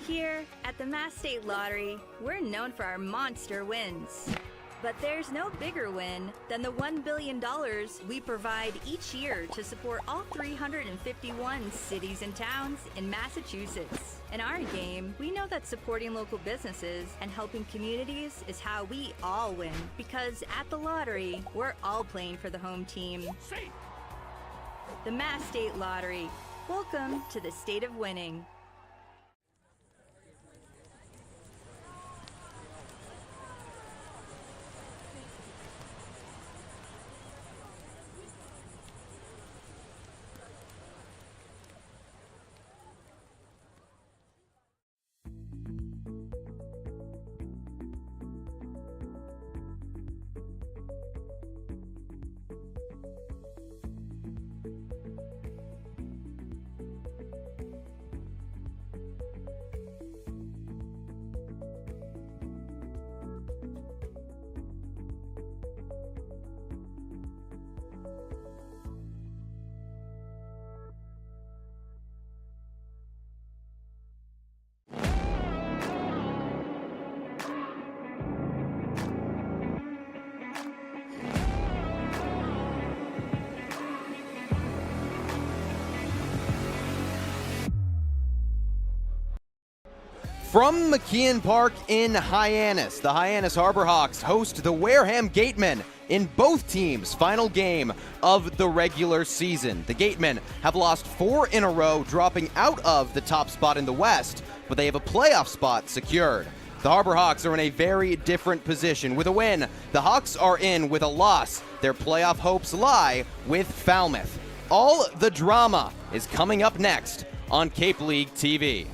Here at the Mass State Lottery, we're known for our monster wins. But there's no bigger win than the $1 billion we provide each year to support all 351 cities and towns in Massachusetts. In our game, we know that supporting local businesses and helping communities is how we all win. Because at the lottery, we're all playing for the home team. The Mass State Lottery. Welcome to the state of winning. From McKeon Park in Hyannis, the Hyannis Harbor Hawks host the Wareham Gatemen in both teams' final game of the regular season. The Gatemen have lost 4 in a row, dropping out of the top spot in the West, but they have a playoff spot secured. The Harbor Hawks are in a very different position. With a win, the Hawks are in. With a loss, their playoff hopes lie with Falmouth. All the drama is coming up next on Cape League TV.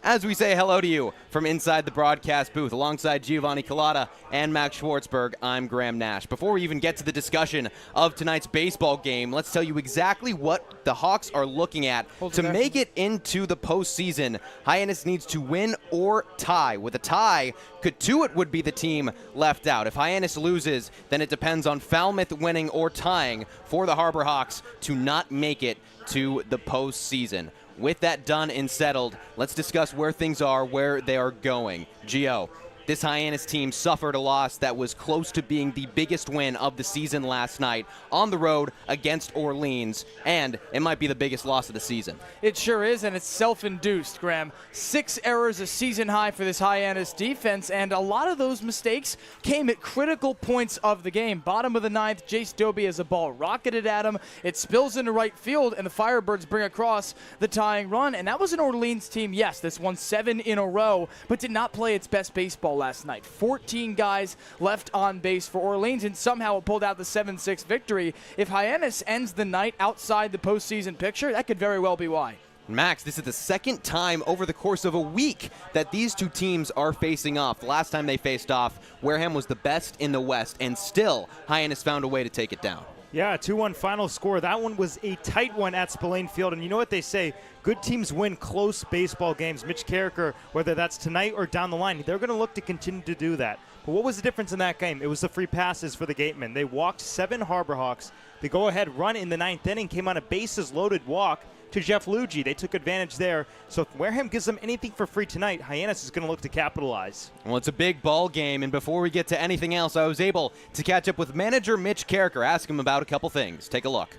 As we say hello to you from inside the broadcast booth, alongside Giovanni Collada and Max Schwartzberg, I'm Graham Nash. Before we even get to the discussion of tonight's baseball game, let's tell you exactly what the Hawks are looking at to make it into the postseason. Hyannis needs to win or tie. With a tie, Katuitt would be the team left out. If Hyannis loses, then it depends on Falmouth winning or tying for the Harbor Hawks to not make it to the postseason. With that done and settled, let's discuss where things are, where they are going. Gio, this Hyannis team suffered a loss that was close to being the biggest win of the season last night on the road against Orleans, and it might be the biggest loss of the season. It sure is, and it's self-induced, Graham. 6 errors, a season high for this Hyannis defense, and a lot of those mistakes came at critical points of the game. Bottom of the 9th, Jace Doby has a ball rocketed at him. It spills into right field, and the Firebirds bring across the tying run, and that was an Orleans team, yes, this won 7 in a row, but did not play its best baseball last night. 14 guys left on base for Orleans, and somehow it pulled out the 7-6 victory. If Hyannis ends the night outside the postseason picture, that could very well be why. Max, this is the second time over the course of a week that these two teams are facing off. The last time they faced off, Wareham was the best in the West, and still Hyannis found a way to take it down. Yeah, 2-1 final score. That one was a tight one at Spillane Field, and you know what they say, good teams win close baseball games. Mitch Carricker, whether that's tonight or down the line, they're going to look to continue to do that. But what was the difference in that game? It was the free passes for the Gatemen. They walked 7 Harbor Hawks. The go-ahead run in the 9th inning came on a bases-loaded walk to Jeff Luigi. They took advantage there. So if Wareham gives them anything for free tonight, Hyannis is going to look to capitalize. Well, it's a big ball game, and before we get to anything else, I was able to catch up with manager Mitch Carricker, ask him about a couple things. Take a look.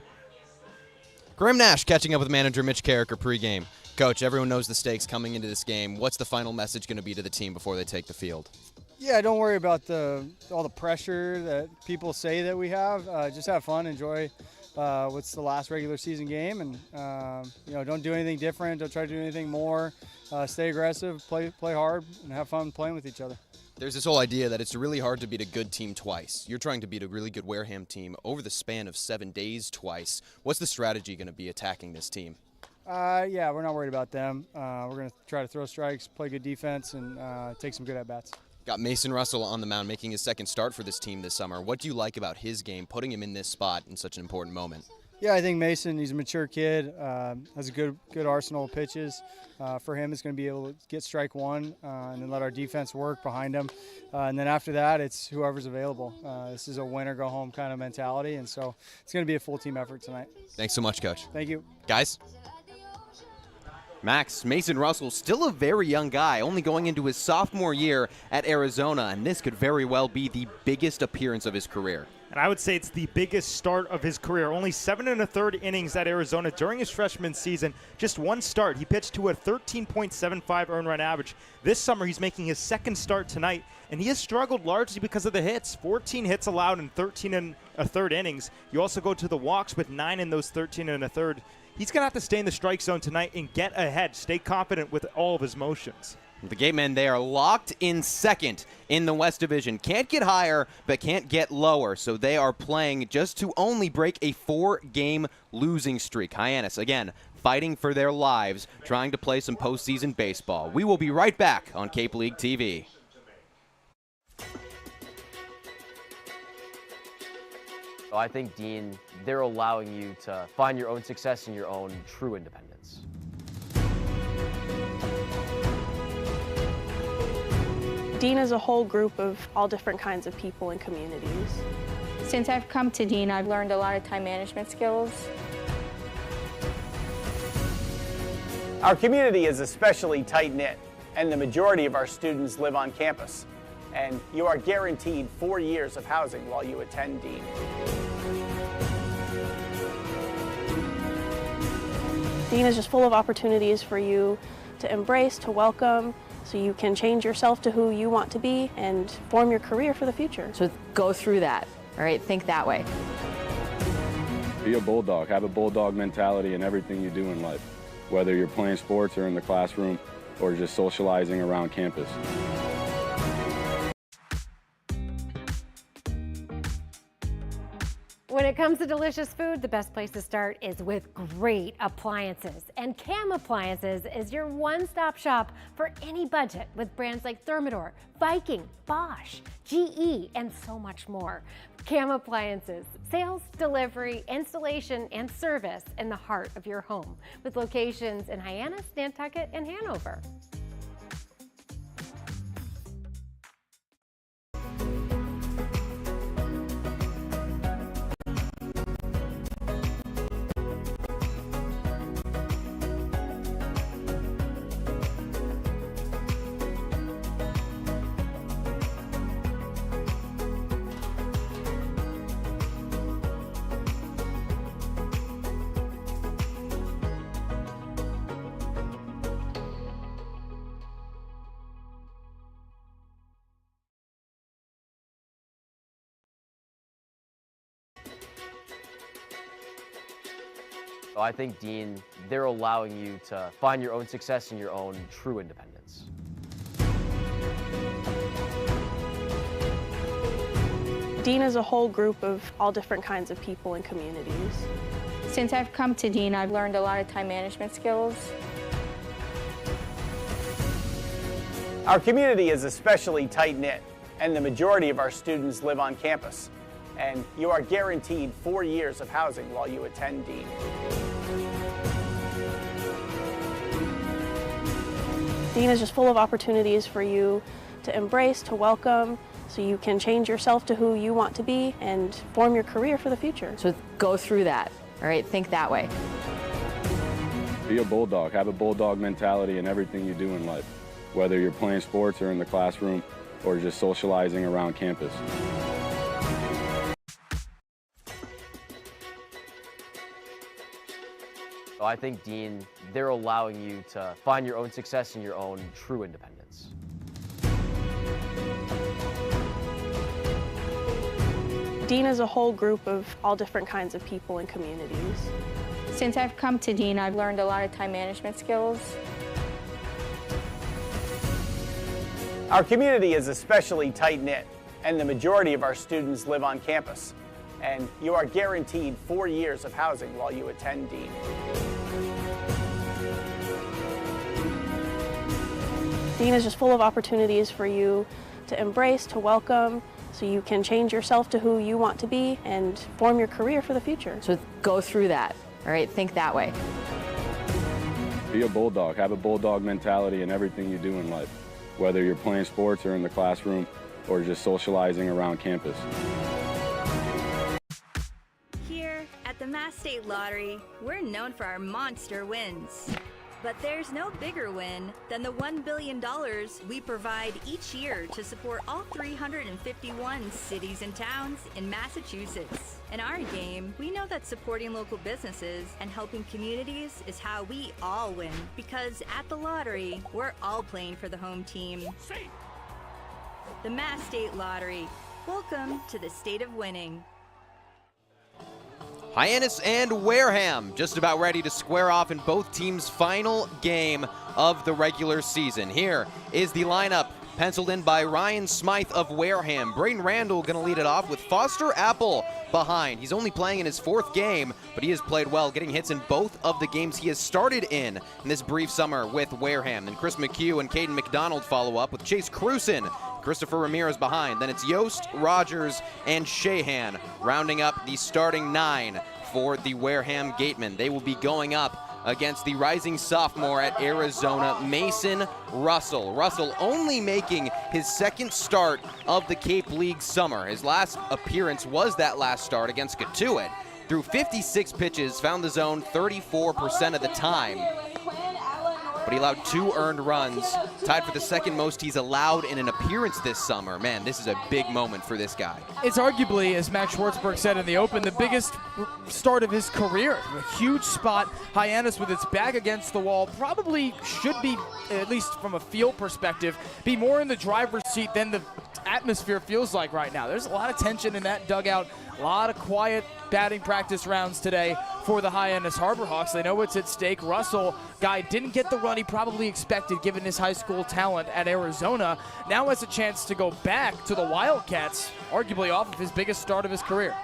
Graham Nash catching up with manager Mitch Carricker pregame. Coach, everyone knows the stakes coming into this game. What's the final message going to be to the team before they take the field? Yeah, don't worry about all the pressure that people say that we have. Just have fun, enjoy what's the last regular season game, and don't do anything different. Don't try to do anything more. Stay aggressive, play hard, and have fun playing with each other. There's this whole idea that it's really hard to beat a good team twice. You're trying to beat a really good Wareham team over the span of 7 days twice. What's the strategy going to be attacking this team? Yeah, we're not worried about them. We're going to try to throw strikes, play good defense, and take some good at-bats. Got Mason Russell on the mound making his second start for this team this summer. What do you like about his game, putting him in this spot in such an important moment? Yeah, I think Mason, he's a mature kid, has a good arsenal of pitches. For him, it's going to be able to get strike one and then let our defense work behind him. And then after that, it's whoever's available. This is a win-or-go-home kind of mentality, and so it's going to be a full team effort tonight. Thanks so much, Coach. Thank you. Guys? Max Mason Russell, still a very young guy, only going into his sophomore year at Arizona, and this could very well be the biggest appearance of his career. And I would say it's the biggest start of his career. Only 7 1/3 innings at Arizona during his freshman season. Just one start. He pitched to a 13.75 earned run average. This summer, he's making his second start tonight, and he has struggled largely because of the hits. 14 hits allowed in 13 1/3 innings. You also go to the walks with 9 in those 13 1/3. He's going to have to stay in the strike zone tonight and get ahead, stay confident with all of his motions. The Gatemen, they are locked in second in the West Division. Can't get higher, but can't get lower. So they are playing just to only break a 4-game losing streak. Hyannis, again, fighting for their lives, trying to play some postseason baseball. We will be right back on Cape League TV. I think, Dean, they're allowing you to find your own success and your own true independence. Dean is a whole group of all different kinds of people and communities. Since I've come to Dean, I've learned a lot of time management skills. Our community is especially tight-knit, and the majority of our students live on campus. And you are guaranteed 4 years of housing while you attend Dean. Dean is just full of opportunities for you to embrace, to welcome, so you can change yourself to who you want to be and form your career for the future. So go through that, all right? Think that way. Be a bulldog. Have a bulldog mentality in everything you do in life, whether you're playing sports or in the classroom or just socializing around campus. When it comes to delicious food, the best place to start is with great appliances. And Cam Appliances is your one-stop shop for any budget with brands like Thermador, Viking, Bosch, GE, and so much more. Cam Appliances, sales, delivery, installation, and service in the heart of your home with locations in Hyannis, Nantucket, and Hanover. I think, Dean, they're allowing you to find your own success and your own true independence. Dean is a whole group of all different kinds of people and communities. Since I've come to Dean, I've learned a lot of time management skills. Our community is especially tight-knit, and the majority of our students live on campus. And you are guaranteed 4 years of housing while you attend Dean. Dean is just full of opportunities for you to embrace, to welcome, so you can change yourself to who you want to be and form your career for the future. So go through that, all right? Think that way. Be a bulldog. Have a bulldog mentality in everything you do in life, whether you're playing sports or in the classroom or just socializing around campus. I think, Dean, they're allowing you to find your own success and your own true independence. Dean is a whole group of all different kinds of people and communities. Since I've come to Dean, I've learned a lot of time management skills. Our community is especially tight-knit, and the majority of our students live on campus. And you are guaranteed 4 years of housing while you attend Dean. Dean is just full of opportunities for you to embrace, to welcome, so you can change yourself to who you want to be and form your career for the future. So go through that, all right? Think that way. Be a bulldog. Have a bulldog mentality in everything you do in life, whether you're playing sports or in the classroom or just socializing around campus. Here at the Mass State Lottery, we're known for our monster wins. But there's no bigger win than the $1 billion we provide each year to support all 351 cities and towns in Massachusetts. In our game, we know that supporting local businesses and helping communities is how we all win. Because at the lottery, we're all playing for the home team. The Mass State Lottery. Welcome to the state of winning. Hyannis and Wareham just about ready to square off in both teams' final game of the regular season. Here is the lineup penciled in by Ryan Smythe of Wareham. Braden Randall going to lead it off with Foster Apple behind. He's only playing in his 4th game, but he has played well, getting hits in both of the games he has started in this brief summer with Wareham. Then Chris McHugh and Caden McDonald follow up with Chase Cruson, Christopher Ramirez behind. Then it's Yost, Rogers, and Shahan rounding up the starting 9 for the Wareham Gatemen. They will be going up against the rising sophomore at Arizona, Mason Russell. Russell only making his 2nd start of the Cape League summer. His last appearance was that last start against Katuitt. Through 56 pitches, found the zone 34% of the time. But he allowed 2 earned runs, tied for the 2nd most he's allowed in an appearance this summer. Man, this is a big moment for this guy. It's arguably, as Max Schwartzberg said in the Open, the biggest start of his career. A huge spot. Hyannis with its back against the wall probably should be, at least from a feel perspective, be more in the driver's seat than the atmosphere feels like right now. There's a lot of tension in that dugout. A lot of quiet batting practice rounds today for the Hyannis Harbor Hawks. They know what's at stake. Russell, guy, didn't get the run he probably expected given his high school talent at Arizona. Now has a chance to go back to the Wildcats, arguably off of his biggest start of his career.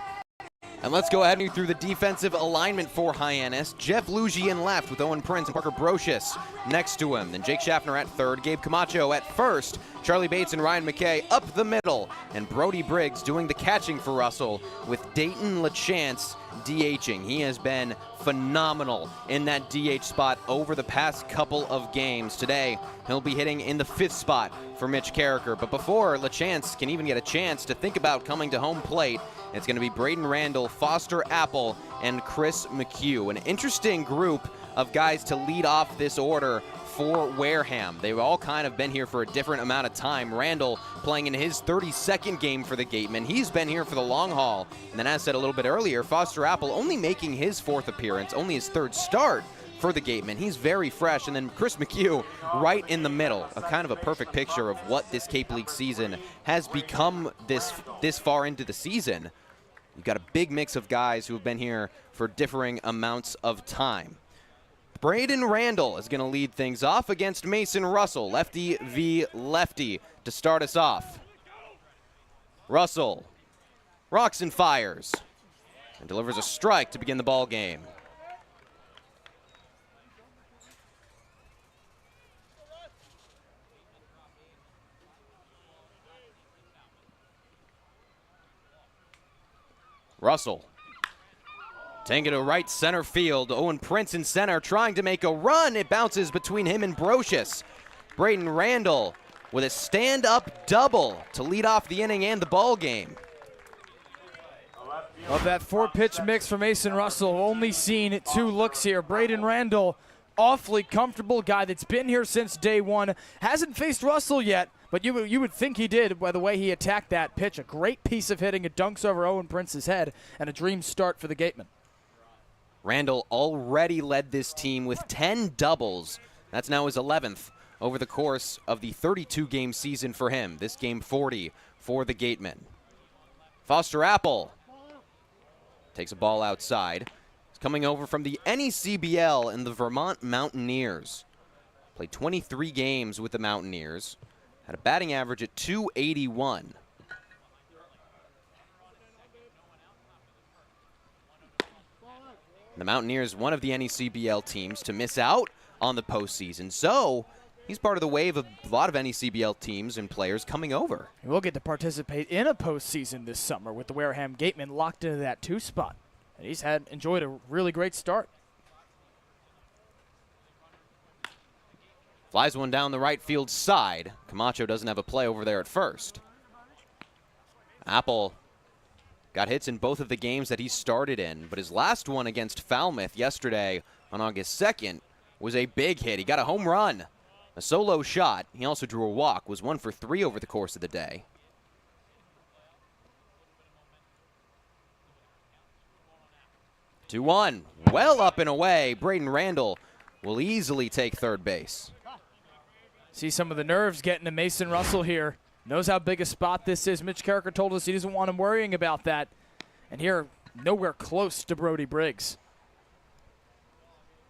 And let's go ahead and through the defensive alignment for Hyannis. Jeff Lugie in left with Owen Prince and Parker Brocious next to him. Then Jake Schaffner at 3rd, Gabe Camacho at 1st, Charlie Bates and Ryan McKay up the middle, and Brody Briggs doing the catching for Russell with Dayton LaChance DHing. He has been phenomenal in that DH spot over the past couple of games. Today, he'll be hitting in the 5th spot for Mitch Carricker. But before LaChance can even get a chance to think about coming to home plate, it's going to be Braden Randall, Foster Apple, and Chris McHugh. An interesting group of guys to lead off this order for Wareham. They've all kind of been here for a different amount of time. Randall playing in his 32nd game for the Gatemen. He's been here for the long haul. And then as said a little bit earlier, Foster Apple only making his 4th appearance, only his 3rd start for the Gatemen. He's very fresh. And then Chris McHugh right in the middle, a kind of a perfect picture of what this Cape League season has become this far into the season. You've got a big mix of guys who have been here for differing amounts of time. Braden Randall is going to lead things off against Mason Russell, lefty v lefty, to start us off. Russell rocks and fires and delivers a strike to begin the ball game. Russell taking it to right center field. Owen Prince in center trying to make a run. It bounces between him and Brocious. Braden Randall with a stand-up double to lead off the inning and the ball game. Of that 4-pitch mix for Mason Russell, only seen 2 looks here. Braden Randall, awfully comfortable guy that's been here since day 1. Hasn't faced Russell yet, but you would think he did by the way he attacked that pitch. A great piece of hitting. It dunks over Owen Prince's head, and a dream start for the Gatemen. Randall already led this team with 10 doubles. That's now his 11th over the course of the 32-game season for him. This game 40 for the Gatemen. Foster Apple takes a ball outside. He's coming over from the NECBL and the Vermont Mountaineers. Played 23 games with the Mountaineers. Had a batting average at .281. The Mountaineers, one of the NECBL teams to miss out on the postseason. So he's part of the wave of a lot of NECBL teams and players coming over. He will get to participate in a postseason this summer with the Wareham Gatemen locked into that 2 spot. And he's enjoyed a really great start. Flies one down the right field side. Camacho doesn't have a play over there at first. Apple got hits in both of the games that he started in, but his last one against Falmouth yesterday on August 2nd was a big hit. He got a home run, a solo shot. He also drew a walk, was 1 for 3 over the course of the day. 2-1, well up and away. Braden Randall will easily take third base. See some of the nerves getting to Mason Russell here. Knows how big a spot this is. Mitch Carricker told us he doesn't want him worrying about that. And here, nowhere close to Brody Briggs.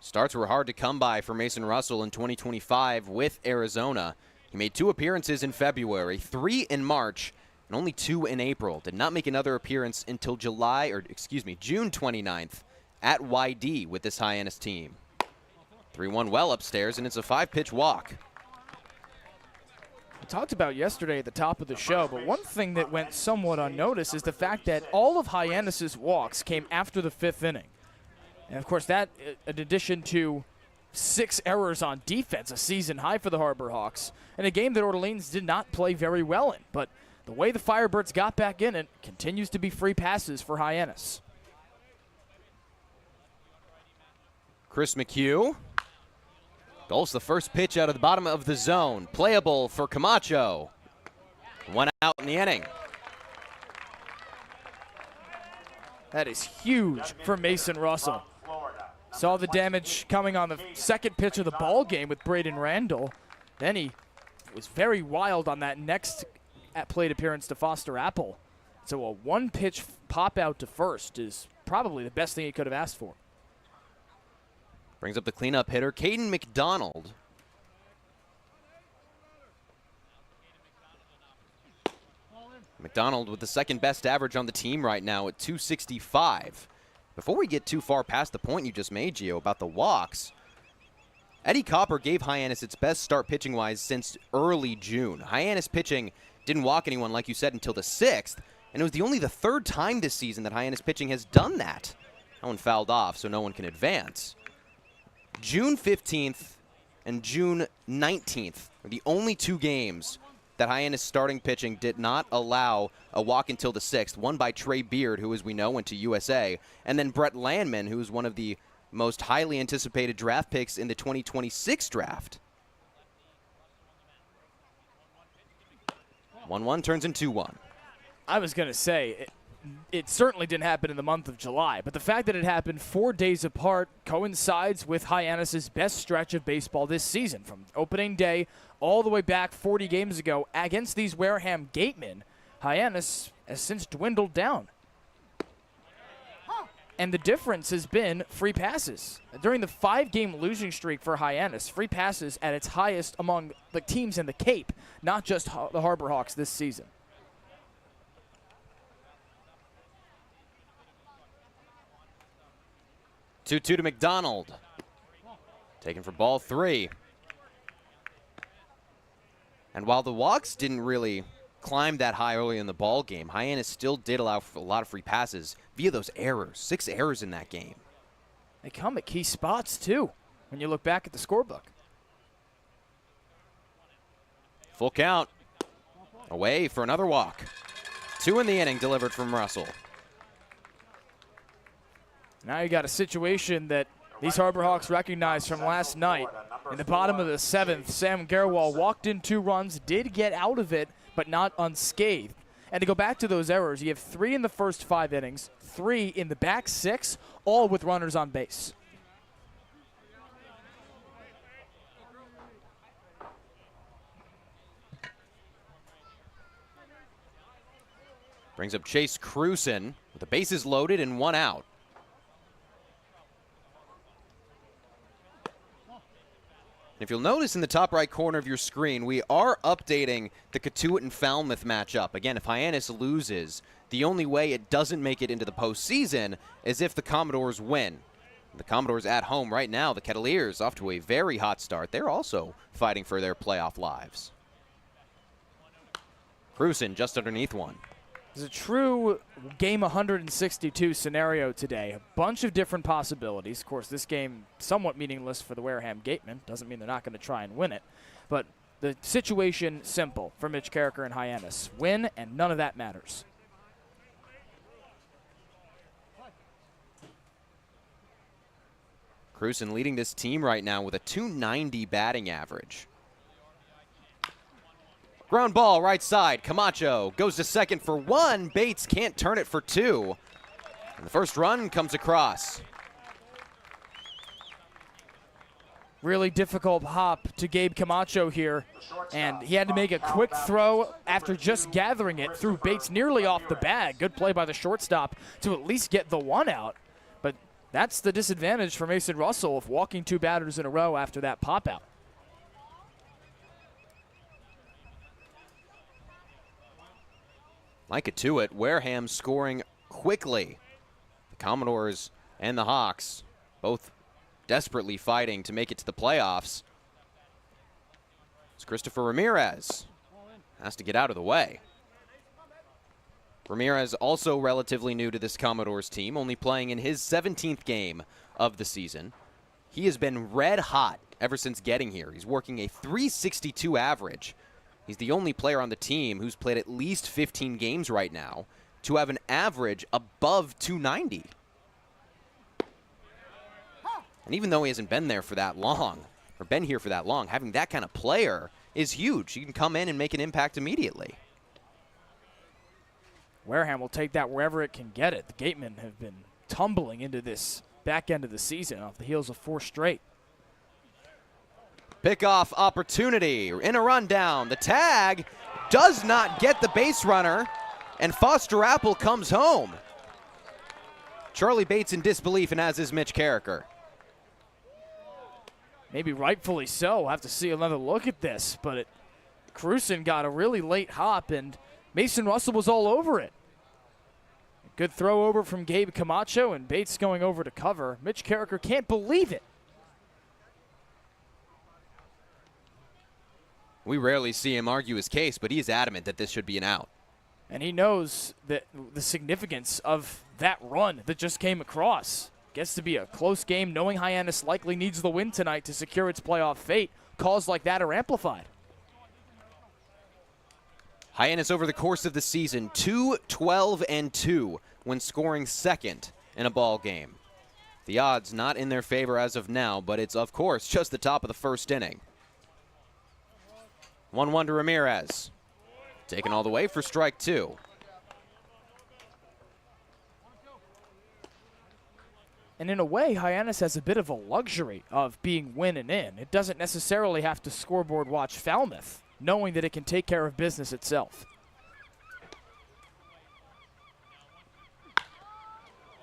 Starts were hard to come by for Mason Russell in 2025 with Arizona. He made 2 appearances in February, 3 in March, and only 2 in April. Did not make another appearance until June 29th at YD with this Hyannis team. 3-1 well upstairs, and it's a 5-pitch walk. We talked about yesterday at the top of the show, but one thing that went somewhat unnoticed is the fact that all of Hyannis' walks came after the 5th inning. And, of course, that, in addition to 6 errors on defense, a season high for the Harbor Hawks, and a game that Orleans did not play very well in. But the way the Firebirds got back in it continues to be free passes for Hyannis. Chris McHugh goals the first pitch out of the bottom of the zone. Playable for Camacho. 1 out in the inning. That is huge for Mason Russell. Saw the damage coming on the second pitch of the ball game with Braden Randall. Then he was very wild on that next plate appearance to Foster Apple. So a 1-pitch pop out to first is probably the best thing he could have asked for. Brings up the cleanup hitter, Caden McDonald. McDonald with the second best average on the team right now at 265. Before we get too far past the point you just made, Gio, about the walks, Eddie Copper gave Hyannis its best start pitching-wise since early June. Hyannis pitching didn't walk anyone, like you said, until the 6th, and it was only the 3rd time this season that Hyannis pitching has done that. That one fouled off, so no one can advance. June 15th and June 19th are the only 2 games that Hyannis starting pitching did not allow a walk until the 6th, one by Trey Beard, who, as we know, went to USA, and then Brett Landman, who is one of the most highly anticipated draft picks in the 2026 draft. 1-1 turns into 2-1. I was going to say, it certainly didn't happen in the month of July, but the fact that it happened 4 days apart coincides with Hyannis' best stretch of baseball this season, from opening day all the way back 40 games ago against these Wareham Gatemen. Hyannis has since dwindled down. And the difference has been free passes. During the 5-game losing streak for Hyannis, free passes at its highest among the teams in the Cape, not just the Harbor Hawks this season. 2-2 to McDonald. Taken for ball 3. And while the walks didn't really climb that high early in the ball game, Hyannis still did allow for a lot of free passes via those errors. 6 errors in that game. They come at key spots, too, when you look back at the scorebook. Full count. Away for another walk. 2 in the inning delivered from Russell. Now you got a situation that these Harbor Hawks recognized from last night. In the bottom of the 7th, Sam Gerwal walked in 2 runs, did get out of it, but not unscathed. And to go back to those errors, you have 3 in the first 5 innings, 3 in the back 6, all with runners on base. Brings up Chase Cruson with the bases loaded and 1 out. If you'll notice in the top right corner of your screen, we are updating the Cotuit and Falmouth matchup. Again, if Hyannis loses, the only way it doesn't make it into the postseason is if the Commodores win. The Commodores at home right now, the Kettleers off to a very hot start. They're also fighting for their playoff lives. Cruson just underneath 1. It's a true game 162 scenario today. A bunch of different possibilities. Of course, this game somewhat meaningless for the Wareham Gatemen. Doesn't mean they're not going to try and win it. But the situation simple for Mitch Carricker and Hyannis. Win, and none of that matters. Cruson leading this team right now with a .290 batting average. Ground ball right side. Camacho goes to second for 1. Bates can't turn it for 2. And the first run comes across. Really difficult hop to Gabe Camacho here, and he had to make a quick throw after just gathering it. Threw Bates nearly off the bag. Good play by the shortstop to at least get the 1 out. But that's the disadvantage for Mason Russell of walking 2 batters in a row after that pop out. Like it to it, Wareham scoring quickly. The Commodores and the Hawks both desperately fighting to make it to the playoffs. It's Christopher Ramirez has to get out of the way. Ramirez also relatively new to this Commodores team, only playing in his 17th game of the season. He has been red hot ever since getting here. He's working a .362 average. He's the only player on the team who's played at least 15 games right now to have an average above .290. And even though he hasn't been there for that long, or been here for that long, having that kind of player is huge. He can come in and make an impact immediately. Wareham will take that wherever it can get it. The Gatemen have been tumbling into this back end of the season off the heels of 4 straight. Pickoff opportunity in a rundown. The tag does not get the base runner, and Foster Apple comes home. Charlie Bates in disbelief, and as is Mitch Carricker. Maybe rightfully so. We'll have to see another look at this, but Cruson got a really late hop, and Mason Russell was all over it. Good throw over from Gabe Camacho, and Bates going over to cover. Mitch Carricker can't believe it. We rarely see him argue his case, but he's adamant that this should be an out. And he knows that the significance of that run that just came across. Gets to be a close game, knowing Hyannis likely needs the win tonight to secure its playoff fate. Calls like that are amplified. Hyannis over the course of the season, 2-12-2 when scoring second in a ball game. The odds not in their favor as of now, but it's, of course, just the top of the first inning. 1-1 to Ramirez. Taken all the way for strike 2. And in a way, Hyannis has a bit of a luxury of being win and in. It doesn't necessarily have to scoreboard watch Falmouth, knowing that it can take care of business itself.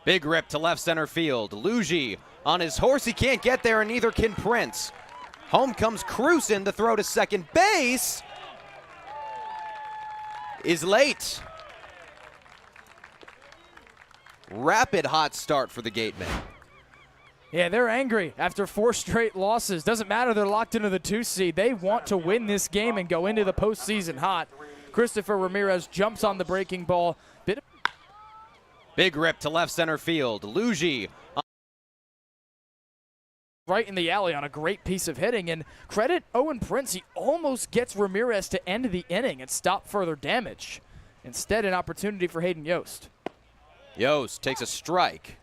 Big rip to left center field. Luigi on his horse. He can't get there, and neither can Prince. Home comes Cruson. The throw to second base is late. Rapid hot start for the Gatemen. Yeah, they're angry after 4 straight losses. Doesn't matter, they're locked into the 2 seed. They want to win this game and go into the postseason hot. Christopher Ramirez jumps on the breaking ball. Big rip to left center field. Luigi right in the alley on a great piece of hitting. And credit Owen Prince, he almost gets Ramirez to end the inning and stop further damage. Instead, an opportunity for Hayden Yost. Yost takes a strike.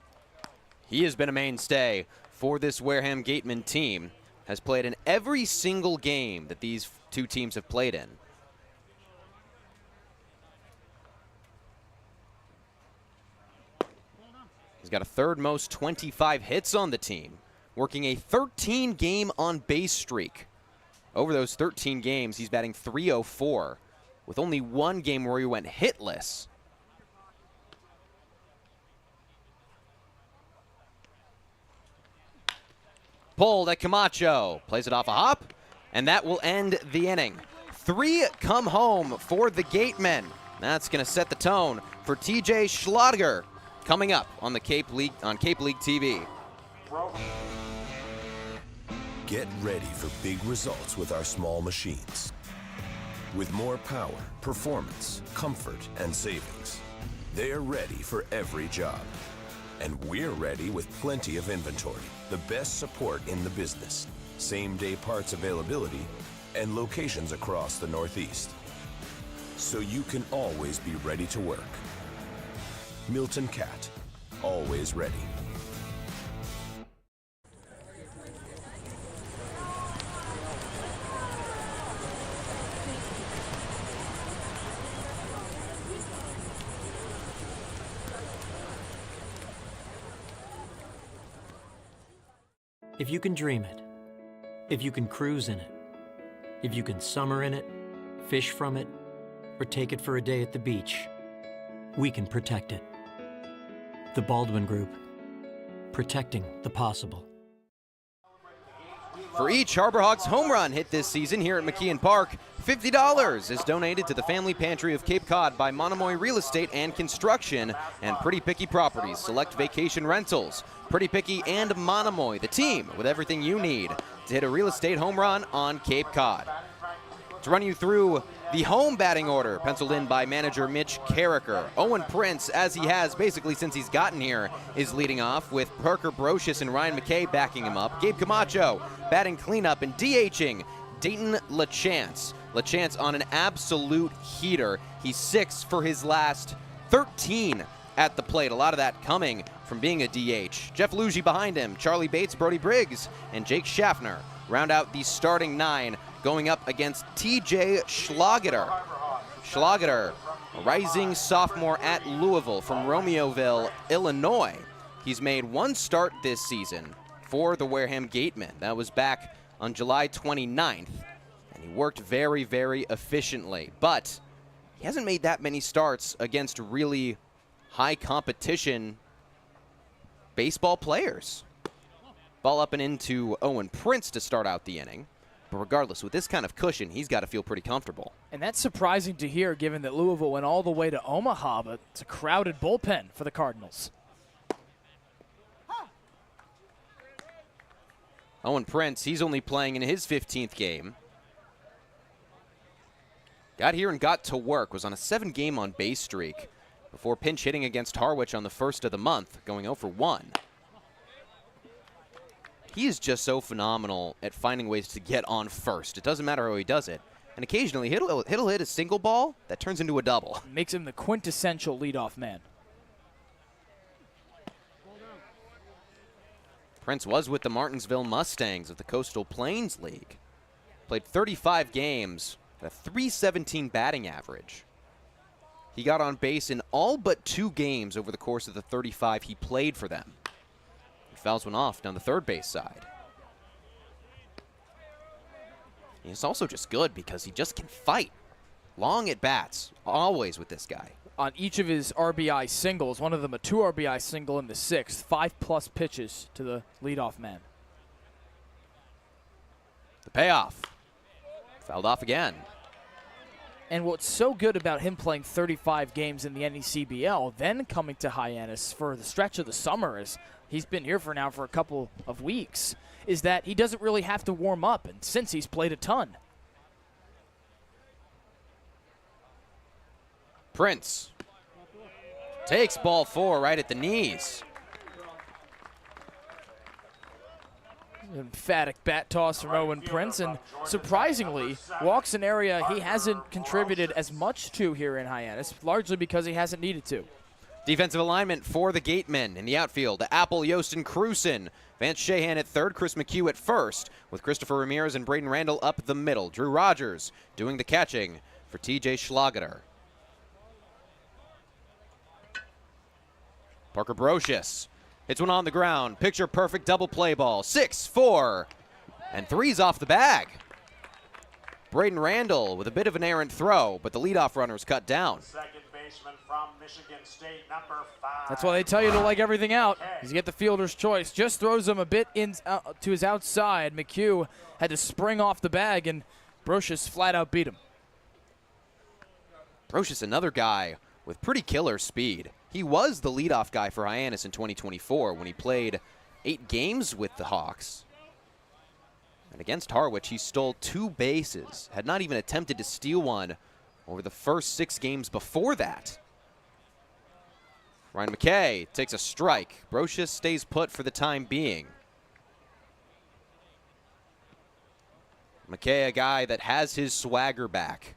He has been a mainstay for this Wareham Gatemen team. Has played in every single game that these 2 teams have played in. He's got a third most 25 hits on the team, working a 13-game on-base streak. Over those 13 games, he's batting .304, with only 1 game where he went hitless. Pulled at Camacho, plays it off a hop, and that will end the inning. 3 come home for the Gatemen. That's going to set the tone for TJ Schlager coming up on the Cape League TV. Get ready for big results with our small machines. With more power, performance, comfort, and savings. They're ready for every job. And we're ready with plenty of inventory, the best support in the business, same-day parts availability, and locations across the Northeast. So you can always be ready to work. Milton Cat, always ready. If you can dream it, if you can cruise in it, if you can summer in it, fish from it, or take it for a day at the beach, we can protect it. The Baldwin Group, protecting the possible. For each Harbor Hawks home run hit this season here at McKeon Park, $50 is donated to the Family Pantry of Cape Cod by Monomoy Real Estate and Construction and Pretty Picky Properties, Select Vacation Rentals. Pretty Picky and Monomoy, the team with everything you need to hit a real estate home run on Cape Cod. To run you through the home batting order, penciled in by manager Mitch Carricker. Owen Prince, as he has basically since he's gotten here, is leading off with Parker Brocious and Ryan McKay backing him up. Gabe Camacho batting cleanup and DHing Dayton LaChance. LaChance on an absolute heater. He's 6 for his last 13 at the plate. A lot of that coming from being a DH. Jeff Lugie behind him, Charlie Bates, Brody Briggs, and Jake Schaffner round out the starting 9, going up against TJ Schlageter. Schlageter, a rising sophomore at Louisville from Romeoville, Illinois. He's made 1 start this season for the Wareham Gatemen. That was back on July 29th, and he worked very, very efficiently. But he hasn't made that many starts against really high competition baseball players. Ball up and into Owen Prince to start out the inning. But regardless, with this kind of cushion, he's got to feel pretty comfortable. And that's surprising to hear, given that Louisville went all the way to Omaha, but it's a crowded bullpen for the Cardinals. Owen Prince, he's only playing in his 15th game. Got here and got to work, was on a 7-game on-base streak before pinch hitting against Harwich on the 1st of the month, going 0 for 1. He is just so phenomenal at finding ways to get on first. It doesn't matter how he does it. And occasionally he'll hit a single ball that turns into a double. Makes him the quintessential leadoff man. Prince was with the Martinsville Mustangs of the Coastal Plains League. Played 35 games at a .317 batting average. He got on base in all but 2 games over the course of the 35 he played for them. He fouls one off down the third base side. He's also just good because he just can fight. Long at bats, always with this guy. On each of his RBI singles, one of them a 2 RBI single in the 6th, 5+ pitches to the leadoff man. The payoff. Fouled off again. And what's so good about him playing 35 games in the NECBL, then coming to Hyannis for the stretch of the summer, as he's been here for a couple of weeks, is that he doesn't really have to warm up, and since he's played a ton. Prince takes ball 4 right at the knees. Emphatic bat toss from Owen Prince, and surprisingly walks an area he hasn't contributed as much to here in Hyannis, largely because he hasn't needed to. Defensive alignment for the Gatemen in the outfield. Apple, Yost, and Cruson. Vance Shahan at third, Chris McHugh at first, with Christopher Ramirez and Braden Randall up the middle. Drew Rogers doing the catching for TJ Schlageter. Parker Brocious hits one on the ground. Picture perfect double play ball. 6-4, and 3's off the bag. Braden Randall with a bit of an errant throw, but the leadoff runner's cut down. Second baseman from Michigan State, number 5. That's why they tell you to like everything out, because you get the fielder's choice. Just throws him a bit to his outside. McHugh had to spring off the bag, and Brocious flat out beat him. Brocious, another guy with pretty killer speed. He was the leadoff guy for Hyannis in 2024 when he played 8 games with the Hawks. And against Harwich, he stole 2 bases, had not even attempted to steal one over the first 6 games before that. Ryan McKay takes a strike. Brocious stays put for the time being. McKay, a guy that has his swagger back.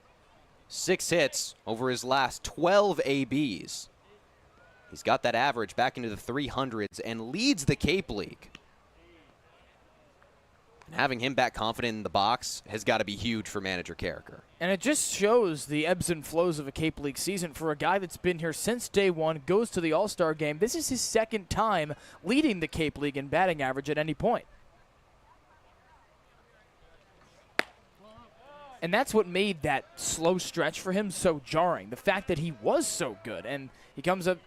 6 hits over his last 12 ABs. He's got that average back into the 300s and leads the Cape League. And having him back confident in the box has got to be huge for manager Carricker. And it just shows the ebbs and flows of a Cape League season for a guy that's been here since day one, goes to the All-Star game. This is his 2nd time leading the Cape League in batting average at any point. And that's what made that slow stretch for him so jarring. The fact that he was so good, and he comes up,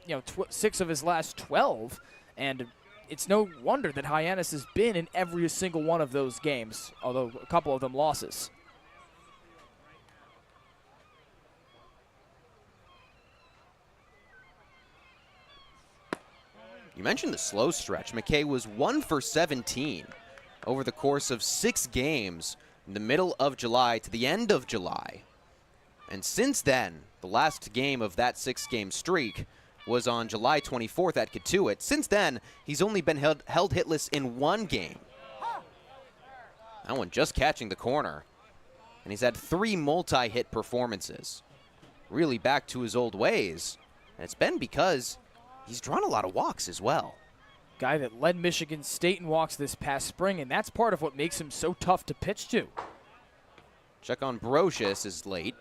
6 of his last 12, and it's no wonder that Hyannis has been in every single one of those games, although a couple of them losses. You mentioned the slow stretch. McKay was 1 for 17 over the course of 6 games in the middle of July to the end of July. And since then, the last game of that 6-game streak was on July 24th at Cotuit. Since then, he's only been held hitless in 1 game. That one just catching the corner. And he's had 3 multi-hit performances. Really back to his old ways. And it's been because he's drawn a lot of walks as well. Guy that led Michigan State in walks this past spring, and that's part of what makes him so tough to pitch to. Check on Brocious is late.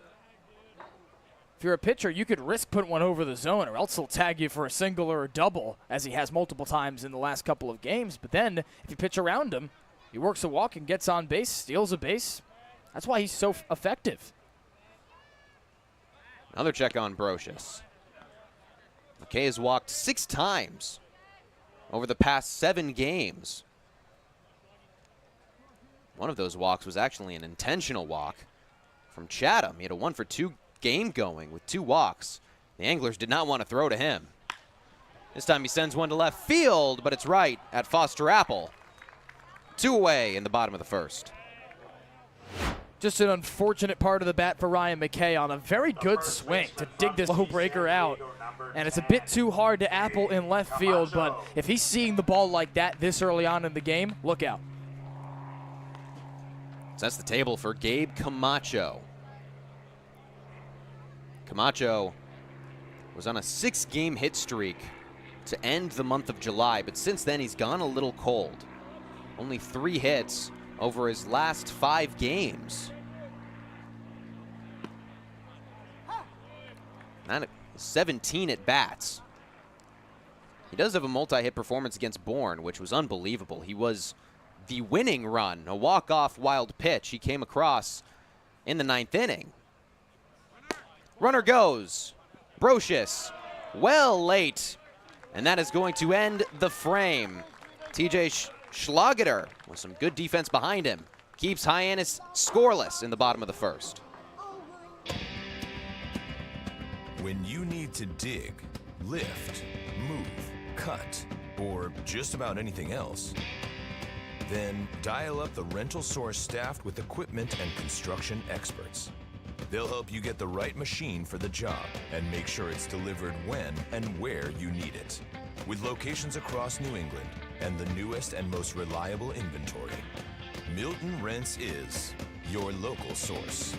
If you're a pitcher, you could risk putting one over the zone, or else he'll tag you for a single or a double, as he has multiple times in the last couple of games. But then, if you pitch around him, he works a walk and gets on base, steals a base. That's why he's so effective. Another check on Brocious. McKay has walked 6 times over the past 7 games. One of those walks was actually an intentional walk from Chatham. He had a 1-for-2 game going with 2 walks. The Anglers did not want to throw to him. This time he sends one to left field, but it's right at Foster Apple. 2 away in the bottom of the first. Just an unfortunate part of the bat for Ryan McKay on a very good swing to dig this low breaker out. And it's a bit too hard to Apple in left field, but if he's seeing the ball like that this early on in the game, look out. Sets the table for Gabe Camacho. Camacho was on a 6-game hit streak to end the month of July, but since then he's gone a little cold. Only 3 hits over his last 5 games. Not 17 at bats. He does have a multi-hit performance against Bourne, which was unbelievable. He was the winning run, a walk-off wild pitch he came across in the 9th inning. Runner goes. Brocious, well late. And that is going to end the frame. TJ Schlageter with some good defense behind him keeps Hyannis scoreless in the bottom of the first. When you need to dig, lift, move, cut, or just about anything else, then dial up the rental source staffed with equipment and construction experts. They'll help you get the right machine for the job and make sure it's delivered when and where you need it. With locations across New England and the newest and most reliable inventory, Milton Rents is your local source.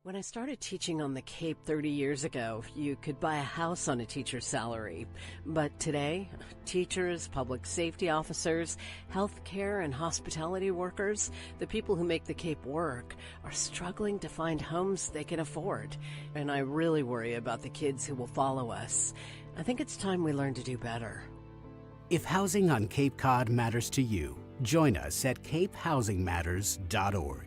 When I started teaching on the Cape 30 years ago, you could buy a house on a teacher's salary. But today, teachers, public safety officers, healthcare and hospitality workers, the people who make the Cape work, are struggling to find homes they can afford. And I really worry about the kids who will follow us. I think it's time we learn to do better. If housing on Cape Cod matters to you, join us at capehousingmatters.org.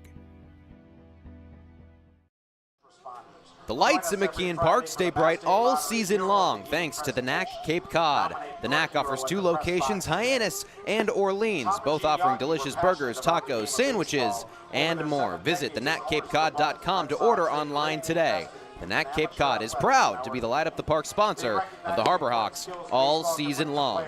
The lights at McKeon Park stay bright all season long thanks to the Knack Cape Cod. The Knack offers 2 locations, Hyannis and Orleans, both offering delicious burgers, tacos, sandwiches, and more. Visit theknackcapecod.com to order online today. The Knack Cape Cod is proud to be the Light Up the Park sponsor of the Harbor Hawks all season long.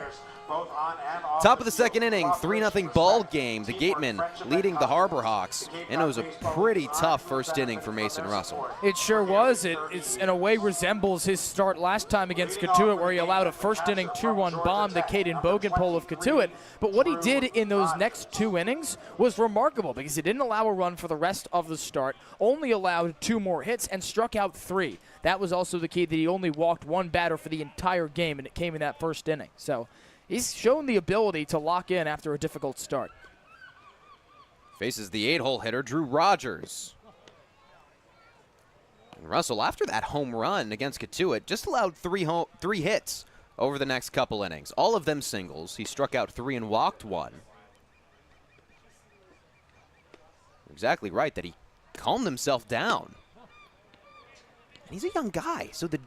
Top of the second inning, 3-0 ball game. The Gatemen leading the Harbor Hawks, and it was a pretty tough first inning for Mason Russell. It sure was. It's in a way resembles his start last time against Cotuit, where he allowed a first inning 2-run bomb to Caden Bogenpole of Cotuit. But what he did in those next 2 innings was remarkable, because he didn't allow a run for the rest of the start, only allowed 2 more hits, and struck out 3. That was also the key, that he only walked 1 batter for the entire game, and it came in that first inning. So he's shown the ability to lock in after a difficult start. Faces the 8-hole hitter, Drew Rogers. And Russell, after that home run against Cotuit, just allowed 3 hits over the next couple innings. All of them singles. He struck out 3 and walked 1. Exactly right that he calmed himself down. And he's a young guy, so the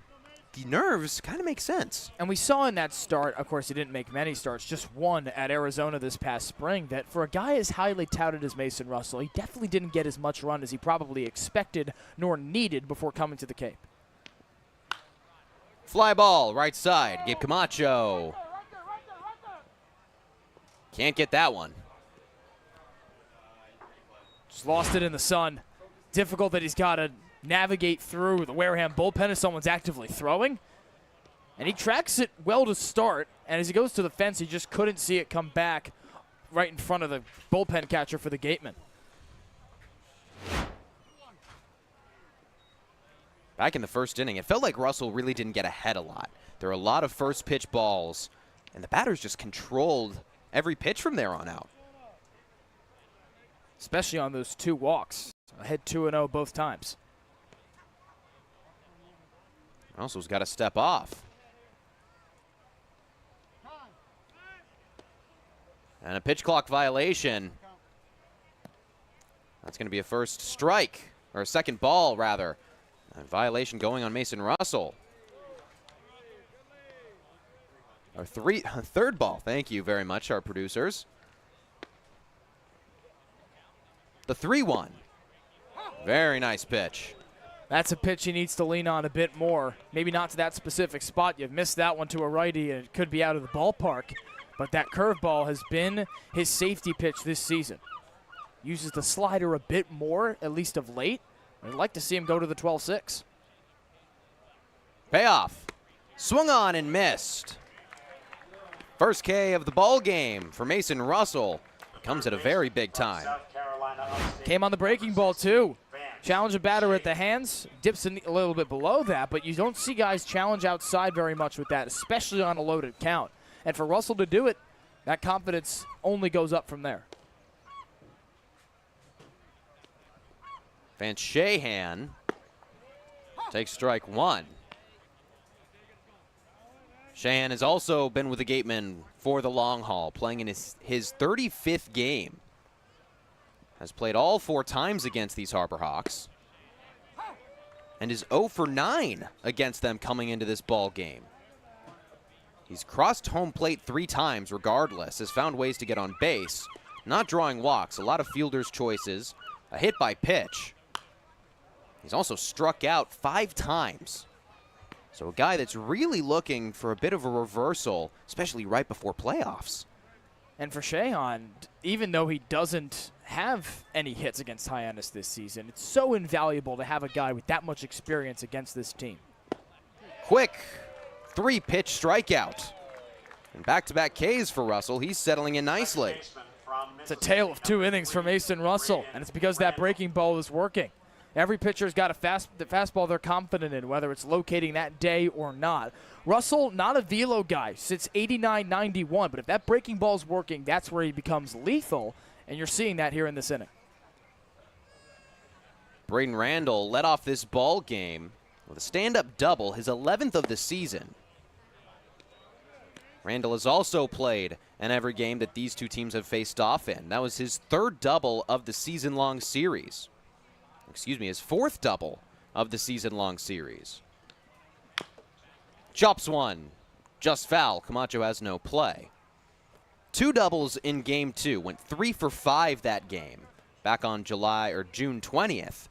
nerves kind of make sense. And we saw in that start, of course, he didn't make many starts, just one at Arizona this past spring, that for a guy as highly touted as Mason Russell, he definitely didn't get as much run as he probably expected nor needed before coming to the Cape. Fly ball, right side, Gabe Camacho. Can't get that one. Just lost it in the sun. Difficult that he's got to navigate through the Wareham bullpen as someone's actively throwing. And he tracks it well to start, and as he goes to the fence, he just couldn't see it come back right in front of the bullpen catcher for the Gatemen. Back in the first inning, it felt like Russell really didn't get ahead a lot. There were a lot of first pitch balls, and the batters just controlled every pitch from there on out. Especially on those 2 walks. Ahead 2-0 both times. Russell's got to step off. And a pitch clock violation. That's going to be a first strike, or a second ball, rather. A violation going on Mason Russell. Our third ball. Thank you very much, our producers. The 3-1. Very nice pitch. That's a pitch he needs to lean on a bit more. Maybe not to that specific spot. You've missed that one to a righty, and it could be out of the ballpark. But that curveball has been his safety pitch this season. Uses the slider a bit more, at least of late. I'd like to see him go to the 12-6. Payoff. Swung on and missed. First K of the ball game for Mason Russell. Comes at a very big time. Came on the breaking ball, too. Challenge a batter at the hands. Dips a little bit below that, but you don't see guys challenge outside very much with that, especially on a loaded count. And for Russell to do it, that confidence only goes up from there. Van Shahan takes strike 1. Shahan has also been with the Gatemen for the long haul, playing in his 35th game. Has played all 4 times against these Harbor Hawks. And is 0 for 9 against them coming into this ball game. He's crossed home plate 3 times regardless, has found ways to get on base, not drawing walks, a lot of fielders' choices, a hit by pitch. He's also struck out 5 times. So a guy that's really looking for a bit of a reversal, especially right before playoffs. And for Shahan, even though he doesn't have any hits against Hyannis this season, it's so invaluable to have a guy with that much experience against this team. Quick 3-pitch strikeout. And back-to-back Ks for Russell. He's settling in nicely. It's a tale of 2 innings for Mason Russell, and it's because that breaking ball is working. Every pitcher's got the fastball they're confident in, whether it's locating that day or not. Russell, not a velo guy, sits 89-91, but if that breaking ball's working, that's where he becomes lethal, and you're seeing that here in this inning. Braden Randall led off this ball game with a stand-up double, his 11th of the season. Randall has also played in every game that these 2 teams have faced off in. That was his 3rd double of the season-long series. Excuse me, his 4th double of the season-long series. Chops one. Just foul. Camacho has no play. 2 doubles in game 2. Went 3 for 5 that game back on June 20th.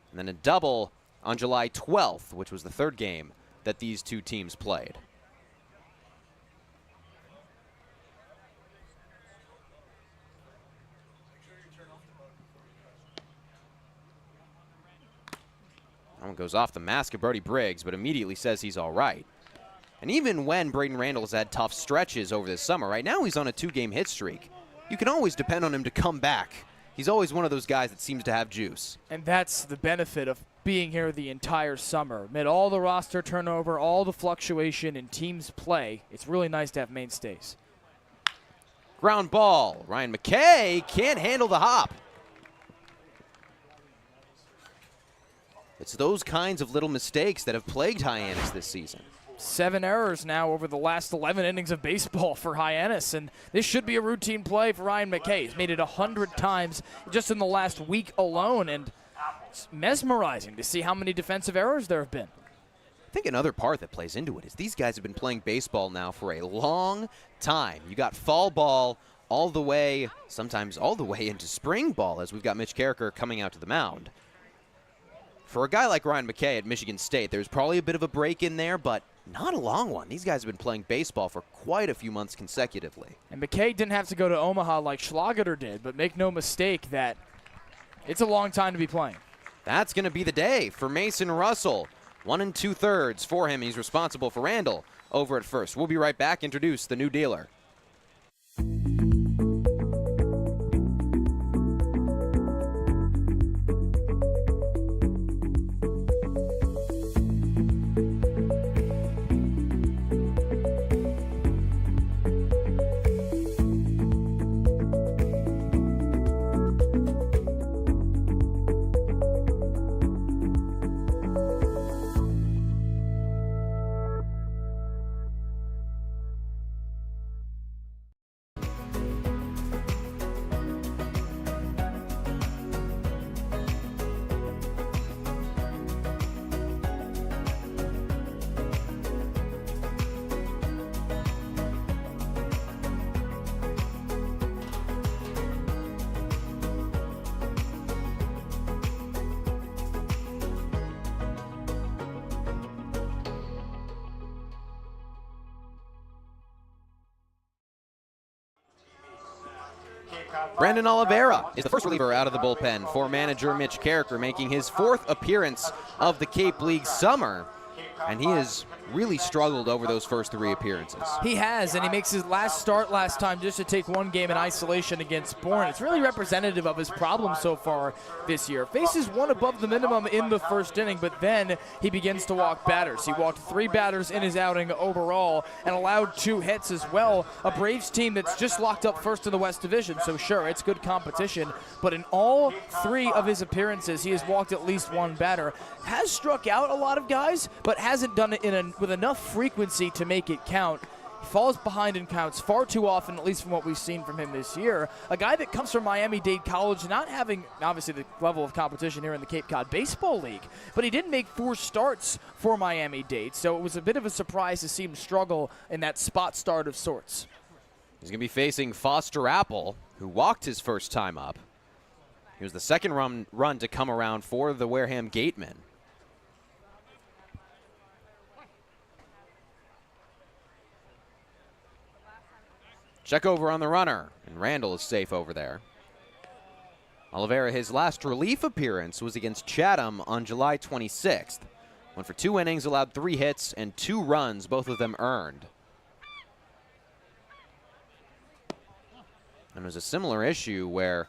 And then a double on July 12th, which was the 3rd game that these 2 teams played. That one goes off the mask of Brody Briggs, but immediately says he's all right. And even when Braden Randall has had tough stretches over this summer, right now he's on a 2-game hit streak. You can always depend on him to come back. He's always one of those guys that seems to have juice. And that's the benefit of being here the entire summer. Amid all the roster turnover, all the fluctuation in teams play, it's really nice to have mainstays. Ground ball. Ryan McKay can't handle the hop. It's those kinds of little mistakes that have plagued Hyannis this season. 7 errors now over the last 11 innings of baseball for Hyannis, and this should be a routine play for Ryan McKay. He's made it 100 times just in the last week alone, and It's mesmerizing to see how many defensive errors there have been. I think another part that plays into it is these guys have been playing baseball now for a long time. You got fall ball all the way, sometimes all the way into spring ball, as we've got Mitch Carricker coming out to the mound. For a guy like Ryan McKay at Michigan State, there's probably a bit of a break in there, but not a long one. These guys have been playing baseball for quite a few months consecutively. And McKay didn't have to go to Omaha like Schlageter did, but make no mistake that it's a long time to be playing. That's going to be the day for Mason Russell. 1 2/3 for him. He's responsible for Randall over at first. We'll be right back. Introduce the new dealer. Brandon Oliveira is the first reliever out of the bullpen for manager Mitch Carricker, making his 4th appearance of the Cape League summer, and he has really struggled over those first 3 appearances. He has, and he makes his last start last time just to take 1 game in isolation against Bourne. It's really representative of his problems so far this year. Faces 1 above the minimum in the first inning, but then he begins to walk batters. He walked 3 batters in his outing overall and allowed 2 hits as well. A Braves team that's just locked up first in the West Division, so sure, it's good competition, but in all 3 of his appearances, he has walked at least 1 batter. Has struck out a lot of guys, but hasn't done it with enough frequency to make it count. He falls behind in counts far too often, at least from what we've seen from him this year. A guy that comes from Miami-Dade College, not having, obviously, the level of competition here in the Cape Cod Baseball League, but he didn't make 4 starts for Miami-Dade, so it was a bit of a surprise to see him struggle in that spot start of sorts. He's going to be facing Foster Apple, who walked his first time up. He was the second run to come around for the Wareham Gatemen. Check over on the runner, and Randall is safe over there. Oliveira, his last relief appearance was against Chatham on July 26th. Went for 2 innings, allowed 3 hits, and 2 runs, both of them earned. And it was a similar issue where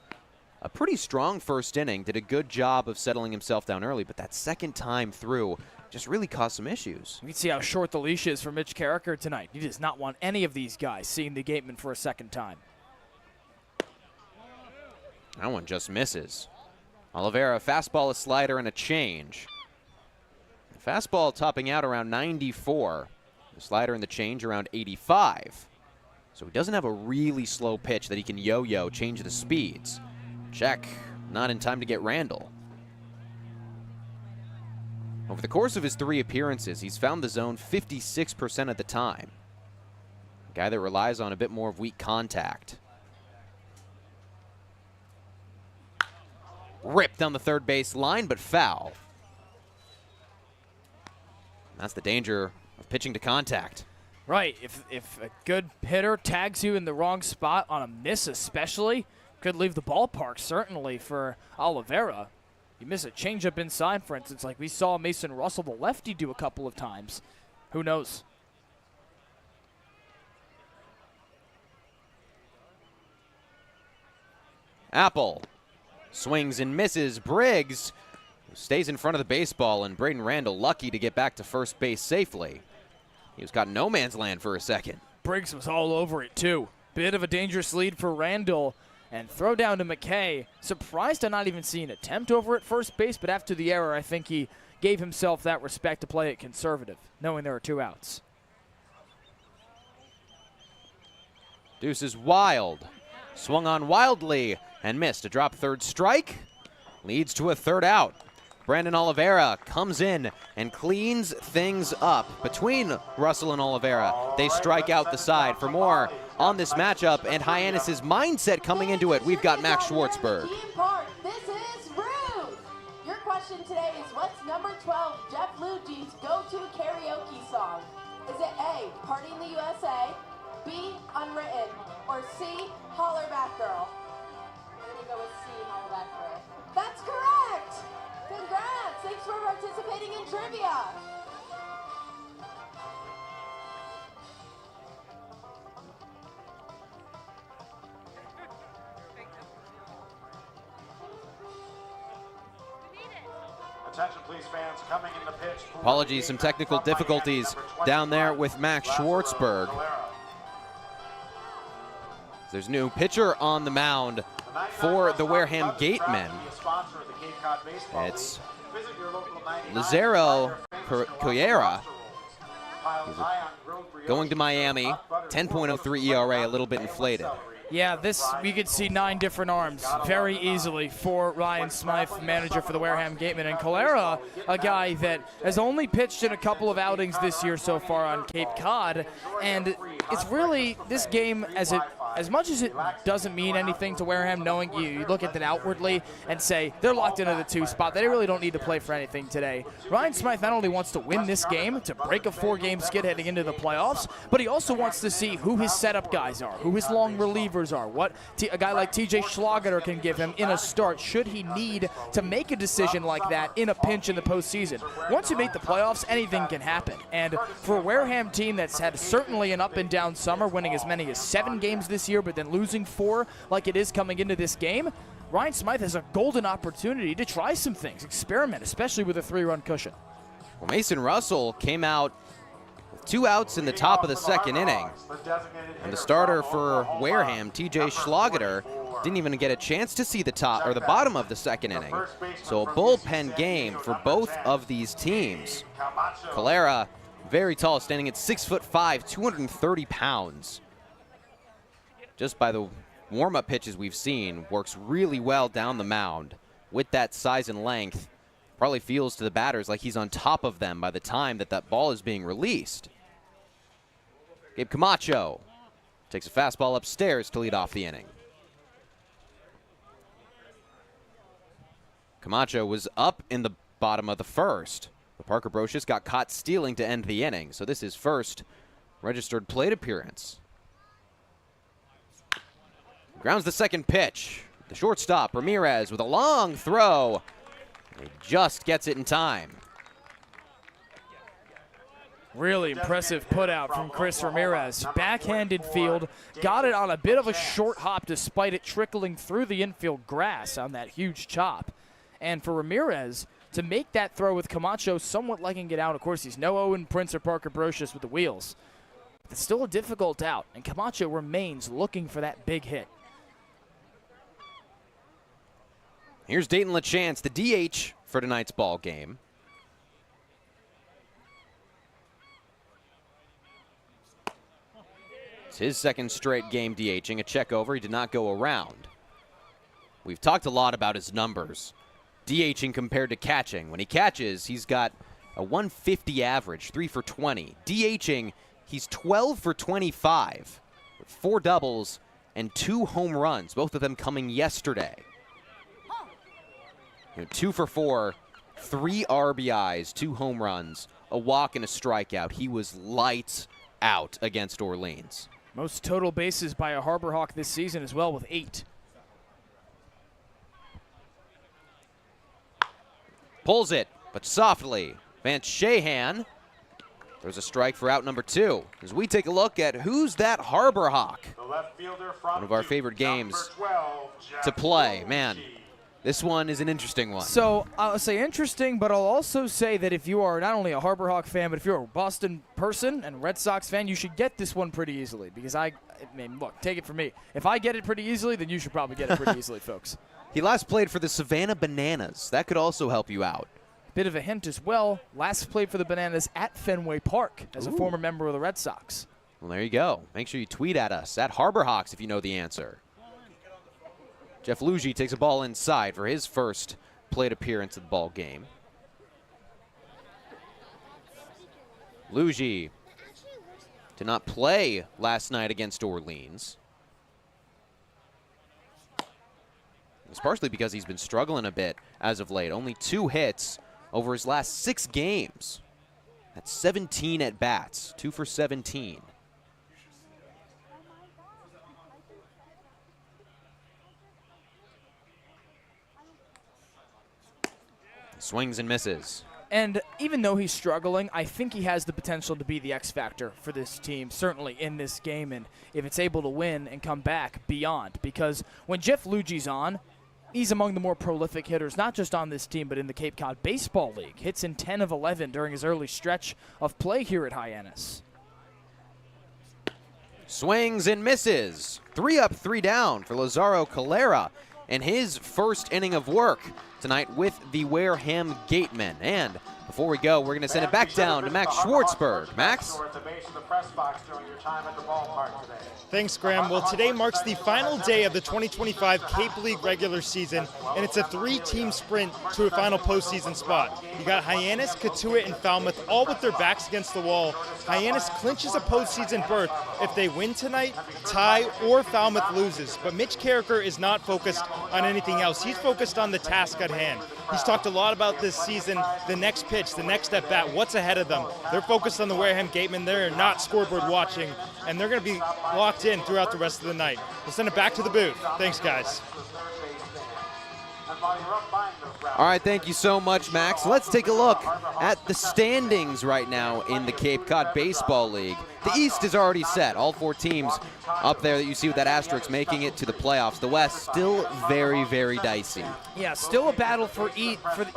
a pretty strong first inning, did a good job of settling himself down early, but that second time through just really caused some issues. You can see how short the leash is for Mitch Carricker tonight. He does not want any of these guys seeing the Gatemen for a second time. That one just misses. Oliveira, a fastball, a slider, and a change. The fastball topping out around 94. The slider and the change around 85. So he doesn't have a really slow pitch that he can yo-yo, change the speeds. Check, not in time to get Randall. Over the course of his 3 appearances, he's found the zone 56% of the time. A guy that relies on a bit more of weak contact. Ripped down the third base line, but foul. That's the danger of pitching to contact. Right, if a good hitter tags you in the wrong spot on a miss especially, could leave the ballpark certainly for Oliveira. You miss a changeup inside, for instance, like we saw Mason Russell, the lefty, do a couple of times. Who knows? Apple swings and misses. Briggs stays in front of the baseball, and Braden Randall lucky to get back to first base safely. He was caught in no man's land for a second. Briggs was all over it, too. Bit of a dangerous lead for Randall. And throw down to McKay. Surprised to not even see an attempt over at first base, but after the error, I think he gave himself that respect to play it conservative, knowing there are 2 outs. Deuce is wild. Swung on wildly and missed. A drop third strike leads to a 3rd out. Brandon Oliveira comes in and cleans things up between Russell and Oliveira. They strike out the side. For more on this matchup and Hyannis' mindset coming into it, we've got Max Schwartzberg. This is Ruth. Your question today is, what's number 12 Jeff Luge's go-to karaoke song? Is it A, Party in the USA, B, Unwritten, or C, Holler Back Girl? I'm gonna go with C, Holler Back Girl. That's correct! Congrats! Thanks for participating in trivia. Attention, please, fans. Coming in the pitch. Apologies, some technical difficulties down there with Max Schwartzberg. There's a new pitcher on the mound for the Wareham Gatemen. It's Lazaro Coyera. Going to Miami, 10.03 ERA, a little bit inflated. Yeah, this, we could see 9 different arms very easily for Ryan Smythe, manager for the Wareham Gatemen. And Calera, a guy that has only pitched in a couple of outings this year so far on Cape Cod. And it's really, this game, as much as it doesn't mean anything to Wareham, knowing you look at it outwardly and say they're locked into the 2 spot, they really don't need to play for anything today. Ryan Smythe not only wants to win this game to break a 4-game skid heading into the playoffs, but he also wants to see who his setup guys are, who his long relievers are, what a guy like TJ Schlageter can give him in a start should he need to make a decision like that in a pinch in the postseason. Once you make the playoffs, anything can happen. And for a Wareham team that's had certainly an up and down summer, winning as many as 7 games this year, but then losing 4 like it is coming into this game, Ryan Smythe has a golden opportunity to try some things, experiment, especially with a 3-run cushion. Well, Mason Russell came out with 2 outs in the top of the 2nd inning. And the starter for Wareham, TJ Schlageter, didn't even get a chance to see the top or the bottom of the 2nd inning. So a bullpen game for both of these teams. Calera, very tall, standing at 6'5", 230 pounds. Just by the warm-up pitches we've seen, works really well down the mound with that size and length. Probably feels to the batters like he's on top of them by the time that ball is being released. Gabe Camacho takes a fastball upstairs to lead off the inning. Camacho was up in the bottom of the 1st, but Parker Brocious got caught stealing to end the inning. So this is first registered plate appearance. Grounds the 2nd pitch. The shortstop, Ramirez, with a long throw. He just gets it in time. Really impressive putout from Chris Ramirez. Backhanded field, got it on a bit of a short hop despite it trickling through the infield grass on that huge chop. And for Ramirez to make that throw with Camacho somewhat liking it out, of course he's no Owen Prince or Parker Brocious with the wheels. But it's still a difficult out, and Camacho remains looking for that big hit. Here's Dayton LaChance, the DH for tonight's ball game. It's his 2nd straight game DHing, a check over. He did not go around. We've talked a lot about his numbers. DHing compared to catching. When he catches, he's got a 150 average, 3 for 20. DHing, he's 12 for 25 with 4 doubles and 2 home runs, both of them coming yesterday. 2 for 4, 3 RBIs, 2 home runs, a walk and a strikeout. He was lights out against Orleans. Most total bases by a Harbor Hawk this season as well with 8. Pulls it, but softly. Vance Shahan. There's a strike for out number 2. As we take a look at who's that Harbor Hawk. One of our favorite games to play. Man, this one is an interesting one. So I'll say interesting, but I'll also say that if you are not only a Harbor Hawk fan, but if you're a Boston person and Red Sox fan, you should get this one pretty easily. Because look, take it from me. If I get it pretty easily, then you should probably get it pretty easily, folks. He last played for the Savannah Bananas. That could also help you out. Bit of a hint as well. Last played for the Bananas at Fenway Park as a former member of the Red Sox. Well, there you go. Make sure you tweet at us at Harbor Hawks if you know the answer. Jeff Lugie takes a ball inside for his first plate appearance of the ball game. Luigi did not play last night against Orleans. It's partially because he's been struggling a bit as of late. Only 2 hits over his last 6 games. That's 17 at bats, 2 for 17. Swings and misses. And even though he's struggling, I think he has the potential to be the X factor for this team, certainly in this game, and if it's able to win and come back beyond. Because when Jeff Lugi's on, he's among the more prolific hitters, not just on this team, but in the Cape Cod Baseball League. Hits in 10 of 11 during his early stretch of play here at Hyannis. Swings and misses. 3 up, 3 down for Lazaro Calera in his first inning of work tonight with the Wareham Gatemen. And before we go, we're going to send it back down to Max Schwartzberg. Max? Thanks, Graham. Well, today marks the final day of the 2025 Cape League regular season, and it's a 3-team sprint to a final postseason spot. You got Hyannis, Cotuit, and Falmouth all with their backs against the wall. Hyannis clinches a postseason berth if they win tonight, tie, or Falmouth loses. But Mitch Carricker is not focused on anything else. He's focused on the task at hand. He's talked a lot about this season, the next pitch, the next at bat, what's ahead of them. They're focused on the Wareham Gatemen. They're not scoreboard watching, and they're going to be locked in throughout the rest of the night. We'll send it back to the booth. Thanks, guys. All right, thank you so much, Max. Let's take a look at the standings right now in the Cape Cod Baseball League. The East is already set. All 4 teams up there that you see with that asterisk making it to the playoffs. The West still very, very dicey. Yeah, still a battle for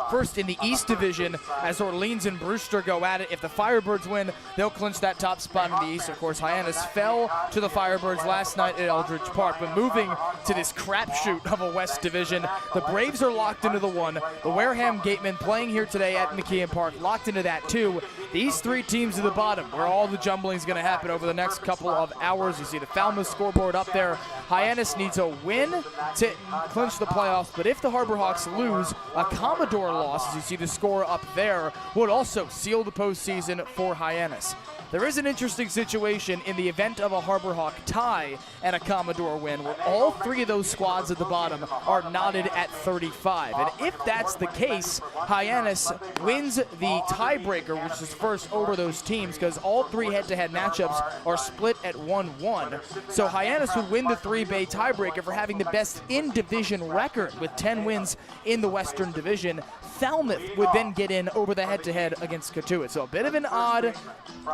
first in the East Division as Orleans and Brewster go at it. If the Firebirds win, they'll clinch that top spot in the East. Of course, Hyannis fell to the Firebirds last night at Eldridge Park. But moving to this crapshoot of a West Division, the Braves are locked into the 1. The Wareham Gatemen playing here today at McKeon Park, locked into that 2. These 3 teams at the bottom, where all the jumbling is going to happen over the next couple of hours. You see the Falmouth scoreboard up there. Hyannis needs a win to clinch the playoffs, but if the Harbor Hawks lose, a Commodore loss, as you see the score up there, would also seal the postseason for Hyannis. There is an interesting situation in the event of a Harbor Hawk tie and a Commodore win, where all 3 of those squads at the bottom are knotted at 35. And if that's the case, Hyannis wins the tiebreaker, which is first over those teams, because all 3 head-to-head matchups are split at 1-1. So Hyannis would win the 3-bay tiebreaker for having the best in-division record with 10 wins in the Western Division. Falmouth would then get in over the head-to-head against Cotuit. So a bit of an odd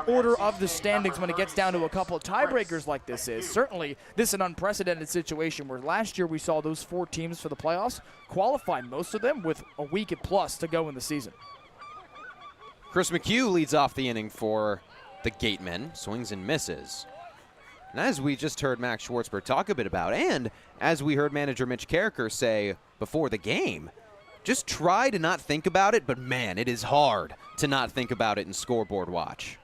order of the standings when it gets down to a couple of tiebreakers like this is. Certainly, this is an unprecedented situation where last year we saw those 4 teams for the playoffs qualify, most of them with a week and plus to go in the season. Chris McHugh leads off the inning for the Gatemen. Swings and misses. And as we just heard Max Schwartzberg talk a bit about, and as we heard manager Mitch Carricker say before the game, just try to not think about it, but man, it is hard to not think about it in scoreboard watch.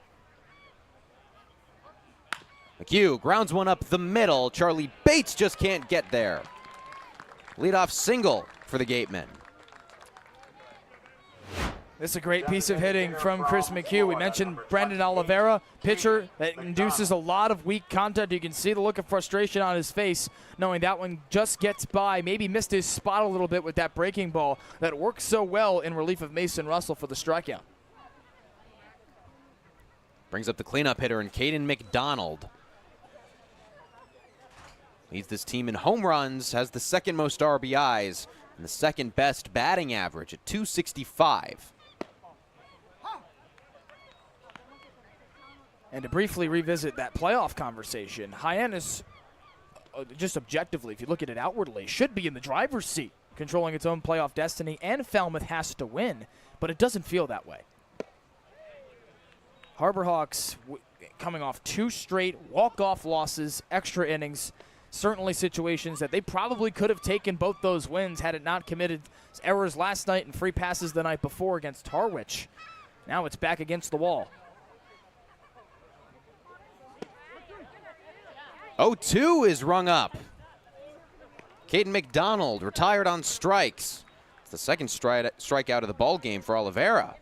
McHugh grounds one up the middle. Charlie Bates just can't get there. Leadoff single for the Gatemen. This is a great piece of hitting from Chris McHugh. We mentioned Brendan Oliveira, pitcher that induces a lot of weak contact. You can see the look of frustration on his face, knowing that one just gets by. Maybe missed his spot a little bit with that breaking ball that works so well in relief of Mason Russell for the strikeout. Brings up the cleanup hitter in Caden McDonald. Leads this team in home runs, has the 2nd most RBIs, and the 2nd best batting average at .265. And to briefly revisit that playoff conversation, Hyannis, just objectively, if you look at it outwardly, should be in the driver's seat, controlling its own playoff destiny, and Falmouth has to win, but it doesn't feel that way. Harbor Hawks coming off 2 straight walk-off losses, extra innings, certainly situations that they probably could have taken both those wins had it not committed errors last night and free passes the night before against Harwich. Now it's back against the wall. 0-2 is rung up. Caden McDonald retired on strikes. It's the 2nd strikeout of the ball game for Oliveira.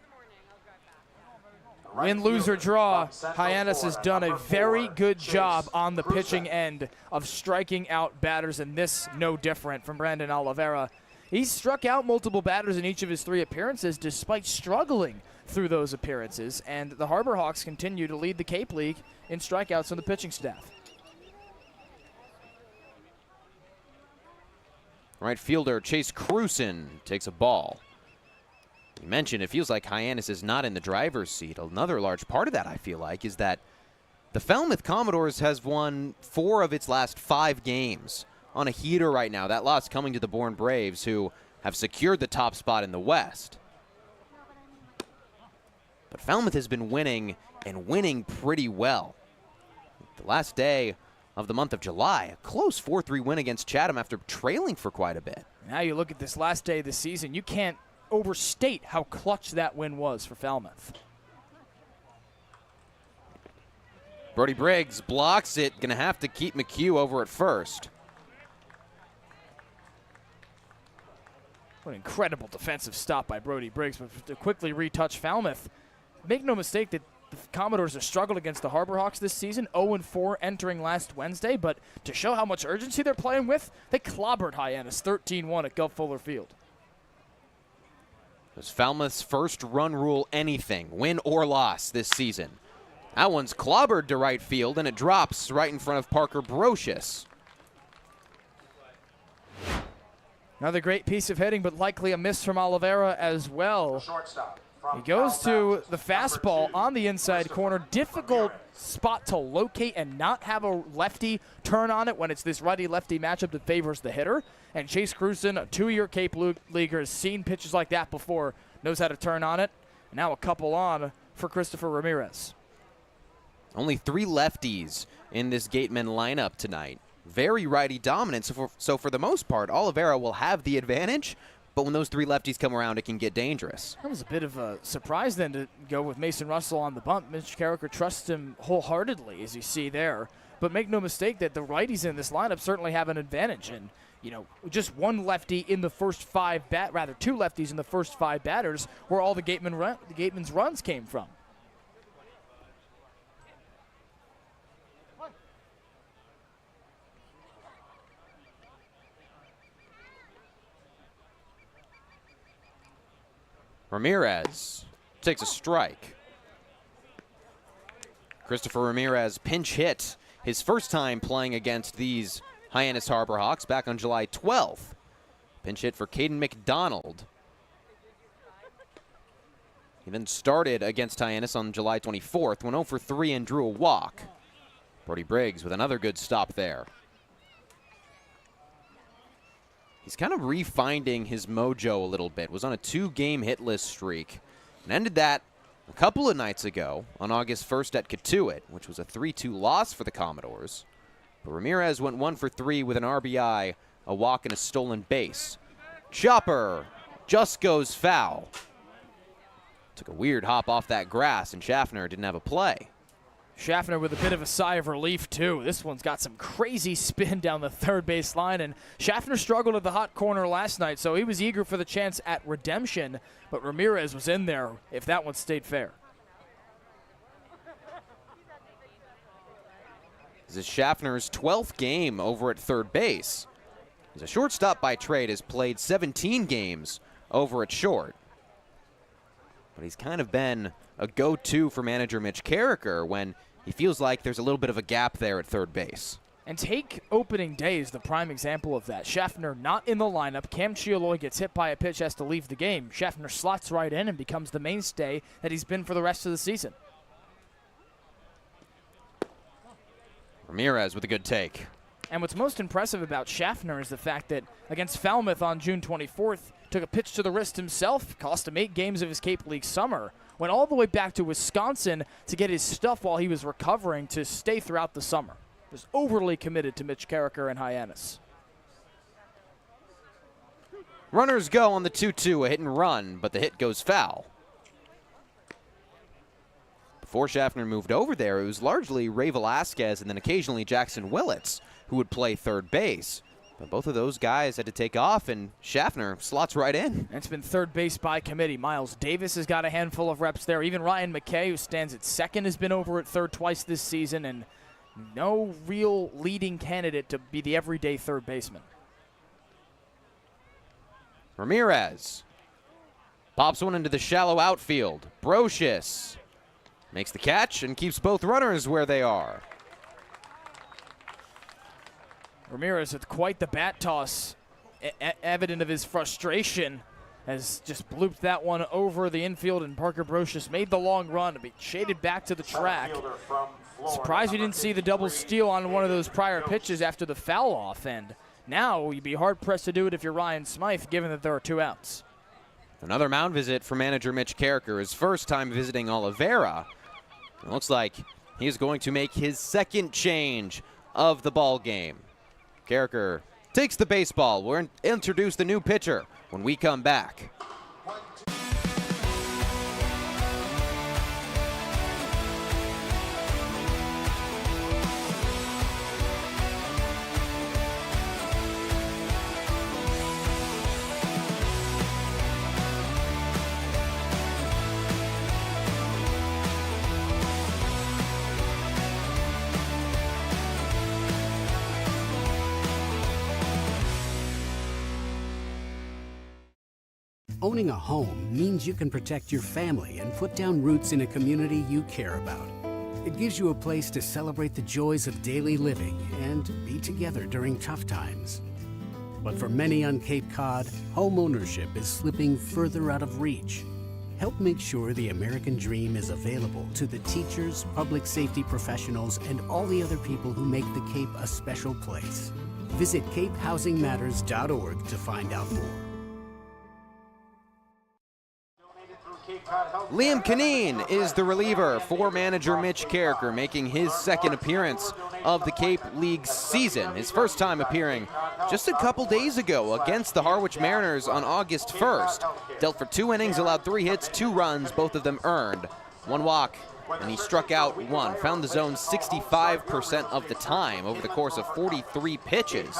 Win, lose, or draw, Hyannis has done a very good job on the pitching end of striking out batters, and this no different from Brandon Oliveira. He's struck out multiple batters in each of his 3 appearances despite struggling through those appearances, and the Harbor Hawks continue to lead the Cape League in strikeouts on the pitching staff. Right fielder Chase Cruson takes a ball. You mentioned it feels like Hyannis is not in the driver's seat. Another large part of that, I feel like, is that the Falmouth Commodores has won 4 of its last 5 games on a heater right now. That loss coming to the Bourne Braves, who have secured the top spot in the West. But Falmouth has been winning, and winning pretty well. The last day of the month of July, a close 4-3 win against Chatham after trailing for quite a bit. Now you look at this last day of the season, you can't overstate how clutch that win was for Falmouth. Brody Briggs blocks it, gonna have to keep McHugh over at first. What an incredible defensive stop by Brody Briggs, but to quickly retouch Falmouth. Make no mistake that the Commodores have struggled against the Harbor Hawks this season, 0-4 entering last Wednesday, but to show how much urgency they're playing with, they clobbered Hyannis 13-1 at Gov Fuller Field. It was Falmouth's first run rule anything, win or loss this season. That one's clobbered to right field, and it drops right in front of Parker Brocious. Another great piece of hitting, but likely a miss from Oliveira as well. He goes to the fastball on the inside corner. Difficult spot to locate and not have a lefty turn on it when it's this righty-lefty matchup that favors the hitter. And Chase Cruson, a 2-year Cape Leaguer, has seen pitches like that before, knows how to turn on it. And now a couple on for Christopher Ramirez. Only 3 lefties in this Gatemen lineup tonight. Very righty dominant, so for the most part, Oliveira will have the advantage, but when those 3 lefties come around, it can get dangerous. That was a bit of a surprise then to go with Mason Russell on the bump. Mitch Carricker trusts him wholeheartedly, as you see there. But make no mistake that the righties in this lineup certainly have an advantage. And, you know, just one lefty in the first 5 two lefties in the first 5 batters where all the Gatemen's runs came from. Ramirez takes a strike. Christopher Ramirez pinch hit his first time playing against these Hyannis Harbor Hawks back on July 12th. Pinch hit for Caden McDonald. He then started against Hyannis on July 24th, went 0-for-3 and drew a walk. Brody Briggs with another good stop there. He's kind of refinding his mojo a little bit. Was on a 2-game hitless streak and ended that a couple of nights ago on August 1st at Katuitt, which was a 3-2 loss for the Commodores. But Ramirez went 1-for-3 with an RBI, a walk, and a stolen base. Chopper just goes foul. Took a weird hop off that grass, and Schaffner didn't have a play. Schaffner with a bit of a sigh of relief, too. This one's got some crazy spin down the third base line, and Schaffner struggled at the hot corner last night, so he was eager for the chance at redemption, but Ramirez was in there if that one stayed fair. This is Schaffner's 12th game over at third base. He's a shortstop by trade, has played 17 games over at short. But he's kind of been a go-to for manager Mitch Carricker when he feels like there's a little bit of a gap there at third base. And take opening day as the prime example of that. Schaffner not in the lineup. Cam Chialoy gets hit by a pitch, has to leave the game. Schaffner slots right in and becomes the mainstay that he's been for the rest of the season. Ramirez with a good take. And what's most impressive about Schaffner is the fact that against Falmouth on June 24th, took a pitch to the wrist himself, cost him 8 games of his Cape League summer, went all the way back to Wisconsin to get his stuff while he was recovering to stay throughout the summer. Was overly committed to Mitch Carricker and Hyannis. Runners go on the 2-2, a hit and run, but the hit goes foul. Before Schaffner moved over there, it was largely Ray Velasquez and then occasionally Jackson Willits who would play third base. But both of those guys had to take off, and Schaffner slots right in. It's been third base by committee. Miles Davis has got a handful of reps there. Even Ryan McKay, who stands at second, has been over at third twice this season, and no real leading candidate to be the everyday third baseman. Ramirez pops one into the shallow outfield. Brocious makes the catch and keeps both runners where they are. Ramirez with quite the bat toss, evident of his frustration, has just blooped that one over the infield, and Parker Brocious made the long run to be shaded back to the track. Surprised we didn't see the double steal on one of those prior pitches after the foul off, and now you'd be hard-pressed to do it if you're Ryan Smythe, given that there are 2 outs. Another mound visit for manager Mitch Carricker, his first time visiting Oliveira. It looks like he is going to make his second change of the ball game. Carricker takes the baseball. We'll introduce the new pitcher when we come back. Owning a home means you can protect your family and put down roots in a community you care about. It gives you a place to celebrate the joys of daily living and be together during tough times. But for many on Cape Cod, home ownership is slipping further out of reach. Help make sure the American dream is available to the teachers, public safety professionals, and all the other people who make the Cape a special place. Visit capehousingmatters.org to find out more. Liam Canine is the reliever for manager Mitch Carricker, making his second appearance of the Cape League season. His first time appearing just a couple days ago against the Harwich Mariners on August 1st. Dealt for 2 innings, allowed 3 hits, 2 runs, both of them earned. 1 walk, and he struck out 1. Found the zone 65% of the time over the course of 43 pitches.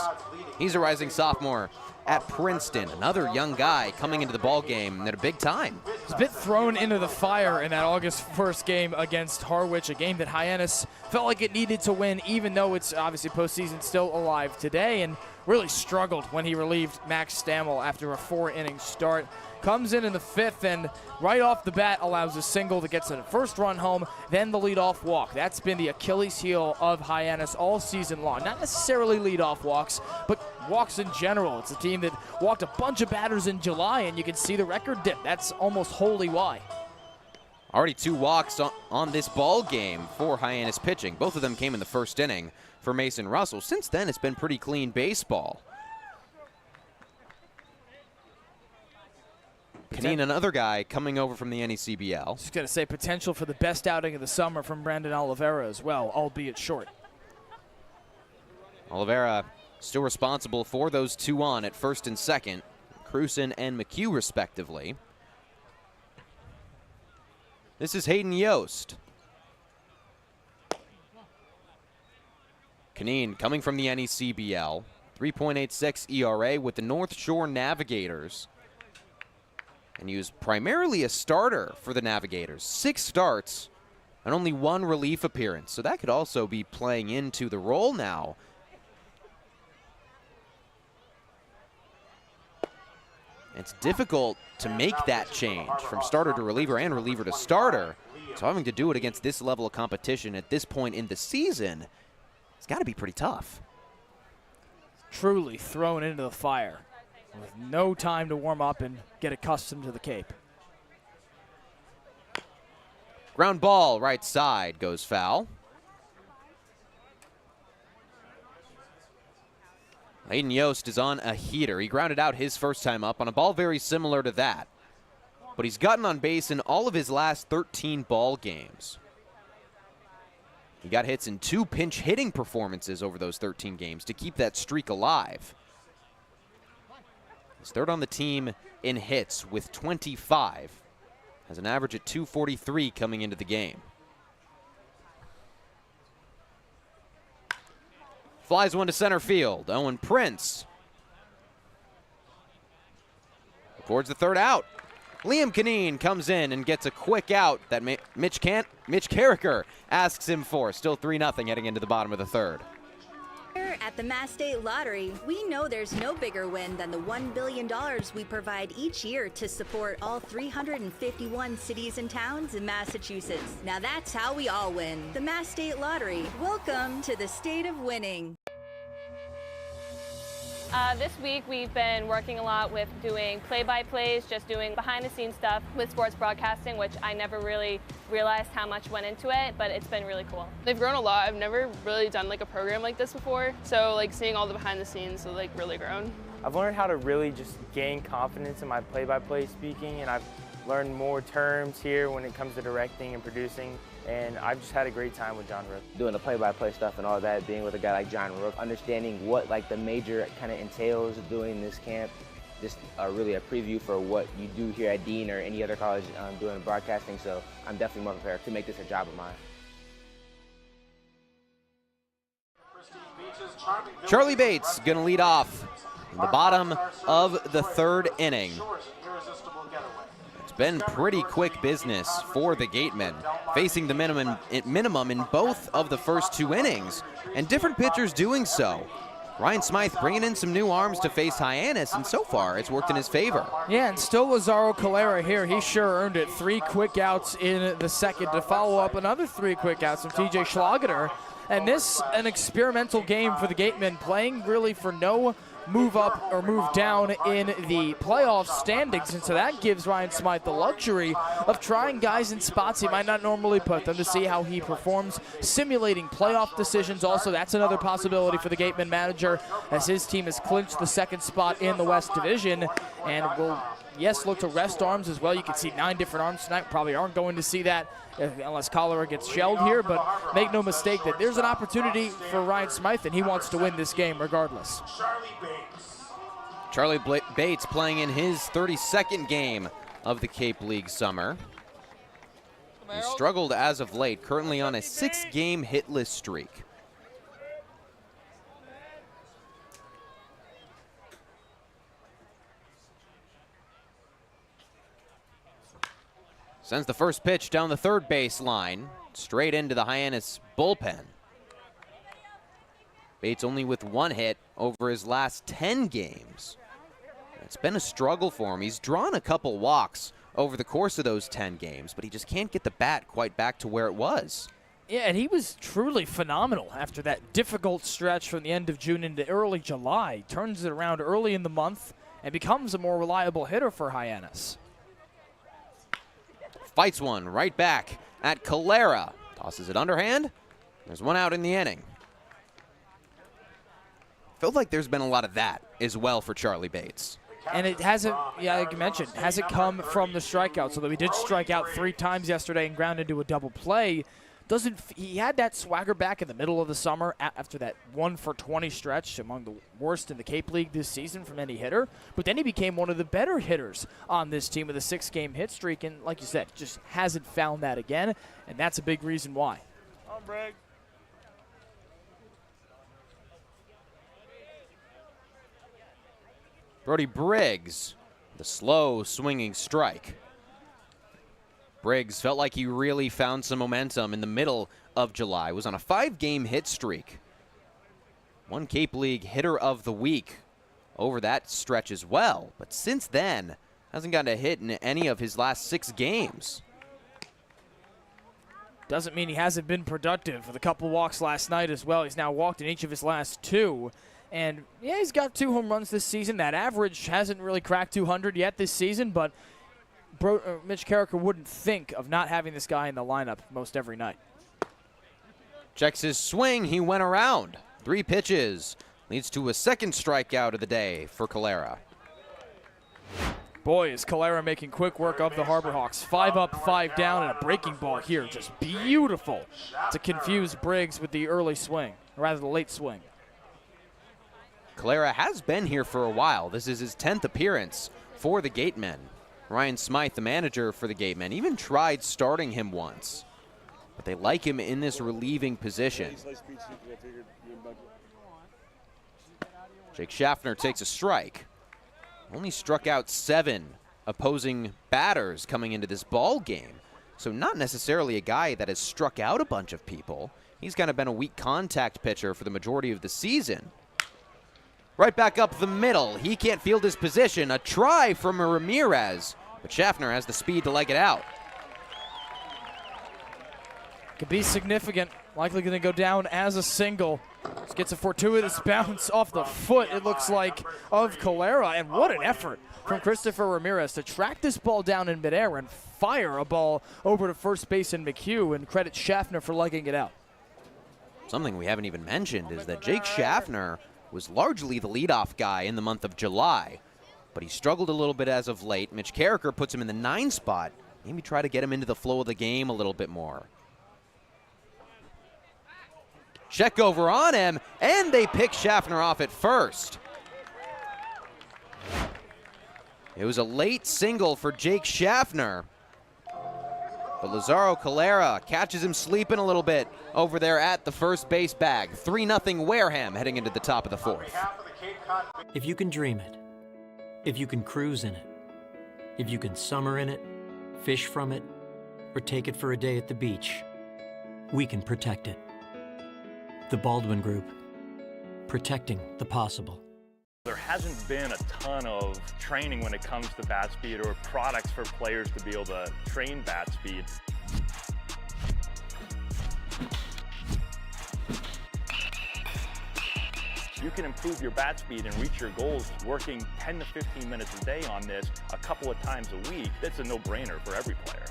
He's a rising sophomore at Princeton, another young guy coming into the ball game at a big time. He's a bit thrown into the fire in that August 1st game against Harwich, a game that Hyannis felt like it needed to win, even though it's obviously postseason still alive today, and really struggled when he relieved Max Stammel after a 4-inning start. Comes in the 5th and right off the bat allows a single that gets a first run home, then the leadoff walk. That's been the Achilles heel of Hyannis all season long. Not necessarily leadoff walks, but walks in general. It's a team that walked a bunch of batters in July, and you can see the record dip. That's almost wholly why. Already 2 walks on this ball game for Hyannis pitching. Both of them came in the first inning for Mason Russell. Since then, it's been pretty clean baseball. Canine, another guy coming over from the NECBL. Just going to say potential for the best outing of the summer from Brandon Oliveira as well, albeit short. Oliveira still responsible for those 2 on at first and second, Cruson and McHugh respectively. This is Hayden Yost. Canine coming from the NECBL, 3.86 ERA with the North Shore Navigators. And he was primarily a starter for the Navigators. 6 starts and only 1 relief appearance. So that could also be playing into the role now. It's difficult to make that change from starter to reliever and reliever to starter. So having to do it against this level of competition at this point in the season, it's got to be pretty tough. Truly thrown into the fire with no time to warm up and get accustomed to the Cape. Ground ball, right side, goes foul. Hayden Yost is on a heater. He grounded out his first time up on a ball very similar to that. But he's gotten on base in all of his last 13 ball games. He got hits in 2 pinch hitting performances over those 13 games to keep that streak alive. He's third on the team in hits with 25. Has an average at 243 coming into the game. Flies one to center field. Owen Prince records the third out. Liam Canine comes in and gets a quick out that Mitch Carricker asks him for. Still 3-0 heading into the bottom of the third. Here at the Mass State Lottery, we know there's no bigger win than the $1 billion we provide each year to support all 351 cities and towns in Massachusetts. Now that's how we all win. The Mass State Lottery. Welcome to the state of winning. This week we've been working a lot with doing play-by-plays, just doing behind-the-scenes stuff with sports broadcasting, which I never really realized how much went into it, but it's been really cool. They've grown a lot. I've never really done like a program like this before, so like seeing all the behind-the-scenes has like really grown. I've learned how to really just gain confidence in my play-by-play speaking, and I've learned more terms here when it comes to directing and producing. And I've just had a great time with John Rook. Doing the play-by-play stuff and all that, being with a guy like John Rook, understanding what like the major kind of entails of doing this camp, just really a preview for what you do here at Dean or any other college doing broadcasting. So I'm definitely more prepared to make this a job of mine. Charlie Bates going to lead off in the bottom of the third inning. It's been pretty quick business for the Gatemen, facing the minimum in both of the first two innings, and different pitchers doing so. Ryan Smythe bringing in some new arms to face Hyannis, and so far it's worked in his favor. Yeah, and still Lazaro Calera here. He sure earned it. 3 quick outs in the second to follow up another 3 quick outs from TJ Schlageter. And this, an experimental game for the Gatemen, playing really for no move up or move down in the playoff standings, and so that gives Ryan Smythe the luxury of trying guys in spots he might not normally put them to see how he performs, simulating playoff decisions. Also, that's another possibility for the Gatemen manager, as his team has clinched the second spot in the West Division and will, yes, look to rest arms as well. You can see 9 different arms tonight. Probably aren't going to see that unless Cholera gets shelled here, but make no mistake that there's an opportunity for Ryan Smythe, and he wants to win this game regardless. Charlie Bates playing in his 32nd game of the Cape League summer. He struggled as of late, currently on a 6-game hitless streak. Sends the first pitch down the third base line, straight into the Hyannis bullpen. Bates only with 1 hit over his last 10 games. It's been a struggle for him. He's drawn a couple walks over the course of those 10 games, but he just can't get the bat quite back to where it was. Yeah, and he was truly phenomenal after that difficult stretch from the end of June into early July. Turns it around early in the month and becomes a more reliable hitter for Hyannis. Fights one right back at Calera. Tosses it underhand. There's 1 out in the inning. Felt like there's been a lot of that as well for Charlie Bates. And it hasn't, yeah, like you mentioned, hasn't come from the strikeouts. Although he did strike out 3 times yesterday and ground into a double play. He had that swagger back in the middle of the summer after that 1-for-20 stretch, among the worst in the Cape League this season from any hitter. But then he became one of the better hitters on this team with a 6-game hit streak. And like you said, just hasn't found that again. And that's a big reason why. Brody Briggs, the slow swinging strike. Briggs felt like he really found some momentum in the middle of July. Was on a 5-game hit streak. 1 Cape League hitter of the week over that stretch as well. But since then, hasn't gotten a hit in any of his last 6 games. Doesn't mean he hasn't been productive with a couple walks last night as well. He's now walked in each of his last 2. And yeah, he's got 2 home runs this season. That average hasn't really cracked 200 yet this season, but Mitch Carricker wouldn't think of not having this guy in the lineup most every night. Checks his swing. He went around. 3 pitches. Leads to a second strikeout of the day for Calera. Boy, is Calera making quick work of the Harbor Hawks. 5 up, 5 down, and a breaking ball here. Just beautiful to confuse Briggs with the early swing, or rather the late swing. Calera has been here for a while. This is his 10th appearance for the Gatemen. Ryan Smythe, the manager for the Gatemen, even tried starting him once, but they like him in this relieving position. Jake Schaffner takes a strike. Only struck out 7 opposing batters coming into this ball game. So not necessarily a guy that has struck out a bunch of people. He's kind of been a weak contact pitcher for the majority of the season. Right back up the middle. He can't field his position. A try from Ramirez, but Schaffner has the speed to leg it out. Could be significant. Likely going to go down as a single. Just gets a fortuitous bounce off the foot, it looks like, of Calera. And what an effort from Christopher Ramirez to track this ball down in midair and fire a ball over to first base in McHugh, and credit Schaffner for legging it out. Something we haven't even mentioned is that Jake Schaffner was largely the leadoff guy in the month of July, but he struggled a little bit as of late. Mitch Carricker puts him in the 9 spot. Maybe try to get him into the flow of the game a little bit more. Check over on him, and they pick Schaffner off at first. It was a late single for Jake Schaffner, but Lazaro Calera catches him sleeping a little bit over there at the first base bag. 3-0 Wareham heading into the top of the 4th. If you can dream it, if you can cruise in it, if you can summer in it, fish from it, or take it for a day at the beach, we can protect it. The Baldwin Group, protecting the possible. There hasn't been a ton of training when it comes to bat speed or products for players to be able to train bat speed. You can improve your bat speed and reach your goals working 10 to 15 minutes a day on this a couple of times a week. That's a no-brainer for every player.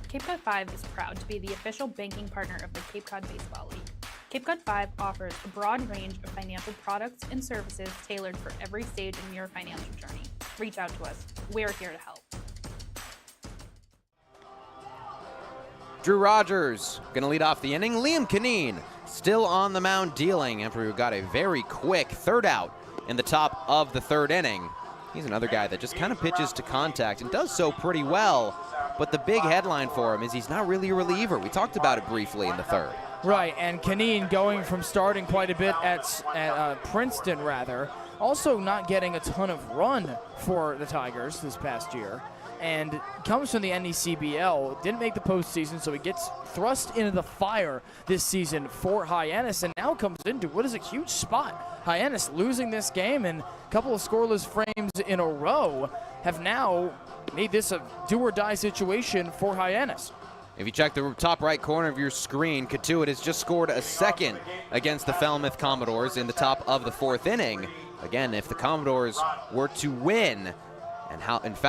Cape Cod 5 is proud to be the official banking partner of the Cape Cod Baseball League. Cape Cod 5 offers a broad range of financial products and services tailored for every stage in your financial journey. Reach out to us. We're here to help. Drew Rogers going to lead off the inning. Liam Canine still on the mound dealing after we got a very quick 3rd out in the top of the 3rd inning. He's another guy that just kind of pitches to contact and does so pretty well. But the big headline for him is he's not really a reliever. We talked about it briefly in the 3rd. Right, and Canine going from starting quite a bit at Princeton, also not getting a ton of run for the Tigers this past year, and comes from the NECBL, didn't make the postseason, so he gets thrust into the fire this season for Hyannis, and now comes into what is a huge spot. Hyannis losing this game, and a couple of scoreless frames in a row have now made this a do-or-die situation for Hyannis. If you check the top right corner of your screen, Katuit has just scored a 2nd against the Falmouth Commodores in the top of the 4th inning. Again, if the Commodores were to win and Hyannis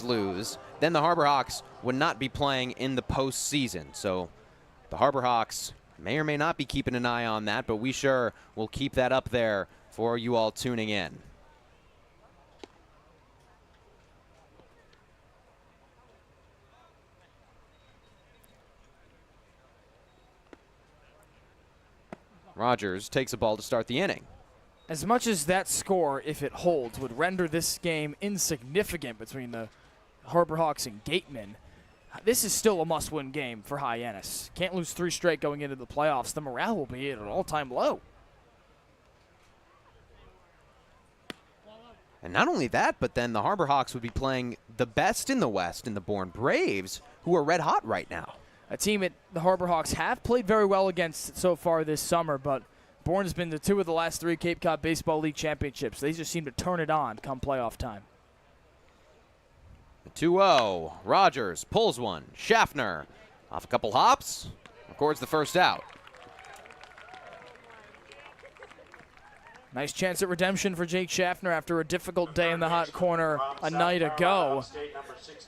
lose, then the Harbor Hawks would not be playing in the postseason. So the Harbor Hawks may or may not be keeping an eye on that, but we sure will keep that up there for you all tuning in. Rogers takes a ball to start the inning. As much as that score, if it holds, would render this game insignificant between the Harbor Hawks and Gatemen, this is still a must-win game for Hyannis. Can't lose 3 straight going into the playoffs. The morale will be at an all-time low. And not only that, but then the Harbor Hawks would be playing the best in the West in the Bourne Braves, who are red hot right now. A team that the Harbor Hawks have played very well against so far this summer, but Bourne has been to 2 of the last 3 Cape Cod Baseball League championships. They just seem to turn it on come playoff time. 2-0. Rogers pulls one. Schaffner off a couple hops, records the 1st out. Nice chance at redemption for Jake Schaffner after a difficult day in the hot corner a night ago.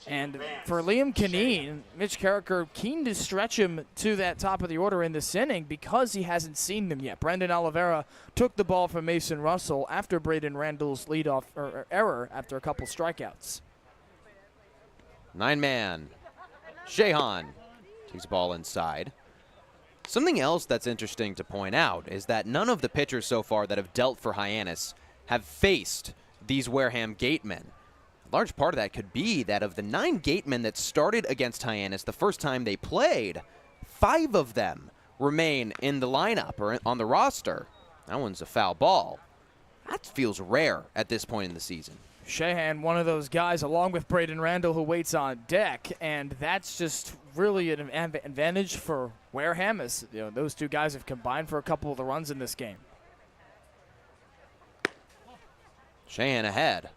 And for Liam Canine, Mitch Carricker keen to stretch him to that top of the order in this inning because he hasn't seen them yet. Brendan Oliveira took the ball from Mason Russell after Braden Randall's leadoff error after a couple strikeouts. 9-man. Shehan takes the ball inside. Something else that's interesting to point out is that none of the pitchers so far that have dealt for Hyannis have faced these Wareham Gatemen. A large part of that could be that of the 9 Gatemen that started against Hyannis the first time they played, 5 of them remain in the lineup or on the roster. That one's a foul ball. That feels rare at this point in the season. Shahan, one of those guys, along with Braden Randall, who waits on deck, and that's just really an advantage for Wareham, as those two guys have combined for a couple of the runs in this game. Shahan ahead.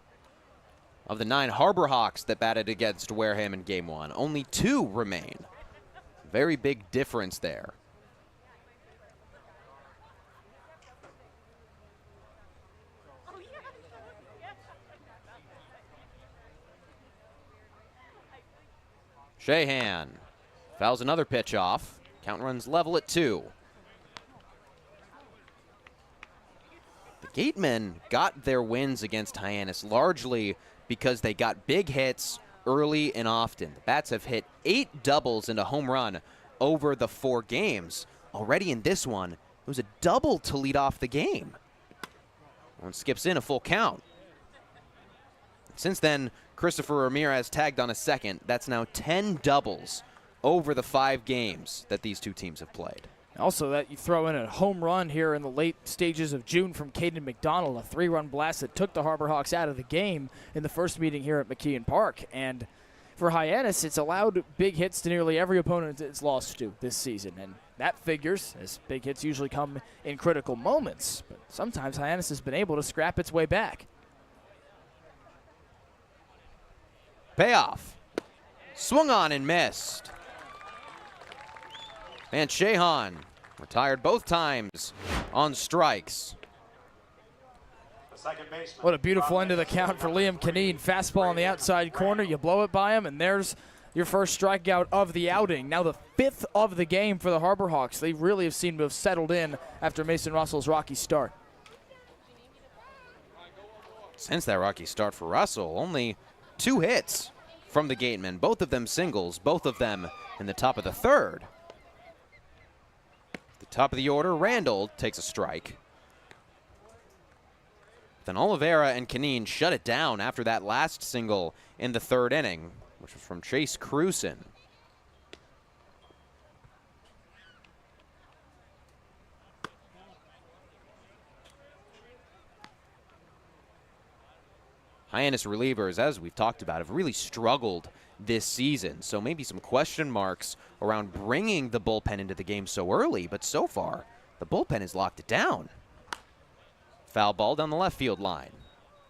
Of the 9 Harbor Hawks that batted against Wareham in Game 1, only 2 remain. Very big difference there. Shahan fouls another pitch off. Count runs level at 2. The Gatemen got their wins against Hyannis largely because they got big hits early and often. The Bats have hit 8 doubles and a home run over the 4 games. Already in this one, it was a double to lead off the game. One skips in, a full count. Since then, Christopher Ramirez tagged on a second. That's now 10 doubles over the 5 games that these two teams have played. Also, that you throw in a home run here in the late stages of June from Caden McDonald, a 3-run blast that took the Harbor Hawks out of the game in the first meeting here at McKeon Park. And for Hyannis, it's allowed big hits to nearly every opponent it's lost to this season. And that figures, as big hits usually come in critical moments. But sometimes Hyannis has been able to scrap its way back. Payoff. Swung on and missed. And Shahan retired both times on strikes. What a beautiful end of the count for Liam Kineen. Fastball on the outside corner. You blow it by him, and there's your first strikeout of the outing. Now the 5th of the game for the Harbor Hawks. They really have seemed to have settled in after Mason Russell's rocky start. Since that rocky start for Russell, only 2 hits from the Gatemen, both of them singles, both of them in the top of the 3rd. The top of the order, Randall takes a strike. Then Oliveira and Kineen shut it down after that last single in the 3rd inning, which was from Chase Cruson. Hyannis relievers, as we've talked about, have really struggled this season. So maybe some question marks around bringing the bullpen into the game so early. But so far, the bullpen has locked it down. Foul ball down the left field line.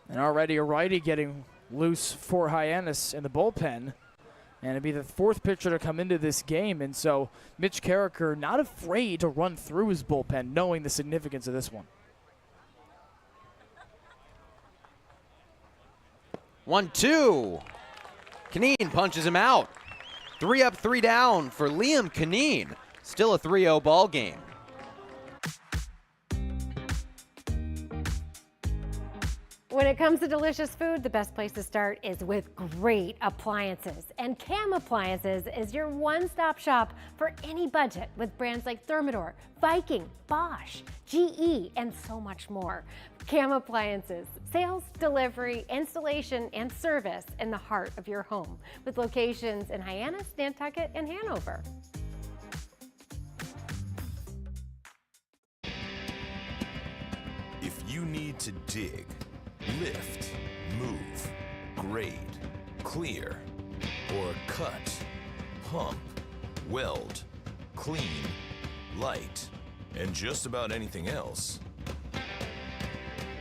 And already a righty getting loose for Hyannis in the bullpen. And it'd be the 4th pitcher to come into this game. And so Mitch Carricker not afraid to run through his bullpen, knowing the significance of this one. 1-2. Kineen punches him out. 3 up, 3 down for Liam Kineen. Still a 3-0 ball game. When it comes to delicious food, the best place to start is with great appliances. And Cam Appliances is your one-stop shop for any budget with brands like Thermador, Viking, Bosch, GE, and so much more. Cam Appliances, sales, delivery, installation, and service in the heart of your home with locations in Hyannis, Nantucket, and Hanover. If you need to dig, lift, move, grade, clear, or cut, pump, weld, clean, light, and just about anything else,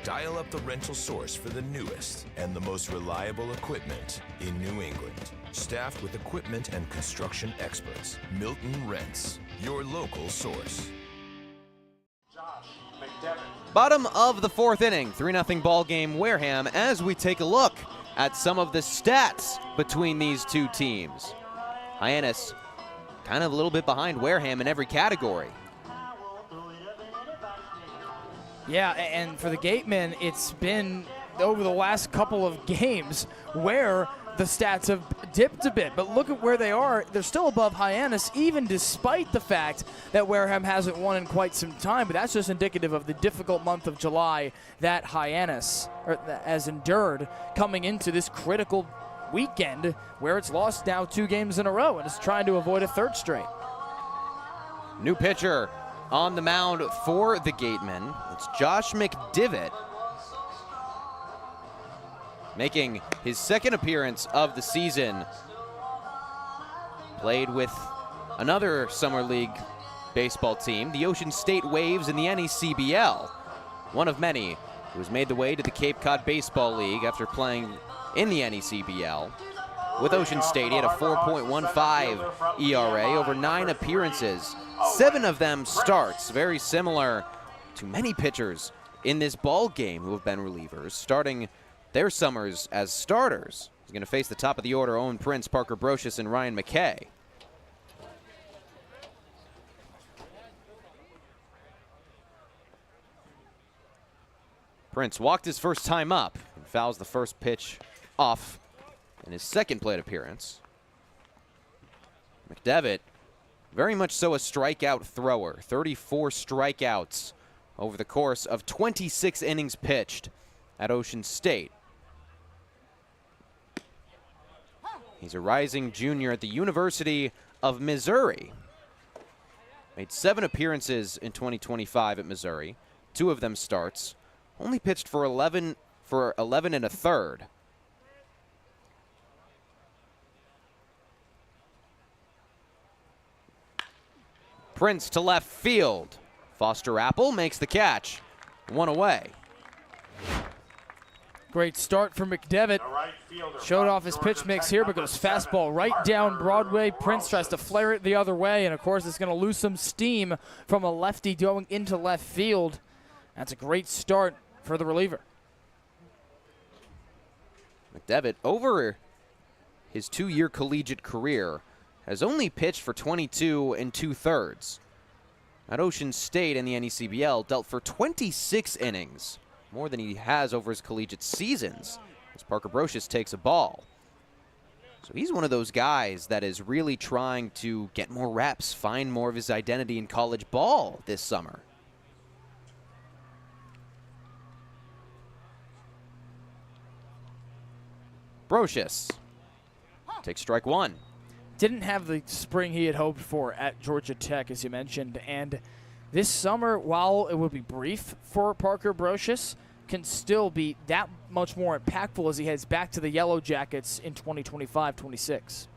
dial up the rental source for the newest and the most reliable equipment in New England. Staffed with equipment and construction experts, Milton Rents, your local source. Bottom of the 4th inning, 3-0 ball game Wareham, as we take a look at some of the stats between these two teams. Hyannis kind of a little bit behind Wareham in every category. Yeah, and for the Gatemen, it's been over the last couple of games where the stats have dipped a bit. But look at where they are. They're still above Hyannis, even despite the fact that Wareham hasn't won in quite some time. But that's just indicative of the difficult month of July that Hyannis has endured coming into this critical weekend where it's lost now 2 games in a row and is trying to avoid a 3rd straight. New pitcher on the mound for the Gatemen. It's Josh McDivitt, making his second appearance of the season. Played with another Summer League baseball team, the Ocean State Waves in the NECBL. One of many who has made the way to the Cape Cod Baseball League after playing in the NECBL. With Ocean State, he had a 4.15 ERA over 9 appearances, 7 of them starts, very similar to many pitchers in this ball game who have been relievers, starting their summers as starters. He's going to face the top of the order, Owen Prince, Parker Brocious, and Ryan McKay. Prince walked his first time up and fouls the first pitch off in his second plate appearance. McDevitt, very much so a strikeout thrower, 34 strikeouts over the course of 26 innings pitched at Ocean State. He's a rising junior at the University of Missouri. Made 7 appearances in 2025 at Missouri, 2 of them starts. Only pitched for 11 and a third. Prince to left field. Foster Apple makes the catch. 1 away. Great start for McDevitt. Showed off his pitch mix here, but goes fastball right down Broadway. Prince tries to flare it the other way, and of course it's going to lose some steam from a lefty going into left field. That's a great start for the reliever. McDevitt, over his 2-year collegiate career, has only pitched for 22 2/3. At Ocean State in the NECBL, dealt for 26 innings, more than he has over his collegiate seasons, as Parker Brocious takes a ball. So he's one of those guys that is really trying to get more reps, find more of his identity in college ball this summer. Brocious takes strike 1. Didn't have the spring he had hoped for at Georgia Tech, as you mentioned, and this summer, while it will be brief for Parker Brocious, can still be that much more impactful as he heads back to the Yellow Jackets in 2025-26.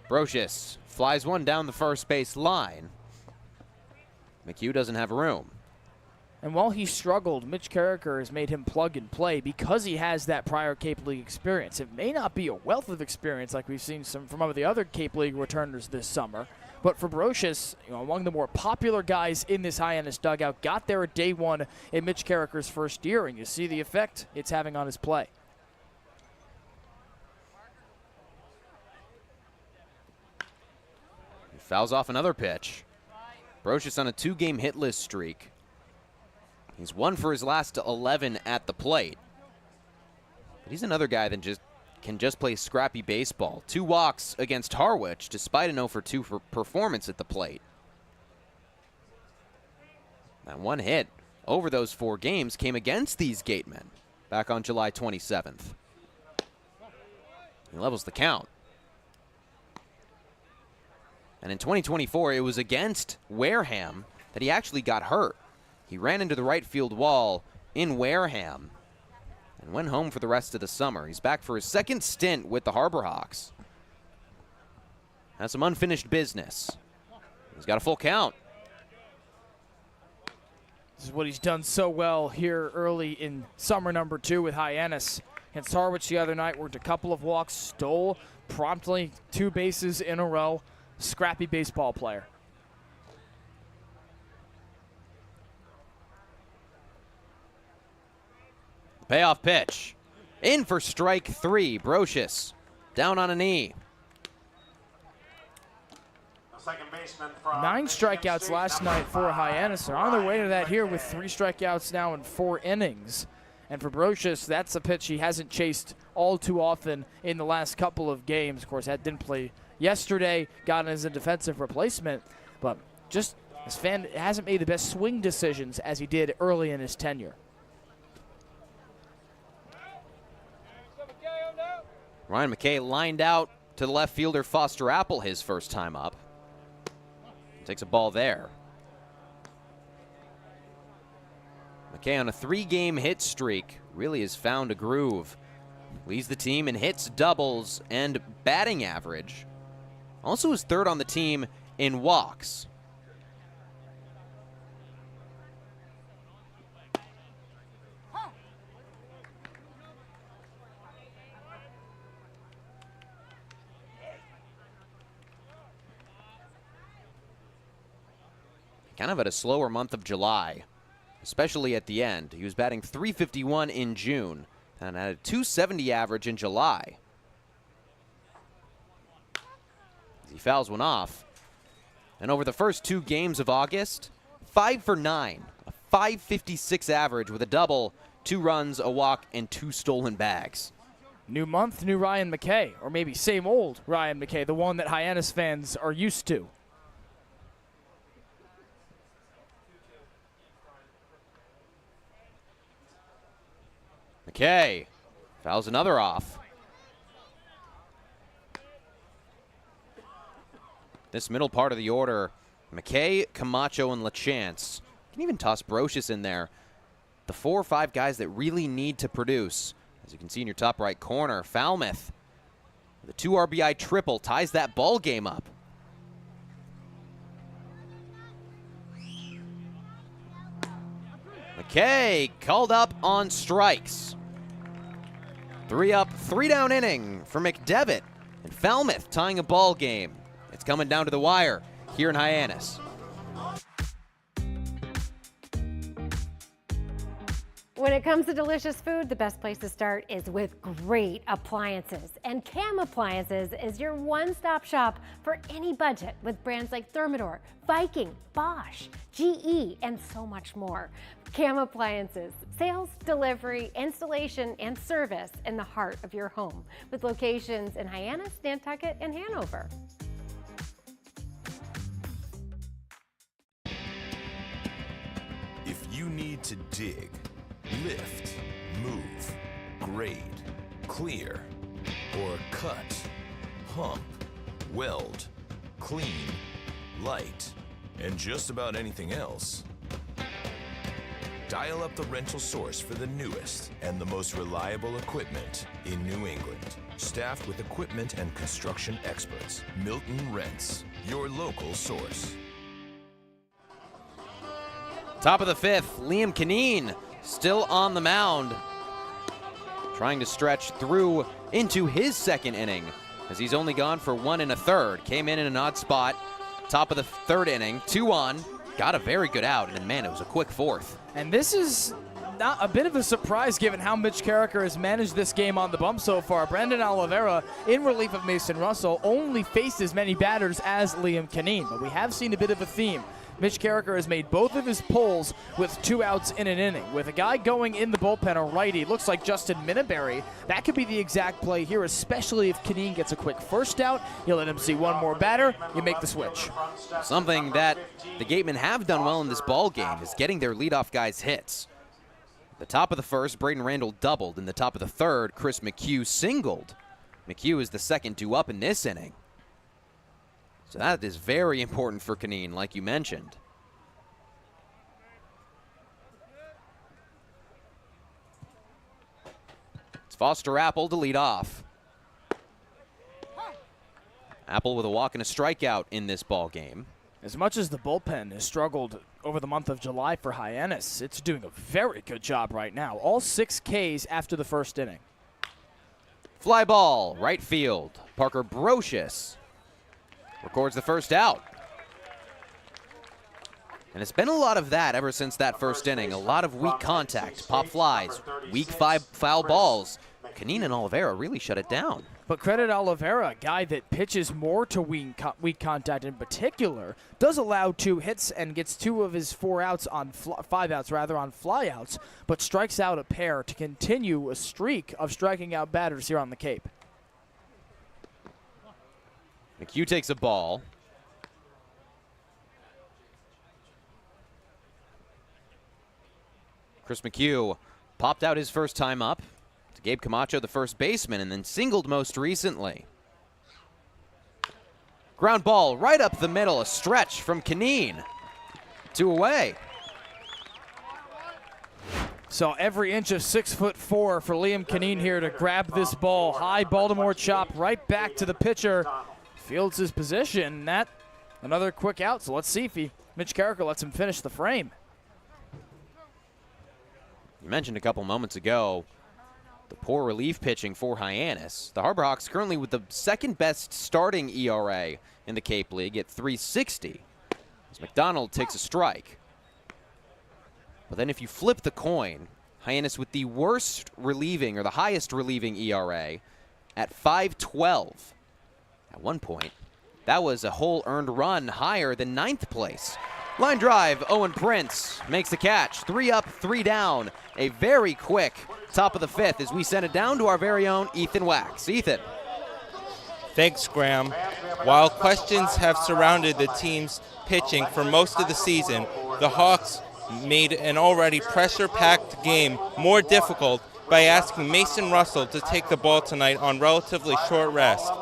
Brocious flies one down the first base line. McHugh doesn't have room. And while he struggled, Mitch Carricker has made him plug and play because he has that prior Cape League experience. It may not be a wealth of experience like we've seen from some of the other Cape League returners this summer, but for Brocious, among the more popular guys in this Hyannis dugout, got there at day 1 in Mitch Carricker's first year, and you see the effect it's having on his play. He fouls off another pitch. Brocious on a 2-game hitless streak. He's 1 for his last 11 at the plate. But he's another guy that can just play scrappy baseball. 2 walks against Harwich, despite an 0-for-2 performance at the plate. That 1 hit over those 4 games came against these Gatemen back on July 27th. He levels the count. And in 2024, it was against Wareham that he actually got hurt. He ran into the right field wall in Wareham and went home for the rest of the summer. He's back for his second stint with the Harbor Hawks. Has some unfinished business. He's got a full count. This is what he's done so well here early in summer number 2 with Hyannis. Against Harwich the other night, worked a couple of walks, stole promptly 2 bases in a row. Scrappy baseball player. Payoff pitch. In for strike 3. Brocious down on a knee. 9 strikeouts last night for Hyannis. They're on their way to that here with 3 strikeouts now in 4 innings. And for Brocious, that's a pitch he hasn't chased all too often in the last couple of games. Of course, that didn't play yesterday, got in as a defensive replacement, but just hasn't made the best swing decisions as he did early in his tenure. Ryan McKay lined out to the left fielder Foster Apple his first time up. Takes a ball there. McKay on a 3-game hit streak really has found a groove. Leads the team in hits, doubles, and batting average. Also is third on the team in walks. Kind of at a slower month of July, especially at the end. He was batting .351 in June and had a .270 average in July. He fouls one off. And over the first 2 games of August, 5 for 9, a .556 average with a double, 2 runs, a walk, and 2 stolen bags. New month, new Ryan McKay, or maybe same old Ryan McKay, the one that Hyannis fans are used to. McKay fouls another off. This middle part of the order, McKay, Camacho, and LaChance. You can even toss Brocious in there. The 4 or 5 guys that really need to produce. As you can see in your top right corner, Falmouth, the 2 RBI triple, ties that ball game up. McKay called up on strikes. 3 up, 3 down inning for McDevitt, and Falmouth tying a ball game. It's coming down to the wire here in Hyannis. When it comes to delicious food, the best place to start is with great appliances. And Cam Appliances is your one-stop shop for any budget with brands like Thermador, Viking, Bosch, GE, and so much more. Cam Appliances, sales, delivery, installation, and service in the heart of your home with locations in Hyannis, Nantucket, and Hanover. If you need to dig, lift, move, grade, clear, or cut, pump, weld, clean, light, and just about anything else, dial up the rental source for the newest and the most reliable equipment in New England. Staffed with equipment and construction experts, Milton Rents, your local source. Top of the 5th, Liam Kineen still on the mound, trying to stretch through into his 2nd inning as he's only gone for 1 1/3. Came in an odd spot, top of the 3rd inning, 2 on, got a very good out, and man, it was a quick 4th. And this is not a bit of a surprise given how Mitch Carricker has managed this game on the bump so far. Brandon Oliveira, in relief of Mason Russell, only faced as many batters as Liam Kineen, but we have seen a bit of a theme. Mitch Carricker has made both of his pulls with 2 outs in an inning. With a guy going in the bullpen, a righty, looks like Justin Minneberry. That could be the exact play here, especially if Kineen gets a quick first out. You let him see 1 more batter, you make the switch. Something that the Gatemen have done well in this ball game is getting their leadoff guys hits. The top of the 1st, Braden Randall doubled. In the top of the 3rd, Chris McHugh singled. McHugh is the 2nd due up in this inning. So that is very important for Kineen, like you mentioned. It's Foster Apple to lead off. Apple with a walk and a strikeout in this ball game. As much as the bullpen has struggled over the month of July for Hyannis, it's doing a very good job right now. All 6 Ks after the 1st inning. Fly ball, right field. Parker Brocious records the 1st out. And it's been a lot of that ever since that 1st inning. A lot of weak contact, pop flies, weak foul balls. Kineen and Oliveira really shut it down. But credit Oliveira, a guy that pitches more to weak contact in particular, does allow 2 hits and gets 2 of his 4 outs on 5 outs rather on flyouts, but strikes out a pair to continue a streak of striking out batters here on the Cape. McHugh takes a ball. Chris McHugh popped out his first time up to Gabe Camacho, the first baseman, and then singled most recently. Ground ball right up the middle, a stretch from Canine. 2 away. So every inch of 6'4" for Liam Canine here to grab this ball. High Baltimore chop right back to the pitcher. Fields his position. That another quick out. So let's see if Mitch Carricker lets him finish the frame. You mentioned a couple moments ago the poor relief pitching for Hyannis. The Harbor Hawks currently with the second best starting ERA in the Cape League at 3.60. As McDonald takes a strike. But then if you flip the coin, Hyannis with the worst relieving or the highest relieving ERA at 5.12. At one point, that was a whole earned run higher than 9th place. Line drive, Owen Prince makes the catch. 3 up, 3 down. A very quick top of the 5th as we send it down to our very own Ethan Wax. Ethan. Thanks, Graham. While questions have surrounded the team's pitching for most of the season, the Hawks made an already pressure-packed game more difficult by asking Mason Russell to take the ball tonight on relatively short rest.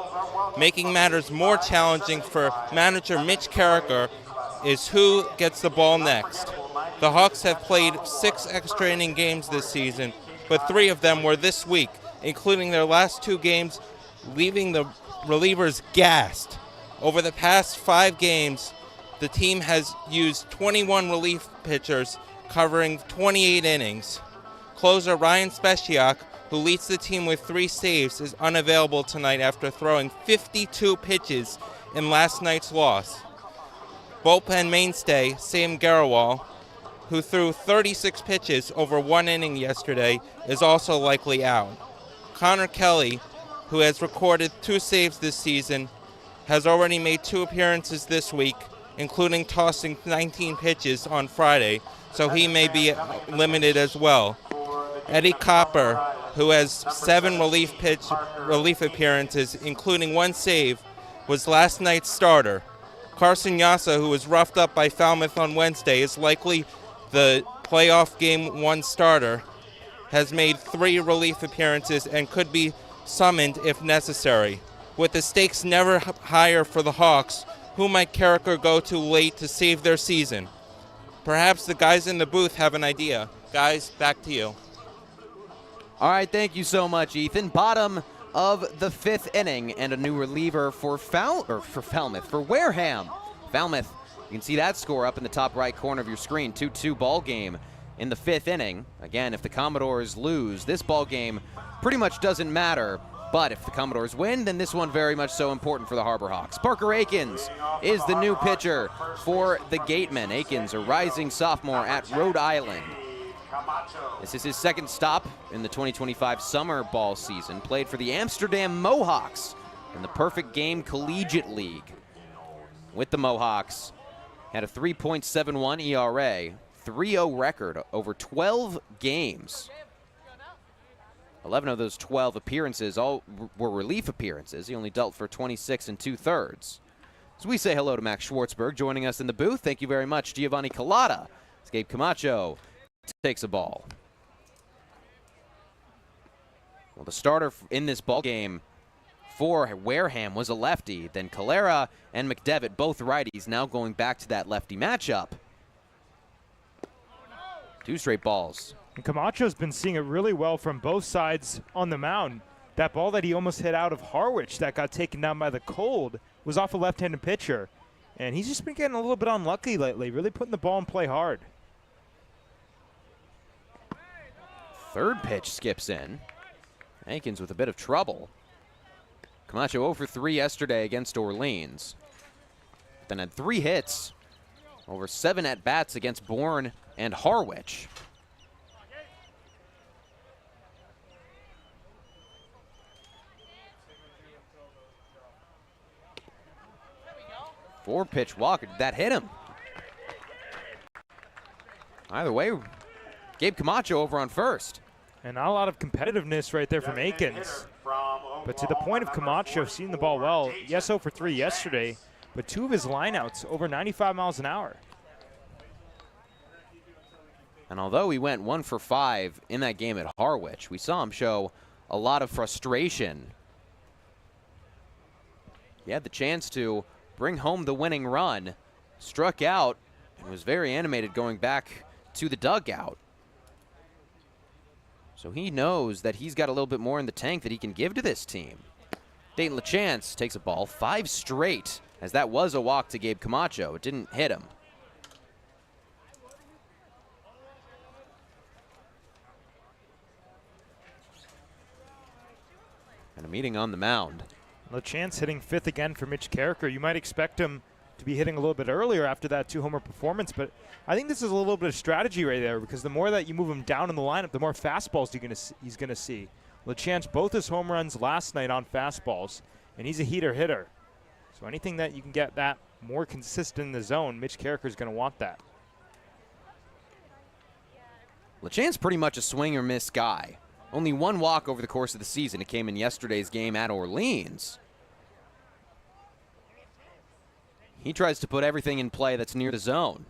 Making matters more challenging for manager Mitch Carricker is who gets the ball next. The Hawks have played 6 extra inning games this season, but 3 of them were this week, including their last 2 games, leaving the relievers gassed. Over the past 5 games, the team has used 21 relief pitchers, covering 28 innings. Closer Ryan Speciak, who leads the team with 3 saves, is unavailable tonight after throwing 52 pitches in last night's loss. Bullpen mainstay Sam Garawal, who threw 36 pitches over 1 inning yesterday, is also likely out. Connor Kelly, who has recorded 2 saves this season, has already made 2 appearances this week, including tossing 19 pitches on Friday, so he may be limited as well. Eddie Copper, who has 7 relief appearances, including 1 save, was last night's starter. Carson Yassa, who was roughed up by Falmouth on Wednesday, is likely the playoff Game 1 starter, has made 3 relief appearances and could be summoned if necessary. With the stakes never higher for the Hawks, who might Carricker go to late to save their season? Perhaps the guys in the booth have an idea. Guys, back to you. All right, thank you so much, Ethan. Bottom of the 5th inning and a new reliever for Wareham. Falmouth, you can see that score up in the top right corner of your screen. 2-2 ball game in the 5th inning. Again, if the Commodores lose, this ball game pretty much doesn't matter. But if the Commodores win, then this one very much so important for the Harbor Hawks. Parker Akins is the new pitcher for the Gatemen. Akins, a rising sophomore at Rhode Island. This is his 2nd stop in the 2025 summer ball season. Played for the Amsterdam Mohawks in the Perfect Game Collegiate League. With the Mohawks, had a 3.71 ERA, 3.0 record over 12 games. 11 of those 12 appearances all were relief appearances. He only dealt for 26 2/3. So we say hello to Max Schwartzberg joining us in the booth. Thank you very much, Giovanni Collada. As Gabe Camacho takes a ball. Well, the starter in this ball game for Wareham was a lefty. Then Calera and McDevitt, both righties, now going back to that lefty matchup. 2 straight balls. And Camacho's been seeing it really well from both sides on the mound. That ball that he almost hit out of Harwich that got taken down by the cold was off a left-handed pitcher. And he's just been getting a little bit unlucky lately, really putting the ball in play hard. 3rd pitch skips in. Akins with a bit of trouble. Camacho 0 for 3 yesterday against Orleans. Then had 3 hits over 7 at-bats against Bourne and Harwich. Four-pitch walk, that hit him. Either way, Gabe Camacho over on first. And not a lot of competitiveness right there from Akins. But to the point of Camacho seeing the ball well, yes, 0 for 3 yesterday, but 2 of his lineouts over 95 miles an hour. And although he went 1 for 5 in that game at Harwich, we saw him show a lot of frustration. He had the chance to bring home the winning run. Struck out and was very animated going back to the dugout. So he knows that he's got a little bit more in the tank that he can give to this team. Dayton LaChance takes a ball 5 straight, as that was a walk to Gabe Camacho. It didn't hit him. And a meeting on the mound. LaChance hitting 5th again for Mitch Carricker. You might expect him to be hitting a little bit earlier after that 2-homer performance, but I think this is a little bit of strategy right there, because the more that you move him down in the lineup, the more fastballs he's going to see. LaChance, both his home runs last night on fastballs, and he's a heater hitter. So anything that you can get that more consistent in the zone, Mitch Carricker is going to want that. LaChance pretty much a swing or miss guy. Only 1 walk over the course of the season. It came in yesterday's game at Orleans. He tries to put everything in play that's near the zone.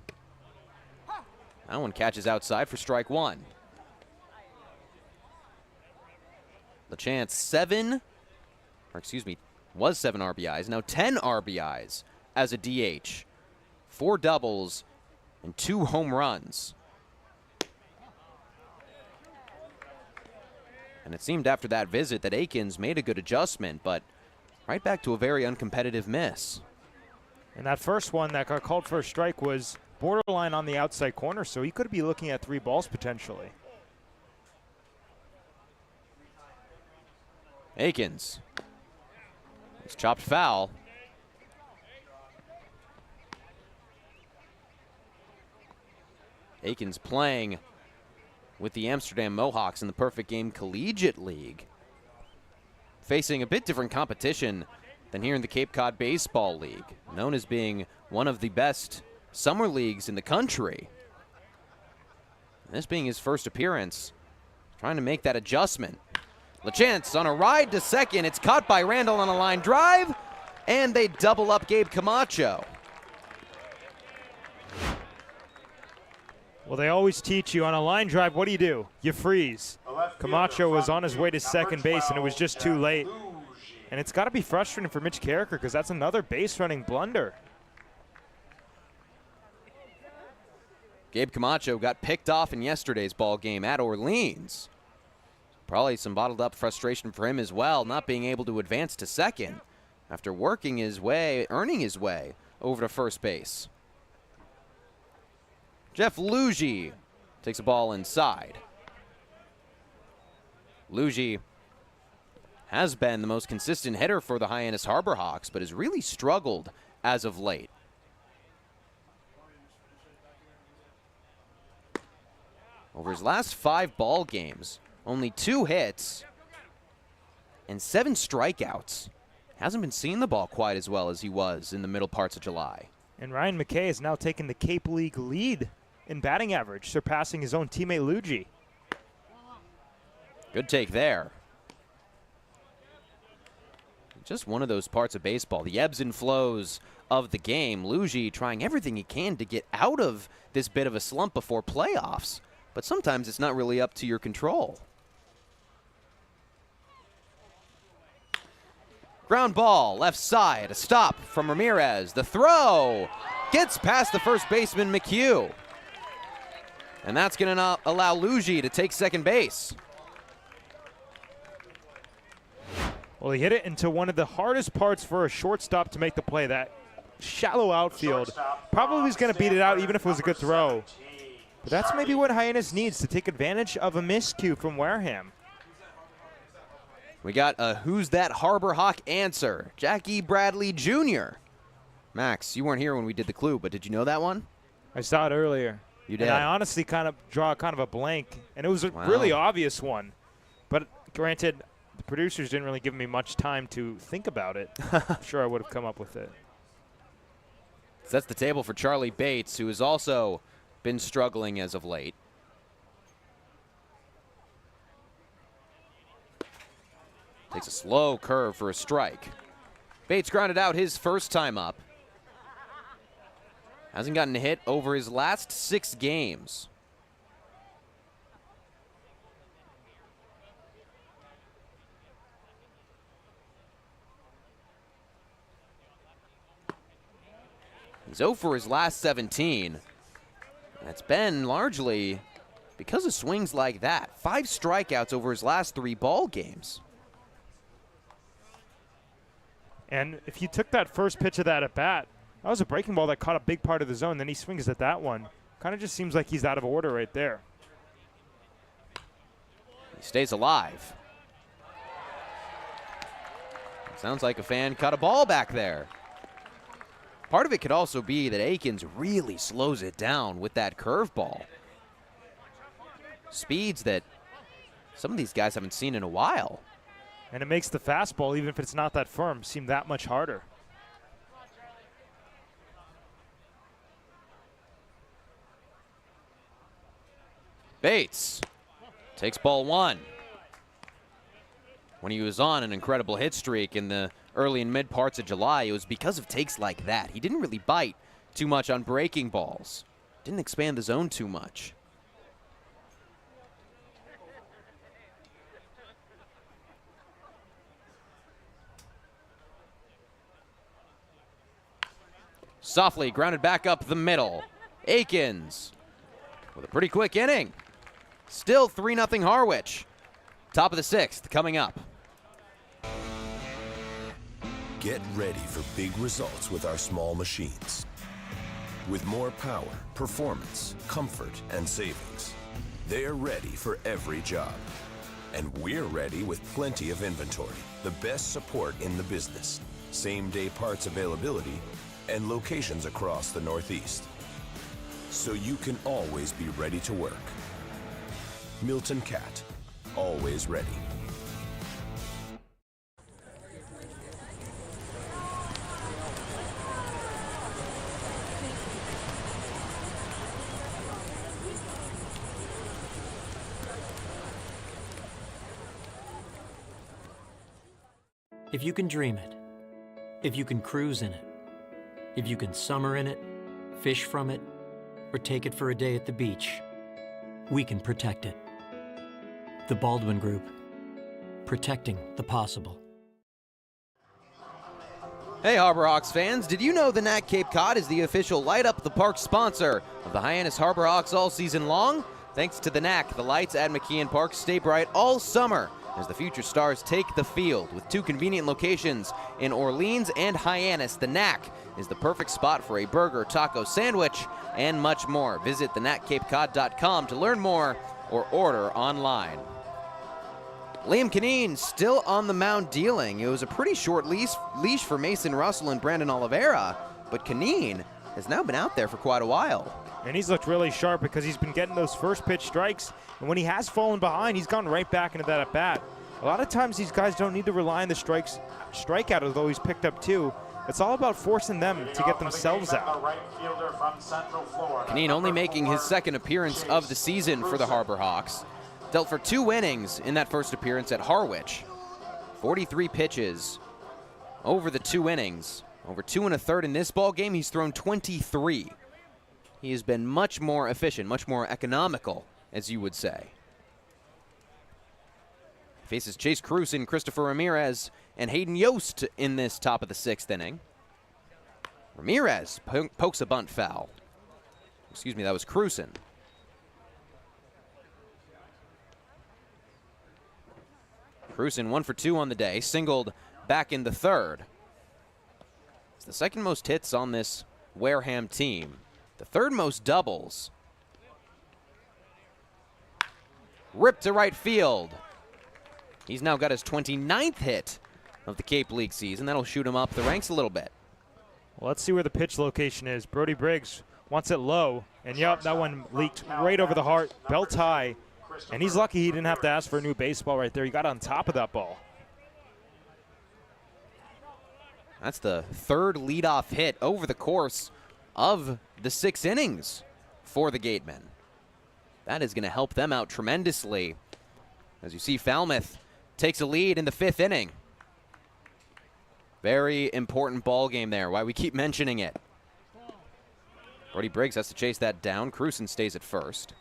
That one catches outside for strike 1. LaChance was 7 RBIs, now 10 RBIs as a DH. 4 doubles and 2 home runs. And it seemed after that visit that Akins made a good adjustment, but right back to a very uncompetitive miss. And that first one that got called for a strike was borderline on the outside corner, so he could be looking at 3 balls potentially. Akins. It's chopped foul. Akins playing with the Amsterdam Mohawks in the Perfect Game Collegiate League. Facing a bit different competition than here in the Cape Cod Baseball League, known as being one of the best summer leagues in the country. This being his first appearance, trying to make that adjustment. LaChance on a ride to second. It's caught by Randall on a line drive, and they double up Gabe Camacho. Well, they always teach you on a line drive, what do? You freeze. Camacho was on his way to second base, and it was just too late. And it's got to be frustrating for Mitch Carricker, because that's another base running blunder. Gabe Camacho got picked off in yesterday's ball game at Orleans. Probably some bottled up frustration for him as well, not being able to advance to second after working his way, earning his way over to first base. Jeff Luigi takes a ball inside. Luigi has been the most consistent hitter for the Hyannis Harbor Hawks, but has really struggled as of late. Over his last 5 ball games, only 2 hits and 7 strikeouts. Hasn't been seeing the ball quite as well as he was in the middle parts of July. And Ryan McKay has now taken the Cape League lead in batting average, surpassing his own teammate Luigi. Good take there. Just one of those parts of baseball, the ebbs and flows of the game. Luigi trying everything he can to get out of this bit of a slump before playoffs, but sometimes it's not really up to your control. Ground ball, left side, a stop from Ramirez. The throw gets past the first baseman, McHugh. And that's going to allow Luigi to take second base. Well, he hit it into one of the hardest parts for a shortstop to make the play. That shallow outfield. Probably was going to beat it out even if it was a good throw. But that's maybe what Hyannis needs to take advantage of a miscue from Wareham. We got a Who's That Harbor Hawk answer. Jackie Bradley Jr. Max, you weren't here when we did the clue, but did you know that one? I saw it earlier. You did? And I honestly kind of draw a blank. And it was a really obvious one. But granted, the producers didn't really give me much time to think about it. I'm sure I would have come up with it. Sets the table for Charlie Bates, who has also been struggling as of late. Takes a slow curve for a strike. Bates grounded out his first time up. Hasn't gotten a hit over his last 6 games. He's 0 for his last 17. That's been largely because of swings like that. 5 strikeouts over his last 3 ball games. And if you took that first pitch of that at bat, that was a breaking ball that caught a big part of the zone. Then he swings at that one. Kind of just seems like he's out of order right there. He stays alive. Sounds like a fan caught a ball back there. Part of it could also be that Akins really slows it down with that curveball. Speeds that some of these guys haven't seen in a while. And it makes the fastball, even if it's not that firm, seem that much harder. Bates takes ball 1. When he was on an incredible hit streak in the early and mid parts of July, it was because of takes like that. He didn't really bite too much on breaking balls. Didn't expand the zone too much. Softly grounded back up the middle. Akins with a pretty quick inning. Still 3-0 Harwich. Top of the 6th coming up. Get ready for big results with our small machines. With more power, performance, comfort, and savings. They're ready for every job. And we're ready with plenty of inventory, the best support in the business, same-day parts availability, and locations across the Northeast. So you can always be ready to work. Milton Cat, always ready. If you can dream it, if you can cruise in it, if you can summer in it, fish from it, or take it for a day at the beach, we can protect it. The Baldwin Group, protecting the possible. Hey Harbor Hawks fans, did you know the NAC Cape Cod is the official Light Up the Park sponsor of the Hyannis Harbor Hawks all season long? Thanks to the NAC, the lights at McKeon Park stay bright all summer as the future stars take the field. With 2 convenient locations in Orleans and Hyannis, the NAC is the perfect spot for a burger, taco, sandwich, and much more. Visit thenacapecod.com to learn more or order online. Liam Canine still on the mound dealing. It was a pretty short leash for Mason Russell and Brandon Oliveira, but Canine has now been out there for quite a while. And he's looked really sharp because he's been getting those first pitch strikes. And when he has fallen behind, he's gone right back into that at bat. A lot of times these guys don't need to rely on the strikeout, although he's picked up 2. It's all about forcing them to get themselves out. Canine only making his 2nd appearance of the season for the Harbor Hawks. Dealt for 2 innings in that first appearance at Harwich. 43 pitches over the 2 innings. Over 2 1/3 in this ball game, he's thrown 23. He has been much more efficient, much more economical, as you would say. Faces Chase Cruson, Christopher Ramirez, and Hayden Yost in this top of the 6th inning. Ramirez pokes a bunt foul. Excuse me, that was Cruson. Cruson 1 for 2 on the day, singled back in the 3rd. It's the 2nd most hits on this Wareham team. The 3rd most doubles. Ripped to right field. He's now got his 29th hit of the Cape League season. That'll shoot him up the ranks a little bit. Well, let's see where the pitch location is. Brody Briggs wants it low. And yep, that one leaked right over the heart, belt high. And he's lucky he didn't have to ask for a new baseball right there. He got on top of that ball. That's the 3rd leadoff hit over the course of the 6 innings for the Gatemen. That is going to help them out tremendously. As you see, Falmouth takes a lead in the 5th inning. Very important ball game there, why we keep mentioning it. Brody Briggs has to chase that down. Cruson stays at first.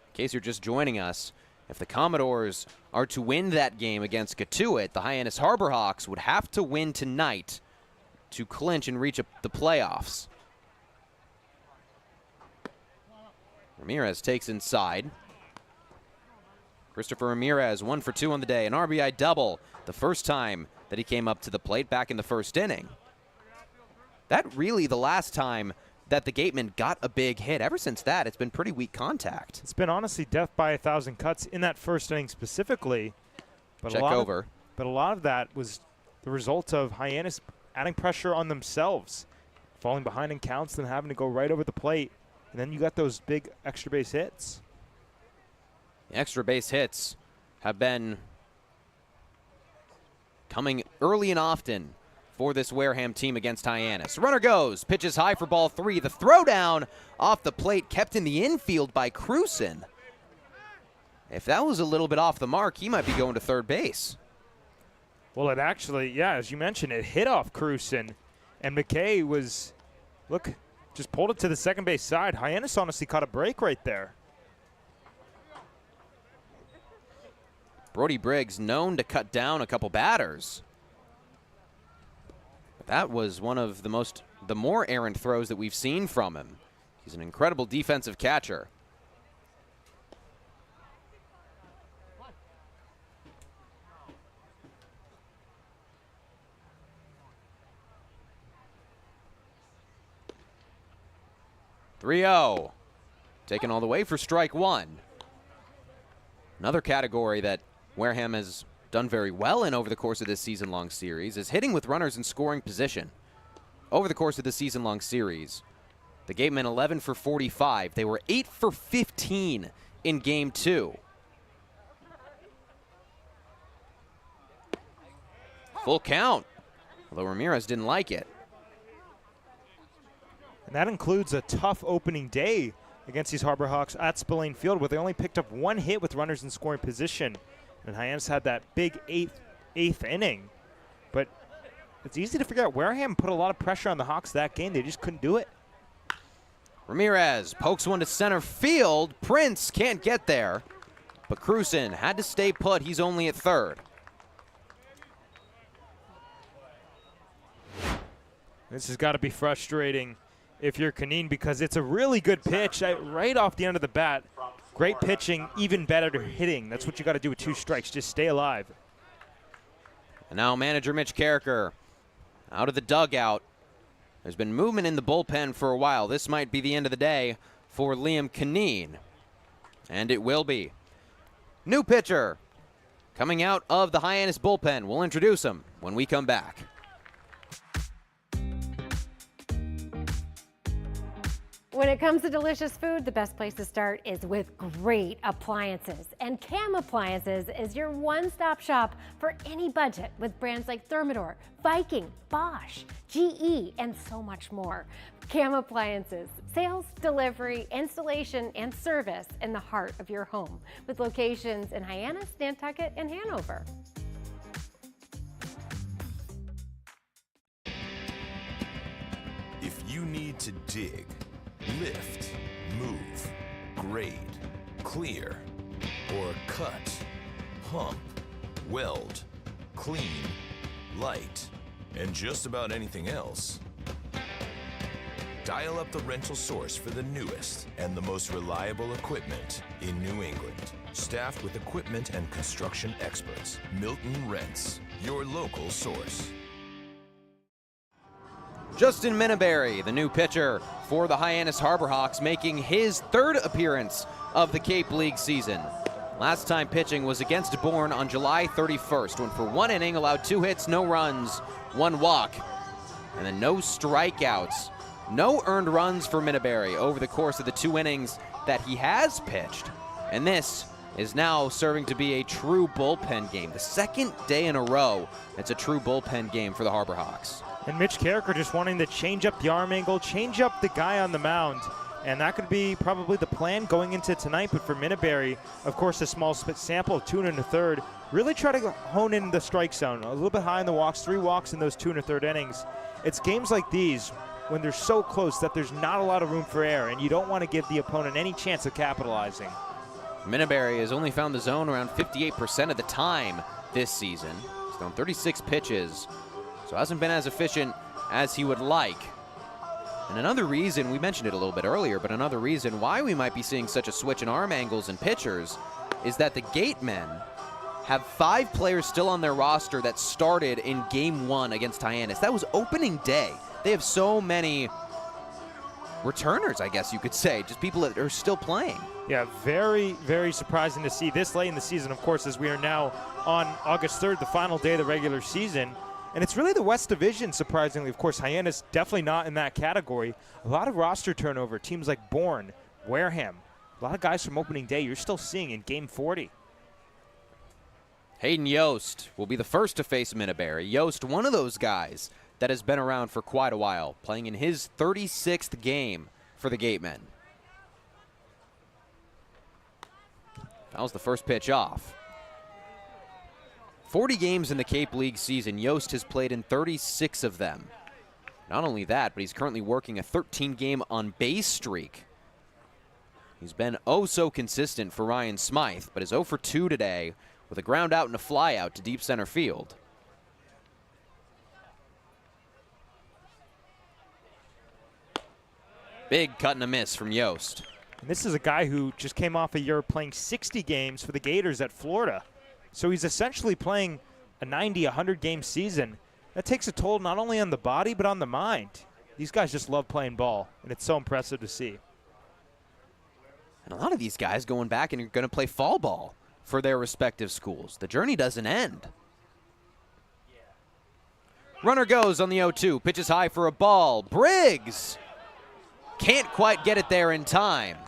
In case you're just joining us, If the Commodores are to win that game against Katuitt, the Hyannis Harbor Hawks would have to win tonight to clinch and reach the playoffs. Ramirez takes inside. Christopher Ramirez, 1 for 2 on the day, an RBI double, the first time that he came up to the plate back in the first inning. That really the last time that the Gatemen got a big hit. Ever since that, it's been pretty weak contact. It's been honestly death by 1,000 cuts in that first inning specifically. But Check over. But a lot of that was the result of Hyannis adding pressure on themselves, falling behind in counts, then having to go right over the plate. And then you got those big extra base hits. The extra base hits have been coming early and often for this Wareham team against Hyannis. Runner goes, pitches high for ball 3. The throwdown off the plate kept in the infield by Cruson. If that was a little bit off the mark, he might be going to third base. Well, it actually, yeah, as you mentioned, it hit off Cruson. And McKay was, look, just pulled it to the second base side. Hyannis honestly caught a break right there. Brody Briggs known to cut down a couple batters. But that was one of the more errant throws that we've seen from him. He's an incredible defensive catcher. .3-0. Taken all the way for strike 1. Another category that Wareham has done very well in over the course of this season-long series is hitting with runners in scoring position. Over the course of the season-long series, the Gatemen 11 for 45. They were 8 for 15 in Game 2. Full count, although Ramirez didn't like it. And that includes a tough opening day against these Harbor Hawks at Spillane Field, where they only picked up 1 hit with runners in scoring position. And Hyannis had that big eighth inning. But it's easy to forget, Wareham put a lot of pressure on the Hawks that game. They just couldn't do it. Ramirez pokes one to center field. Prince can't get there. But Cruson had to stay put. He's only at third. This has got to be frustrating if you're Canine, because it's a really good pitch right off the end of the bat. Great pitching, even better hitting. That's what you got to do with 2 strikes. Just stay alive. And now manager Mitch Carricker out of the dugout. There's been movement in the bullpen for a while. This might be the end of the day for Liam Canine. And it will be. New pitcher coming out of the Hyannis bullpen. We'll introduce him when we come back. When it comes to delicious food, the best place to start is with great appliances. And Cam Appliances is your one-stop shop for any budget with brands like Thermador, Viking, Bosch, GE, and so much more. Cam Appliances, sales, delivery, installation, and service in the heart of your home, with locations in Hyannis, Nantucket, and Hanover. If you need to dig, lift, move, grade, clear, or cut, pump, weld, clean, light, and just about anything else, dial up the rental source for the newest and the most reliable equipment in New England. Staffed with equipment and construction experts, Milton Rents, your local source. Justin Minneberry, the new pitcher for the Hyannis Harbor Hawks, making his 3rd appearance of the Cape League season. Last time pitching was against Bourne on July 31st, went for 1 inning, allowed 2 hits, no runs, 1 walk, and then no strikeouts. No earned runs for Minneberry over the course of the 2 innings that he has pitched. And this is now serving to be a true bullpen game. The 2nd day in a row, it's a true bullpen game for the Harbor Hawks. And Mitch Carricker just wanting to change up the arm angle, change up the guy on the mound. And that could be probably the plan going into tonight. But for Minneberry, of course, a small sample of 2 1/3. Really try to hone in the strike zone. A little bit high in the walks, 3 walks in those 2 1/3 innings. It's games like these when they're so close that there's not a lot of room for error, and you don't want to give the opponent any chance of capitalizing. Minneberry has only found the zone around 58% of the time this season. He's thrown 36 pitches, so hasn't been as efficient as he would like. And another reason, we mentioned it a little bit earlier, but another reason why we might be seeing such a switch in arm angles and pitchers is that the Gatemen have 5 players still on their roster that started in Game 1 against Hyannis. That was opening day. They have so many returners, I guess you could say, just people that are still playing. Yeah, very, very surprising to see this late in the season, of course, as we are now on August 3rd, the final day of the regular season. And it's really the West Division, surprisingly. Of course, Hyannis definitely not in that category. A lot of roster turnover. Teams like Bourne, Wareham, a lot of guys from opening day you're still seeing in Game 40. Hayden Yost will be the first to face Minneberry. Yost, one of those guys that has been around for quite a while, playing in his 36th game for the Gatemen. That was the first pitch off. 40 games in the Cape League season. Yost has played in 36 of them. Not only that, but he's currently working a 13-game on-base streak. He's been oh so consistent for Ryan Smythe, but is 0 for 2 today with a ground out and a fly out to deep center field. Big cut and a miss from Yost. And this is a guy who just came off a year playing 60 games for the Gators at Florida. So he's essentially playing a 90, 100-game season. That takes a toll not only on the body, but on the mind. These guys just love playing ball, and it's so impressive to see. And a lot of these guys going back and are going to play fall ball for their respective schools. The journey doesn't end. Runner goes on the 0-2. Pitches high for a ball. Briggs can't quite get it there in time.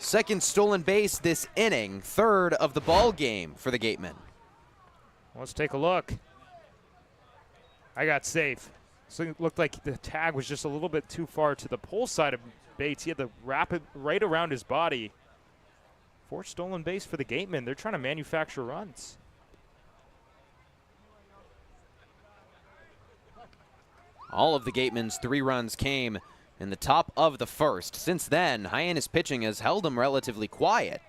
Second stolen base this inning, third of the ball game for the Gatemen. Let's take a look. I got safe. So it looked like the tag was just a little bit too far to the pole side of Bates. He had to wrap it right around his body. 4 stolen base for the Gatemen. They're trying to manufacture runs. All of the Gatemen's 3 runs came in the top of the first. Since then, Hyannis pitching has held them relatively quiet.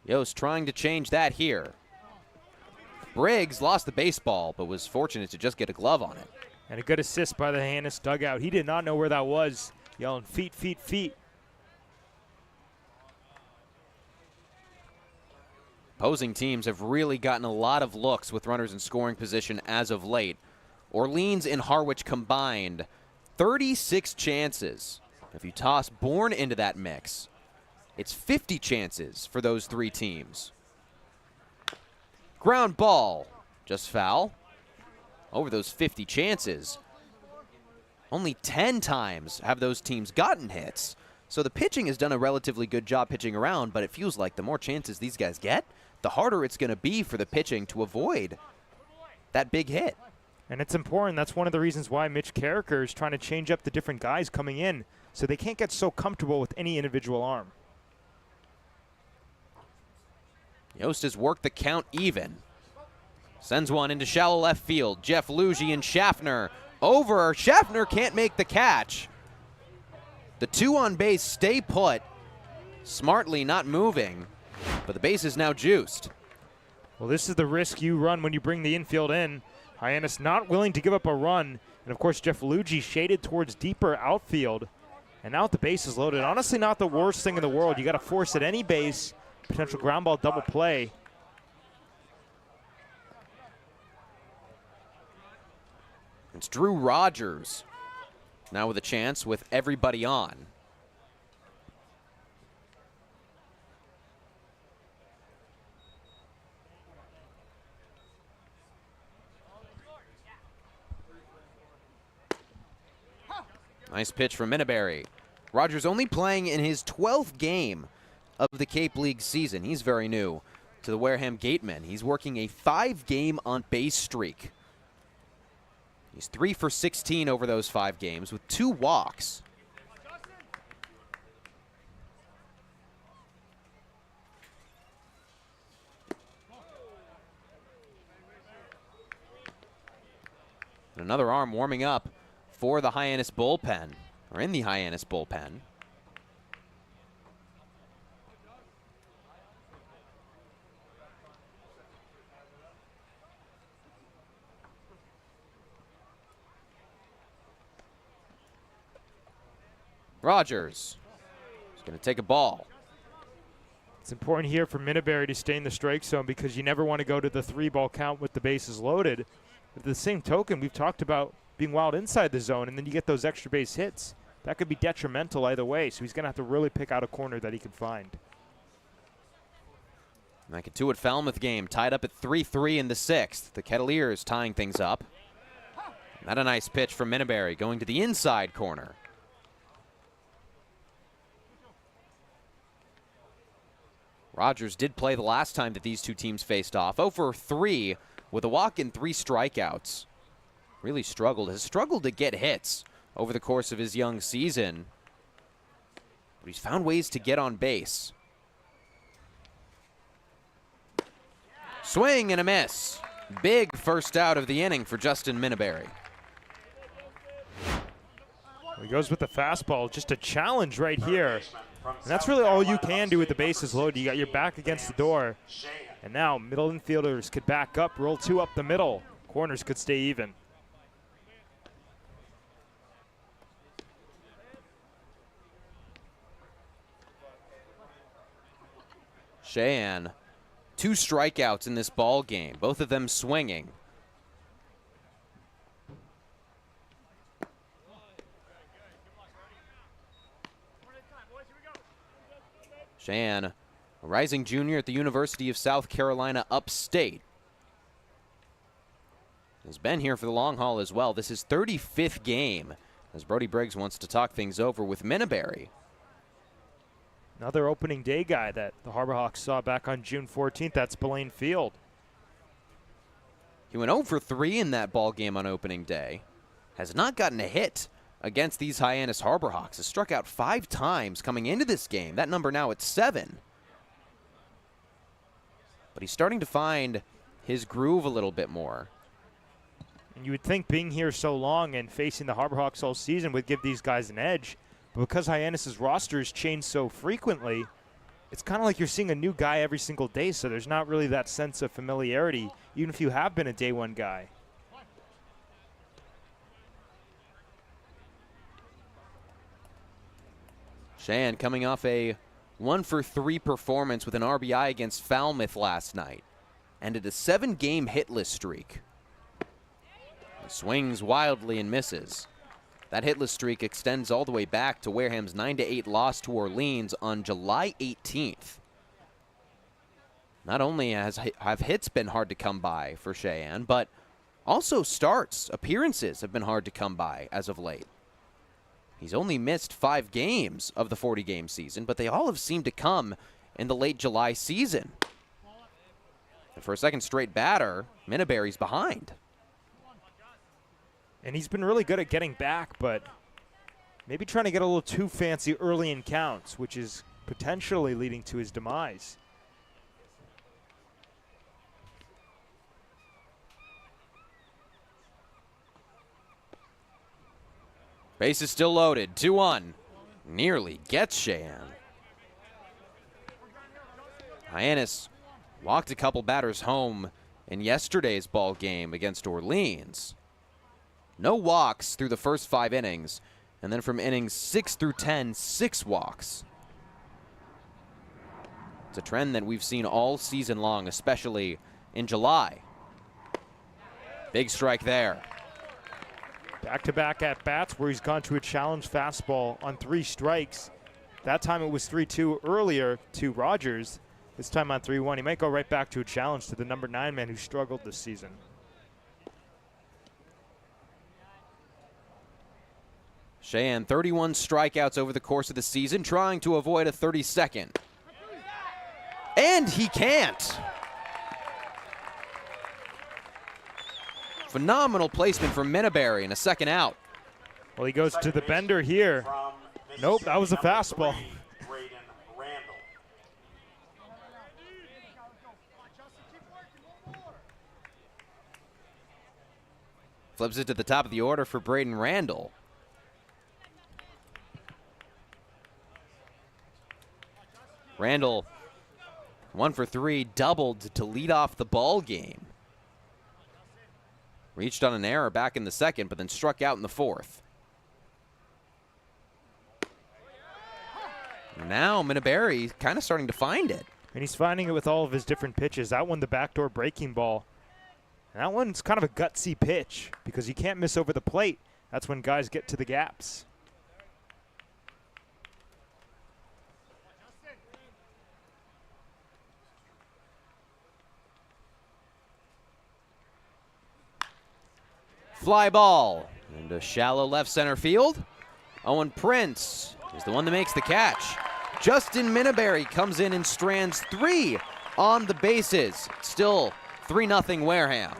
Yost trying to change that here. Briggs lost the baseball, but was fortunate to just get a glove on it. And a good assist by the Hyannis dugout. He did not know where that was, yelling feet, feet, feet. Opposing teams have really gotten a lot of looks with runners in scoring position as of late. Orleans and Harwich combined 36 chances. If you toss Bourne into that mix, it's 50 chances for those 3 teams. Ground ball, just foul. Over those 50 chances, only 10 times have those teams gotten hits. So the pitching has done a relatively good job pitching around, but it feels like the more chances these guys get, the harder it's going to be for the pitching to avoid that big hit. And it's important. That's one of the reasons why Mitch Carricker is trying to change up the different guys coming in, so they can't get so comfortable with any individual arm. Yost has worked the count even. Sends one into shallow left field. Jeff Lugie and Schaffner over. Schaffner can't make the catch. The 2 on base stay put. Smartly not moving, but the base is now juiced. Well, this is the risk you run when you bring the infield in. Hyannis not willing to give up a run. And, of course, Jeff Lugie shaded towards deeper outfield. And now the base is loaded. Honestly, not the worst thing in the world. You got to force at any base. Potential ground ball double play. It's Drew Rogers now with a chance with everybody on. Nice pitch from Minneberry. Rogers only playing in his 12th game of the Cape League season. He's very new to the Wareham Gatemen. He's working a 5-game on-base streak. He's 3 for 16 over those 5 games with 2 walks. And another arm warming up for the Hyannis bullpen, or in the Hyannis bullpen. Rogers is going to take a ball. It's important here for Minneberry to stay in the strike zone because you never want to go to the 3-ball count with the bases loaded. At the same token, we've talked about being wild inside the zone, and then you get those extra base hits. That could be detrimental either way, so he's going to have to really pick out a corner that he can find. Like a Two at Falmouth game, tied up at 3-3 in the 6th. The Kettleers tying things up. Not a nice pitch from Minneberry, going to the inside corner. Rogers did play the last time that these two teams faced off. 0 for 3 with a walk and 3 strikeouts. Really struggled. Has struggled to get hits over the course of his young season. But he's found ways to get on base. Swing and a miss. Big first out of the inning for Justin Minneberry. He goes with the fastball, just a challenge right here. And that's really all you can do with the bases loaded. You got your back against the door. And now middle infielders could back up, roll 2 up the middle. Corners could stay even. Cheyenne, 2 strikeouts in this ball game, both of them swinging. Cheyenne, a rising junior at the University of South Carolina upstate. Has been here for the long haul as well. This is 35th game as Brody Briggs wants to talk things over with Minneberry. Another opening day guy that the Harbor Hawks saw back on June 14th at Spillane Field. He went 0 for 3 in that ball game on opening day. Has not gotten a hit against these Hyannis Harbor Hawks. Has struck out 5 times coming into this game. That number now at 7. But he's starting to find his groove a little bit more. And you would think being here so long and facing the Harbor Hawks all season would give these guys an edge. But because Hyannis' rosters change so frequently, it's kind of like you're seeing a new guy every single day, so there's not really that sense of familiarity, even if you have been a day one guy. Cheyenne coming off a 1 for 3 performance with an RBI against Falmouth last night. Ended a 7-game hitless streak. He swings wildly and misses. That hitless streak extends all the way back to Wareham's 9-8 loss to Orleans on July 18th. Not only have hits been hard to come by for Cheyenne, but also starts, appearances have been hard to come by as of late. He's only missed 5 games of the 40-game season, but they all have seemed to come in the late July season. And for a second straight batter, Minneberry's behind. And he's been really good at getting back, but maybe trying to get a little too fancy early in counts, which is potentially leading to his demise. Base is still loaded, 2-1. Nearly gets Cheyenne. Hyannis walked a couple batters home in yesterday's ball game against Orleans. No walks through the first 5 innings, and then from innings 6 through 10, 6 walks. It's a trend that we've seen all season long, especially in July. Big strike there. Back-to-back at-bats where he's gone to a challenge fastball on 3 strikes. That time it was 3-2 earlier to Rogers. This time on 3-1. He might go right back to a challenge to the number 9 man who struggled this season. Cheyenne, 31 strikeouts over the course of the season, trying to avoid a 32nd. And he can't. Phenomenal placement from Minneberry and a second out. Well, he goes to the bender here. Nope, that was a fastball. Flips it to the top of the order for Braden Randall. Randall, 1 for 3, doubled to lead off the ball game. Reached on an error back in the second, but then struck out in the 4th. Now Minneberry kind of starting to find it. And he's finding it with all of his different pitches. That one, the backdoor breaking ball. And that one's kind of a gutsy pitch because you can't miss over the plate. That's when guys get to the gaps. Fly ball into shallow left center field. Owen Prince is the one that makes the catch. Justin Minneberry comes in and strands 3 on the bases. Still 3-0 Wareham.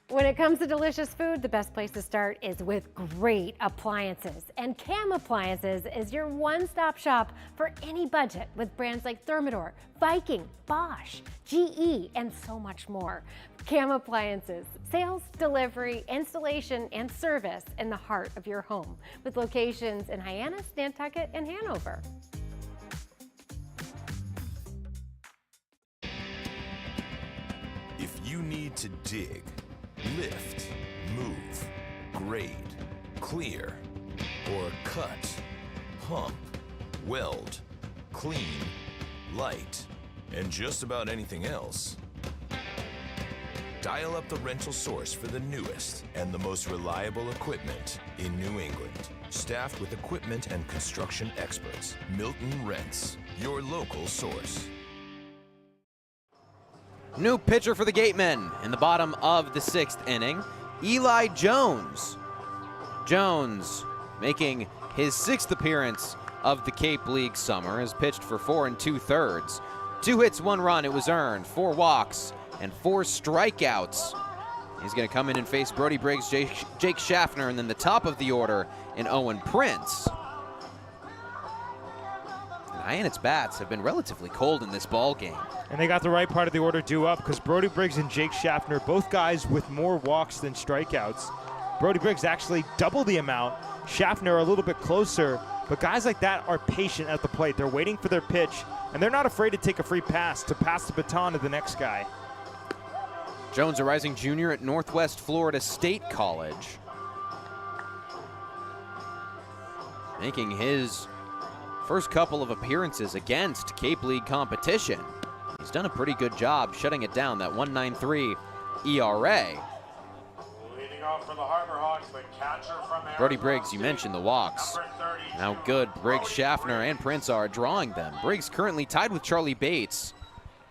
When it comes to delicious food, the best place to start is with great appliances. And Cam Appliances is your one-stop shop for any budget with brands like Thermador, Viking, Bosch, GE, and so much more. Cam Appliances, sales, delivery, installation, and service in the heart of your home with locations in Hyannis, Nantucket, and Hanover. If you need to dig, lift, move, grade, clear, or cut, pump, weld, clean, light, and just about anything else, dial up the rental source for the newest and the most reliable equipment in New England. Staffed with equipment and construction experts, Milton Rents, your local source. New pitcher for the Gatemen in the bottom of the 6th inning, Eli Jones. Jones making his 6th appearance of the Cape League summer, has pitched for 4 2/3. 2 hits, 1 run, it was earned, 4 walks, and 4 strikeouts. He's going to come in and face Brody Briggs, Jake Schaffner, and then the top of the order in Owen Prince. Hyannis bats have been relatively cold in this ball game. And they got the right part of the order due up because Brody Briggs and Jake Schaffner, both guys with more walks than strikeouts. Brody Briggs actually double the amount. Schaffner a little bit closer, but guys like that are patient at the plate. They're waiting for their pitch, and they're not afraid to take a free pass to pass the baton to the next guy. Jones, a rising junior at Northwest Florida State College, making his first couple of appearances against Cape League competition. He's done a pretty good job shutting it down, that 1.93 ERA. Leading off for the Harbor Hawks, the catcher from Brody Briggs, you mentioned the walks. How good Briggs, Schaffner, and Prince are drawing them. Briggs currently tied with Charlie Bates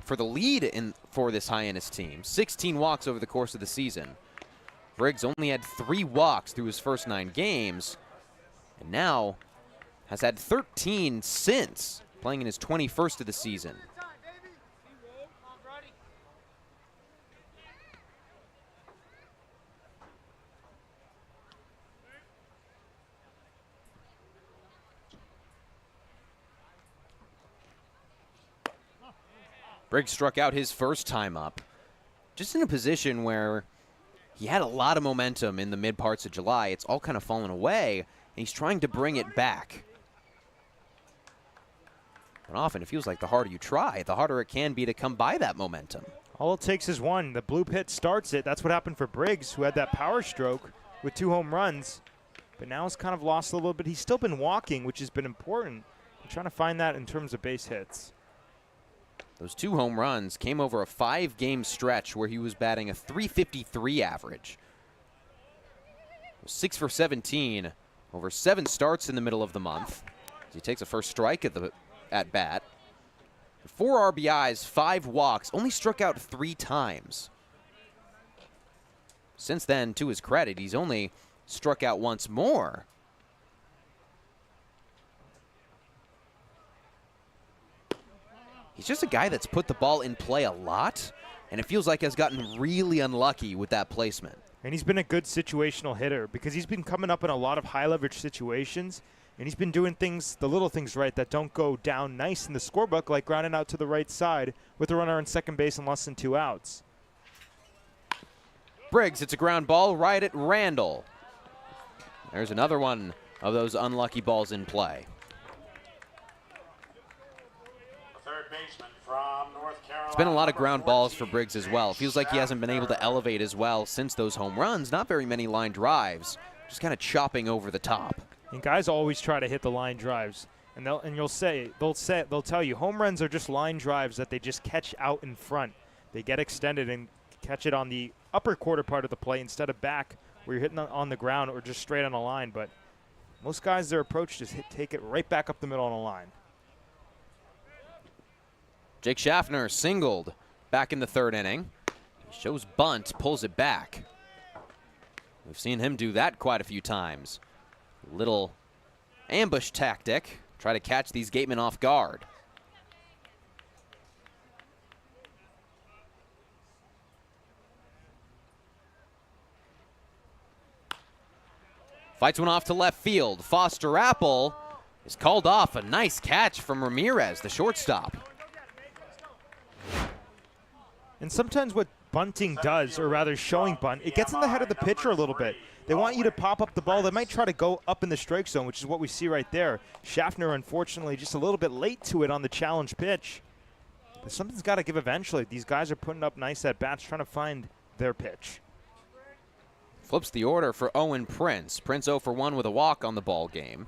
for the lead for this Hyannis team. 16 walks over the course of the season. Briggs only had 3 walks through his first 9 games, and now has had 13 since, playing in his 21st of the season. Briggs struck out his first time up, just in a position where he had a lot of momentum in the mid parts of July. It's all kind of fallen away, and he's trying to bring it back. And often it feels like the harder you try, the harder it can be to come by that momentum. All it takes is one. The blue pit starts it. That's what happened for Briggs, who had that power stroke with 2 home runs, but now has kind of lost a little bit. He's still been walking, which has been important. I'm trying to find that in terms of base hits. Those 2 home runs came over a 5-game stretch where he was batting a .353 average. 6 for 17 over 7 starts in the middle of the month. He takes a first strike at bat. 4 RBIs, 5 walks, only struck out 3 times. Since then, to his credit, he's only struck out once more. He's just a guy that's put the ball in play a lot, and it feels like has gotten really unlucky with that placement. And he's been a good situational hitter because he's been coming up in a lot of high-leverage situations, and he's been doing things, the little things right, that don't go down nice in the scorebook, like grounding out to the right side with a runner on second base and less than 2 outs. Briggs, it's a ground ball right at Randall. There's another one of those unlucky balls in play. It's been a lot of ground balls for Briggs as well. Feels like he hasn't been able to elevate as well since those home runs. Not very many line drives just kind of chopping over the top. And guys always try to hit the line drives. And they'll tell you home runs are just line drives that they just catch out in front. They get extended and catch it on the upper quarter part of the play instead of back where you're hitting on the ground or just straight on the line. But most guys, their approach is take it right back up the middle on the line. Jake Schaffner singled back in the third inning. He shows bunt, pulls it back. We've seen him do that quite a few times. Little ambush tactic. Try to catch these Gatemen off guard. Fights one off to left field. Foster Apple is called off. A nice catch from Ramirez, the shortstop. And sometimes what bunting does, or rather showing bunt, it gets in the head of the pitcher a little bit. They want you to pop up the ball. They might try to go up in the strike zone, which is what we see right there. Schaffner, unfortunately, just a little bit late to it on the challenge pitch. But something's got to give eventually. These guys are putting up nice at-bats, trying to find their pitch. Flips the order for Owen Prince. Prince 0 for 1 with a walk on the ball game.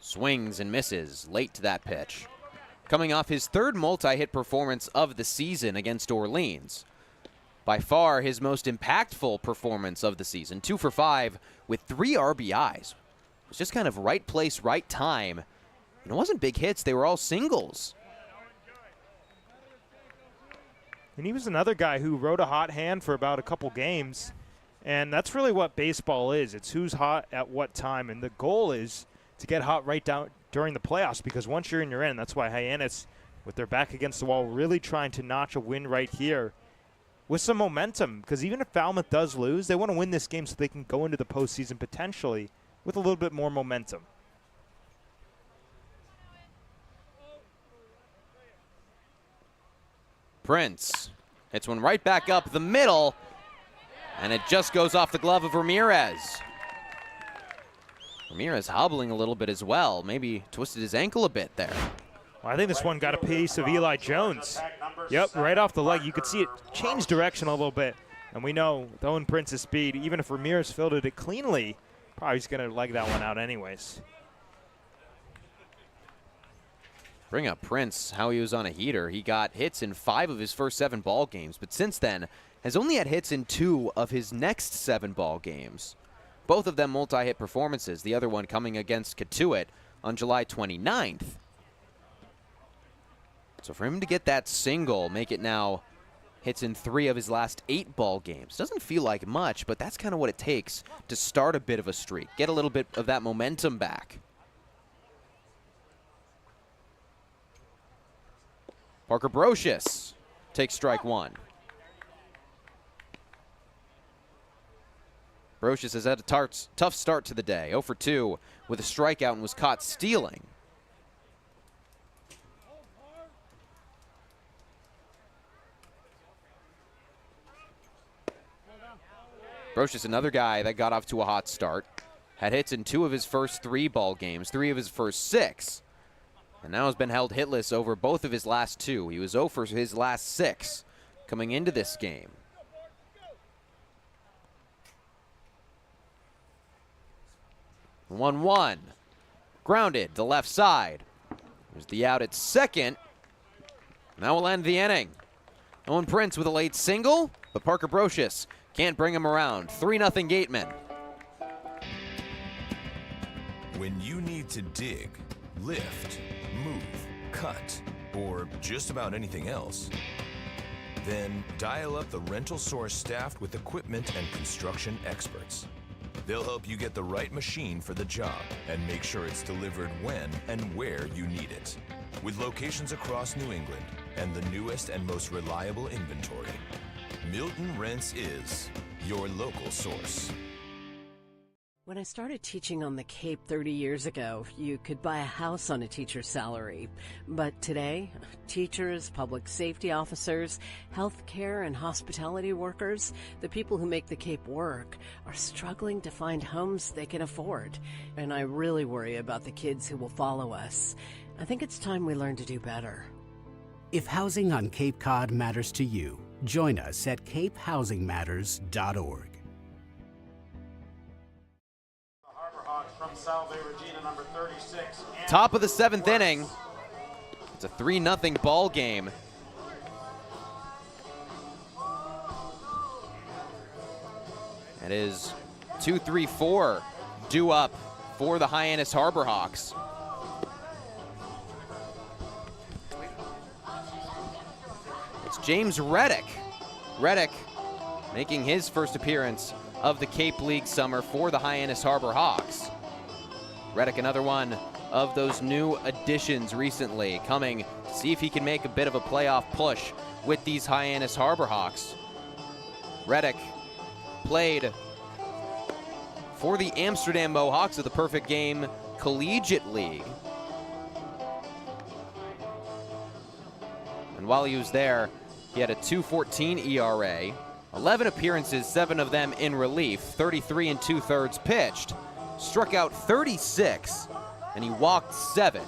Swings and misses late to that pitch. Coming off his third multi-hit performance of the season against Orleans. By far his most impactful performance of the season. 2 for 5 with 3 RBIs. It was just kind of right place, right time. And it wasn't big hits, they were all singles. And he was another guy who rode a hot hand for about a couple games. And that's really what baseball is. It's who's hot at what time. And the goal is to get hot right down during the playoffs, because once you're in, you're in. That's why Hyannis, with their back against the wall, really trying to notch a win right here with some momentum. Because even if Falmouth does lose, they want to win this game so they can go into the postseason potentially with a little bit more momentum. Prince hits one right back up the middle, and it just goes off the glove of Ramirez. Ramirez hobbling a little bit as well. Maybe twisted his ankle a bit there. Well, I think this one got a piece of Eli Jones. Yep, right off the leg. You could see it change direction a little bit. And we know with Owen Prince's speed, even if Ramirez fielded it cleanly, probably he's going to leg that one out anyways. Bring up Prince, how he was on a heater. He got hits in 5 of his first 7 ball games, but since then has only had hits in 2 of his next 7 ball games. Both of them multi-hit performances, the other one coming against Catuit on July 29th. So for him to get that single, make it now hits in 3 of his last 8 ball games. Doesn't feel like much, but that's kind of what it takes to start a bit of a streak. Get a little bit of that momentum back. Parker Brocious takes strike 1. Brocious has had a tough start to the day. 0 for 2 with a strikeout and was caught stealing. Brocious, another guy that got off to a hot start. Had hits in 2 of his first 3 ball games, 3 of his first 6. And now has been held hitless over both of his last 2. He was 0 for his last 6 coming into this game. One. Grounded to left side. There's the out at second. That will end the inning. Owen Prince with a late single, but Parker Brocious can't bring him around. 3-0 Gatemen. When you need to dig, lift, move, cut, or just about anything else, then dial up the Rental Source staffed with equipment and construction experts. They'll help you get the right machine for the job and make sure it's delivered when and where you need it. With locations across New England and the newest and most reliable inventory, Milton Rents is your local source. When I started teaching on the Cape 30 years ago, you could buy a house on a teacher's salary. But today, teachers, public safety officers, healthcare and hospitality workers, the people who make the Cape work, are struggling to find homes they can afford. And I really worry about the kids who will follow us. I think it's time we learn to do better. If housing on Cape Cod matters to you, join us at capehousingmatters.org. Harbor Hawks from Salve Regina, number 36. Top of the 7th inning. It's a 3-0 ball game. It is 2-3-4 due up for the Hyannis Harbor Hawks. It's James Reddick. Reddick making his first appearance of the Cape League summer for the Hyannis Harbor Hawks. Reddick, another one of those new additions recently, coming to see if he can make a bit of a playoff push with these Hyannis Harbor Hawks. Reddick played for the Amsterdam Mohawks of the Perfect Game Collegiate League. And while he was there, he had a 2.14 ERA, 11 appearances, 7 of them in relief, 33 2/3 pitched, struck out 36, and he walked 7.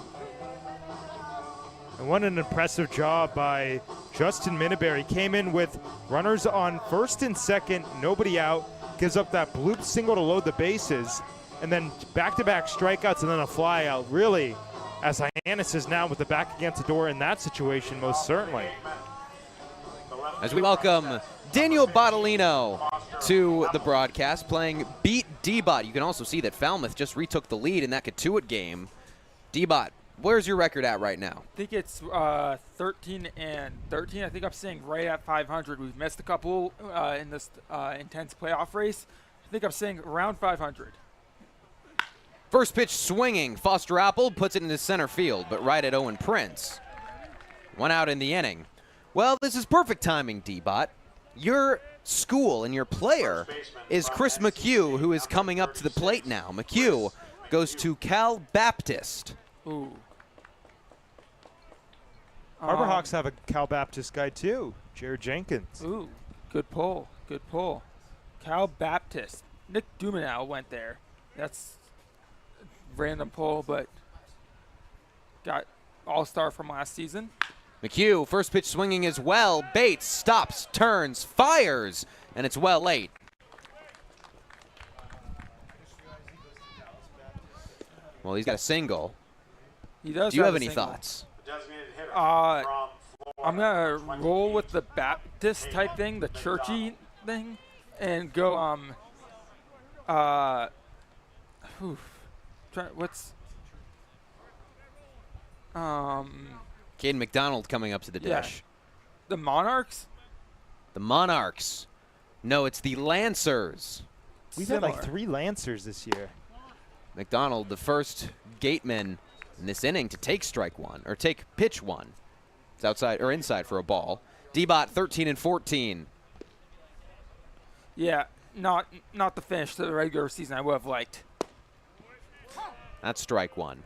And what an impressive job by Justin Minneberry. Came in with runners on first and second, nobody out, gives up that bloop single to load the bases, and then back-to-back strikeouts and then a fly out. Really, as Hyannis is now with the back against the door in that situation, most certainly. As we welcome Daniel Bottolino to the broadcast, playing Beat D-Bot. You can also see that Falmouth just retook the lead in that Katuitt game. D-Bot, where's your record at right now? I think it's 13-13. I think I'm sitting right at 500. We've missed a couple in this intense playoff race. I think I'm sitting around 500. First pitch swinging. Foster Apple puts it into center field, but right at Owen Prince. 1 out in the inning. Well, this is perfect timing, D-Bot. Your school and your player is Chris McHugh, who is coming up to the plate now. McHugh goes to Cal Baptist. Ooh. Harbor Hawks have a Cal Baptist guy too, Jared Jenkins. Ooh, good pull, good pull. Cal Baptist. Nick Dumanow went there. That's a random pull, but got all-star from last season. McHugh, first pitch swinging as well. Bates stops, turns, fires, and it's well late. Well, he's got a single. He does. Do you have a any single. thoughts? I'm gonna roll with the Baptist type thing, the churchy thing, and go Caden McDonald coming up to the dish. Yeah. The Monarchs? The Monarchs. No, it's the Lancers. We've had like 3 Lancers this year. McDonald, the first Gateman in this inning to take strike 1, or take pitch 1. It's outside or inside for a ball. D-Bot 13-14. Yeah, not the finish to the regular season I would have liked. That's strike 1.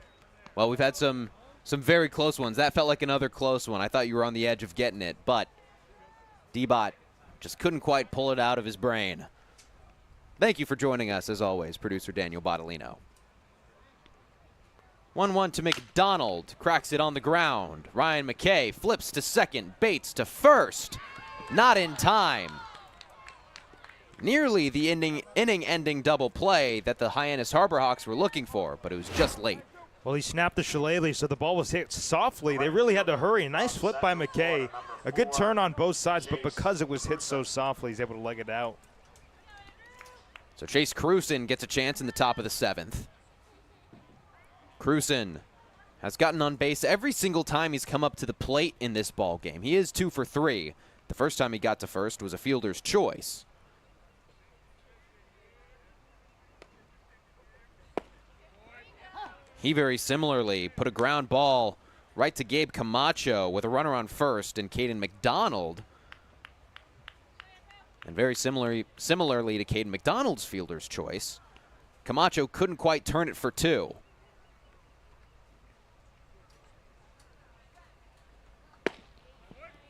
Well, we've had some very close ones. That felt like another close one. I thought you were on the edge of getting it, but D-Bot just couldn't quite pull it out of his brain. Thank you for joining us, as always, producer Daniel Bottolino. 1-1 to McDonald. Cracks it on the ground. Ryan McKay flips to second. Bates to first. Not in time. Nearly the inning-ending double play that the Hyannis Harbor Hawks were looking for, but it was just late. Well, he snapped the shillelagh, so the ball was hit softly. They really had to hurry. A nice flip by McKay. A good turn on both sides, but because it was hit so softly, he's able to leg it out. So Chase Cruson gets a chance in the top of the 7th. Cruson has gotten on base every single time he's come up to the plate in this ball game. He is 2 for 3. The first time he got to first was a fielder's choice. He very similarly put a ground ball right to Gabe Camacho with a runner on first and Caden McDonald. And very similarly to Caden McDonald's fielder's choice, Camacho couldn't quite turn it for 2.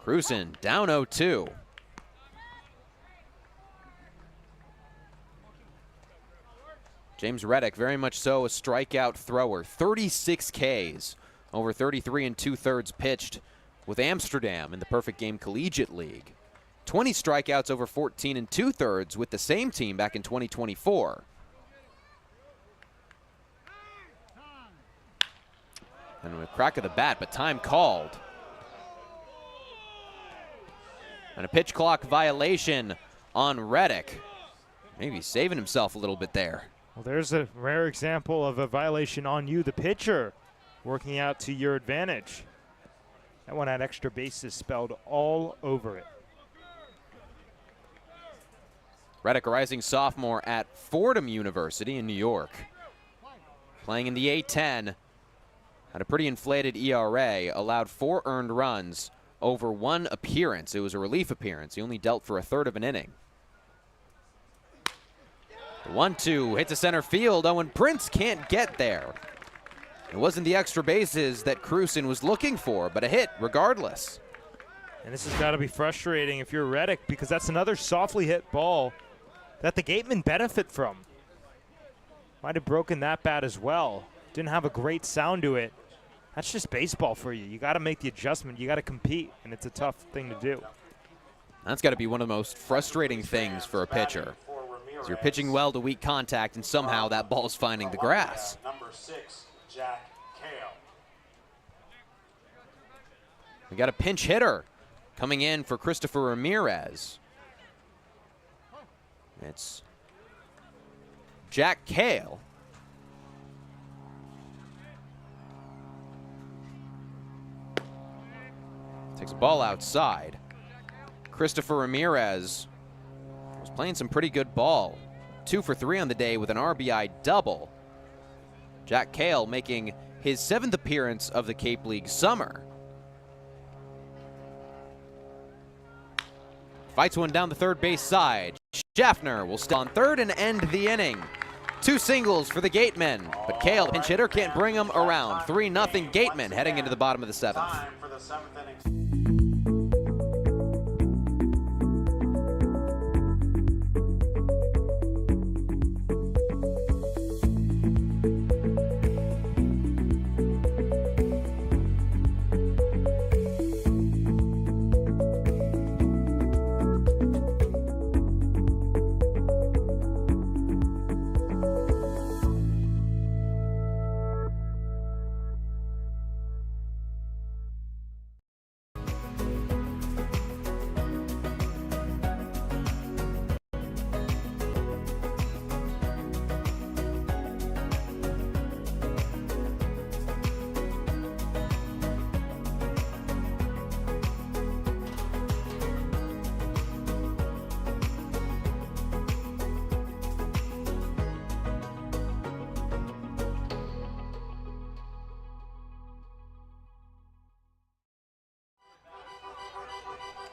Cruson down 0-2. James Reddick, very much so a strikeout thrower. 36 Ks over 33 2/3 pitched with Amsterdam in the Perfect Game Collegiate League. 20 strikeouts over 14 2/3 with the same team back in 2024. And a crack of the bat, but time called. And a pitch clock violation on Reddick. Maybe saving himself a little bit there. Well, there's a rare example of a violation on you, the pitcher, working out to your advantage. That one had extra bases spelled all over it. Reddick, a rising sophomore at Fordham University in New York. Playing in the A-10, had a pretty inflated ERA, allowed 4 earned runs over 1 appearance. It was a relief appearance. He only dealt for 1/3 of an inning. The 1-2 hits to center field. Owen Prince can't get there. It wasn't the extra bases that Cruson was looking for, but a hit regardless. And this has got to be frustrating if you're Reddick, because that's another softly hit ball that the Gatemen benefit from. Might have broken that bat as well. Didn't have a great sound to it. That's just baseball for you. You got to make the adjustment. You got to compete, and it's a tough thing to do. That's got to be one of the most frustrating things for a pitcher. So you're pitching well to weak contact, and somehow that ball's finding the grass. Number 6, Jack Kale. We got a pinch hitter coming in for Christopher Ramirez. It's Jack Kale. Takes a ball outside. Christopher Ramirez was playing some pretty good ball. 2 for 3 on the day with an RBI double. Jack Kale making his 7th appearance of the Cape League summer. Fights one down the third base side. Schaffner will stay on third and end the inning. 2 singles for the Gatemen, but Kale, pinch hitter, can't bring them around. 3-0 Gatemen heading into the bottom of the 7th. Time for the 7th inning.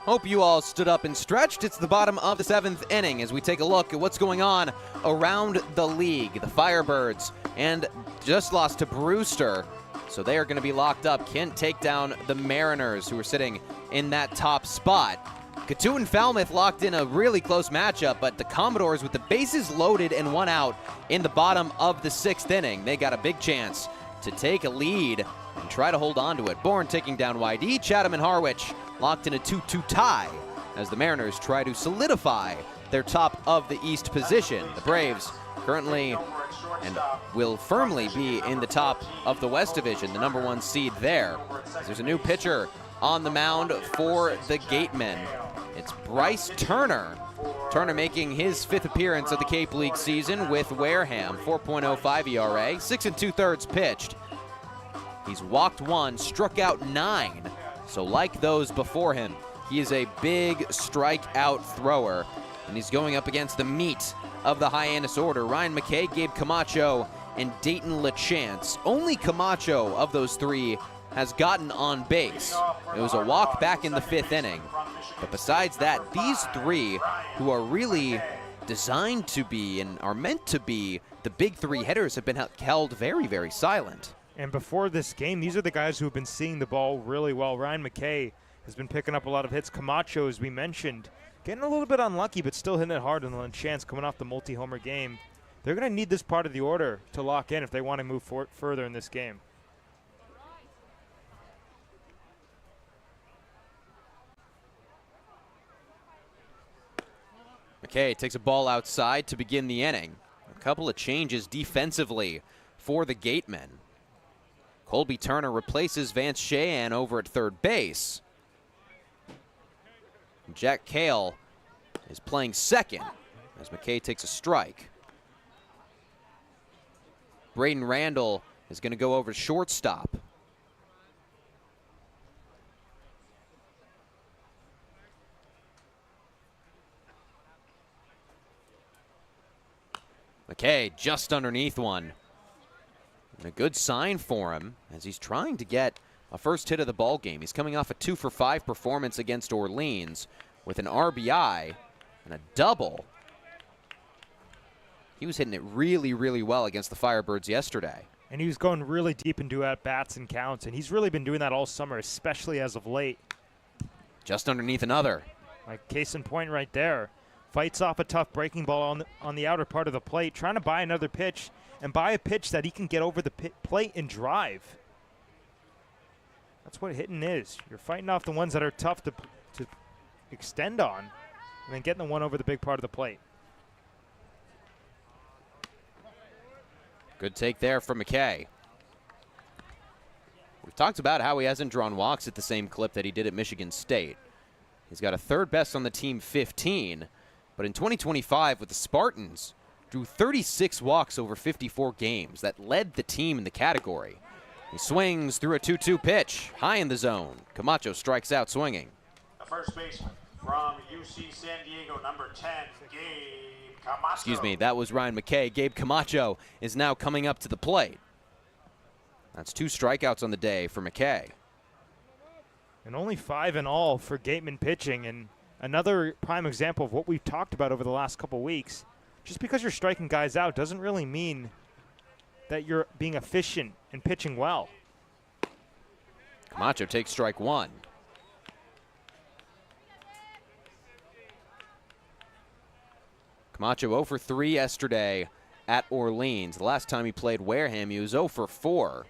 Hope you all stood up and stretched. It's the bottom of the 7th inning as we take a look at what's going on around the league. The Firebirds and just lost to Brewster, so they are going to be locked up. Can't take down the Mariners, who are sitting in that top spot. Cotuit and Falmouth locked in a really close matchup, but the Commodores, with the bases loaded and 1 out in the bottom of the 6th inning, they got a big chance to take a lead and try to hold on to it. Bourne taking down YD. Chatham and Harwich locked in a 2-2 tie as the Mariners try to solidify their top of the East position. The Braves currently and will firmly be in the top of the West Division, the number 1 seed there. There's a new pitcher on the mound for the Gatemen. It's Bryce Turner. Turner making his 5th appearance of the Cape League season with Wareham. 4.05 ERA, 6 2/3 pitched. He's walked 1, struck out 9. So like those before him, he is a big strikeout thrower, and he's going up against the meat of the Hyannis order. Ryan McKay, Gabe Camacho, and Dayton LaChance. Only Camacho of those 3 has gotten on base. It was a walk back in the 5th inning. But besides that, these 3, who are really designed to be and are meant to be the big 3 hitters, have been held very, very silent. And before this game, these are the guys who have been seeing the ball really well. Ryan McKay has been picking up a lot of hits. Camacho, as we mentioned, getting a little bit unlucky, but still hitting it hard. And LaChance coming off the multi-homer game. They're going to need this part of the order to lock in if they want to move further in this game. McKay takes a ball outside to begin the inning. A couple of changes defensively for the Gatemen. Colby Turner replaces Vance Cheyenne over at third base. Jack Cale is playing second as McKay takes a strike. Braden Randall is going to go over to shortstop. McKay just underneath one. And a good sign for him as he's trying to get a first hit of the ball game. He's coming off a 2-for-5 performance against Orleans with an RBI and a double. He was hitting it really, really well against the Firebirds yesterday. And he was going really deep into at-bats and counts, and he's really been doing that all summer, especially as of late. Just underneath another. Like case in point right there. Fights off a tough breaking ball on the outer part of the plate, trying to buy another pitch, and buy a pitch that he can get over the plate and drive. That's what hitting is. You're fighting off the ones that are tough to extend on, and then getting the one over the big part of the plate. Good take there from McKay. We've talked about how he hasn't drawn walks at the same clip that he did at Michigan State. He's got a third best on the team, 15. But in 2025 with the Spartans, drew 36 walks over 54 games. That led the team in the category. He swings through a 2-2 pitch, high in the zone. Camacho strikes out swinging. The first baseman from UC San Diego, number 10, Gabe Camacho. Excuse me, that was Ryan McKay. Gabe Camacho is now coming up to the plate. That's 2 strikeouts on the day for McKay. And only 5 in all for Gatemen pitching, and another prime example of what we've talked about over the last couple weeks. Just because you're striking guys out doesn't really mean that you're being efficient and pitching well. Camacho takes strike 1. Camacho 0 for 3 yesterday at Orleans. The last time he played Wareham, he was 0 for 4.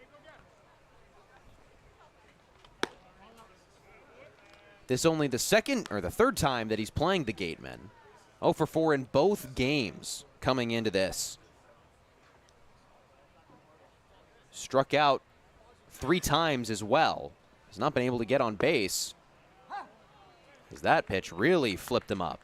This only the second or the third time that he's playing the Gatemen. 0 for 4 in both games coming into this. Struck out 3 times as well. Has not been able to get on base, as that pitch really flipped him up.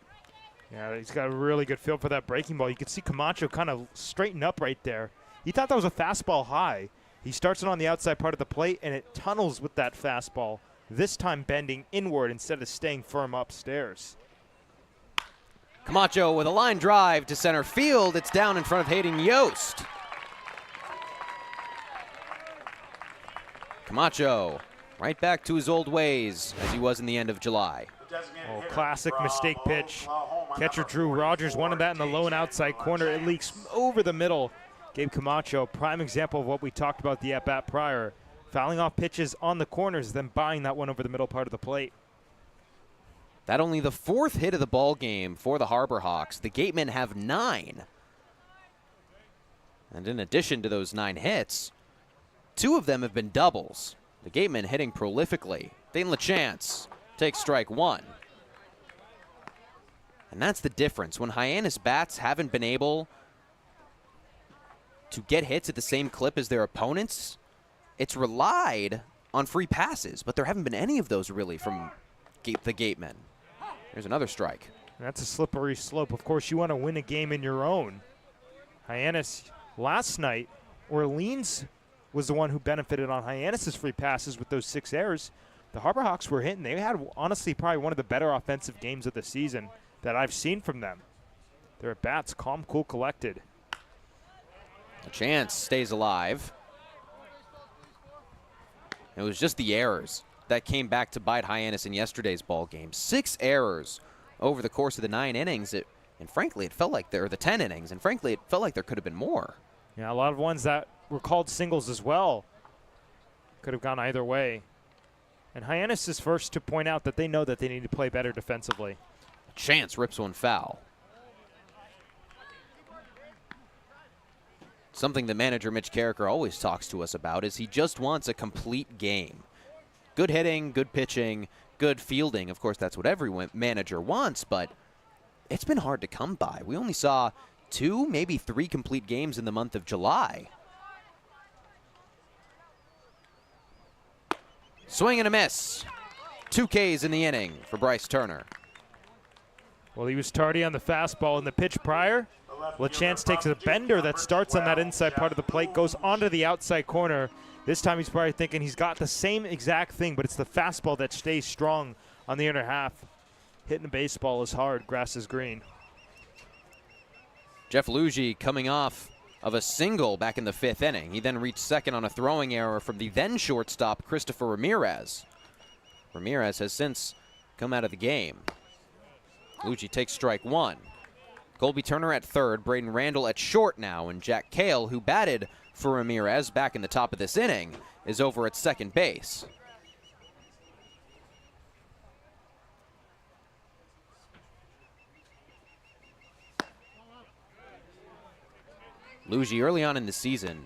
Yeah, he's got a really good feel for that breaking ball. You can see Camacho kind of straighten up right there. He thought that was a fastball high. He starts it on the outside part of the plate, and it tunnels with that fastball, this time bending inward instead of staying firm upstairs. Camacho with a line drive to center field. It's down in front of Hayden Yost. Camacho right back to his old ways as he was in the end of July. Oh, classic mistake pitch. Catcher Drew Rogers wanted that in the low and outside corner. It leaks over the middle. Gabe Camacho, prime example of what we talked about the at-bat prior. Fouling off pitches on the corners, then buying that one over the middle part of the plate. That only the 4th hit of the ball game for the Harbor Hawks. The Gatemen have 9. And in addition to those 9 hits, 2 of them have been doubles. The Gatemen hitting prolifically. Dane LaChance takes strike 1. And that's the difference. When Hyannis bats haven't been able to get hits at the same clip as their opponents, it's relied on free passes, but there haven't been any of those really from the Gatemen. There's another strike. That's a slippery slope. Of course, you want to win a game in your own. Hyannis, last night, Orleans was the one who benefited on Hyannis' free passes with those 6 errors. The Harbor Hawks were hitting. They had, honestly, probably one of the better offensive games of the season that I've seen from them. Their at-bats, calm, cool, collected. A chance stays alive. It was just the errors that came back to bite Hyannis in yesterday's ball game. 6 errors over the course of the 9 innings. And frankly, it felt like the 10 innings. And frankly, it felt like there could have been more. Yeah, a lot of ones that were called singles as well. Could have gone either way. And Hyannis is first to point out that they know that they need to play better defensively. Chance rips one foul. Something that manager Mitch Carricker always talks to us about is he just wants a complete game. Good hitting, good pitching, good fielding. Of course, that's what every manager wants, but it's been hard to come by. We only saw 2, maybe 3 complete games in the month of July. Swing and a miss. 2 Ks in the inning for Bryce Turner. Well, he was tardy on the fastball in the pitch prior. LaChance takes a bender that starts on that inside part of the plate, goes onto the outside corner. This time he's probably thinking he's got the same exact thing, but it's the fastball that stays strong on the inner half. Hitting the baseball is hard. Grass is green. Jeff Lugie coming off of a single back in the 5th inning. He then reached second on a throwing error from the then shortstop Christopher Ramirez. Ramirez has since come out of the game. Lugie takes strike 1. Colby Turner at third, Braden Randall at short now, and Jack Cale, who batted for Ramirez back in the top of this inning, is over at second base. Lugie, early on in the season,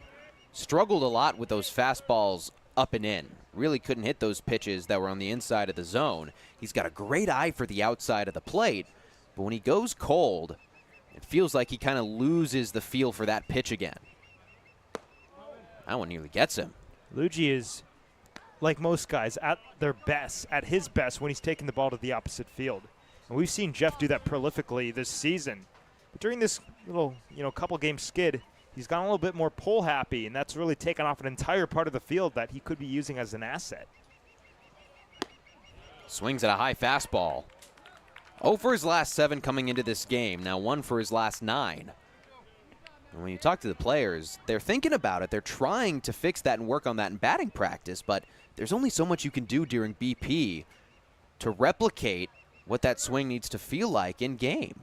struggled a lot with those fastballs up and in. Really couldn't hit those pitches that were on the inside of the zone. He's got a great eye for the outside of the plate, but when he goes cold, it feels like he kind of loses the feel for that pitch again. That one nearly gets him. Lugie is, like most guys, at their best, at his best, when he's taking the ball to the opposite field. And we've seen Jeff do that prolifically this season. But during this little, couple game skid, he's gotten a little bit more pull happy, and that's really taken off an entire part of the field that he could be using as an asset. Swings at a high fastball. 0 for his last 7 coming into this game, now 1 for his last 9. And when you talk to the players, they're thinking about it. They're trying to fix that and work on that in batting practice, but there's only so much you can do during BP to replicate what that swing needs to feel like in game.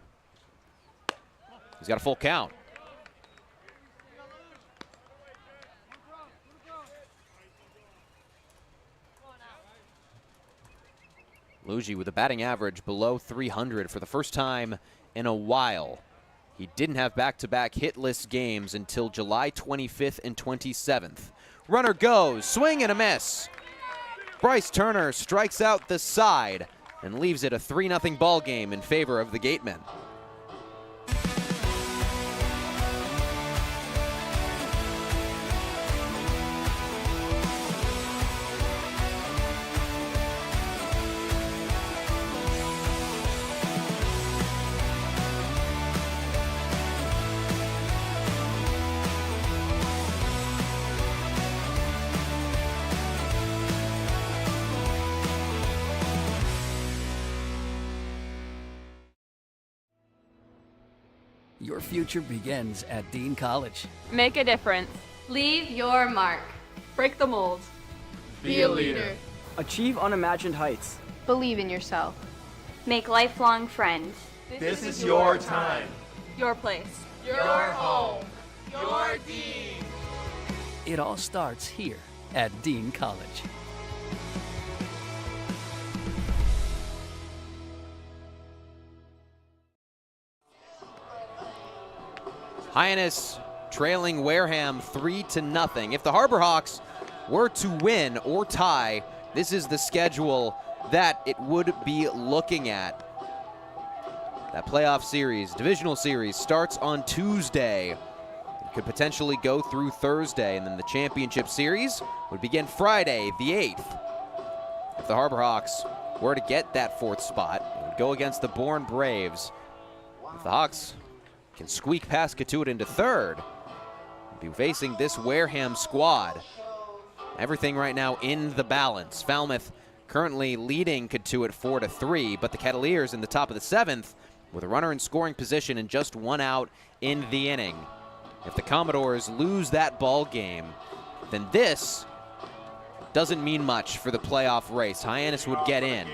He's got a full count. Lugie with a batting average below 300 for the first time in a while. He didn't have back-to-back hitless games until July 25th and 27th. Runner goes, swing and a miss. Bryce Turner strikes out the side and leaves it a 3-0 ball game in favor of the Gatemen. Your future begins at Dean College. Make a difference. Leave your mark. Break the mold. Be a leader. Achieve unimagined heights. Believe in yourself. Make lifelong friends. This is your time. Your place. Your home. Your Dean. It all starts here at Dean College. Hyannis trailing Wareham 3-0. If the Harbor Hawks were to win or tie, this is the schedule that it would be looking at. That playoff series, divisional series, starts on Tuesday. It could potentially go through Thursday, and then the championship series would begin Friday, the 8th. If the Harbor Hawks were to get that 4th spot, it would go against the Bourne Braves. If the Hawks can squeak past Katuitt into 3rd, we'll be facing this Wareham squad. Everything right now in the balance. Falmouth currently leading Katuitt 4-3, but the Cavaliers in the top of the 7th with a runner in scoring position and just 1 out in the inning. If the Commodores lose that ball game, then this doesn't mean much for the playoff race. Hyannis would get in.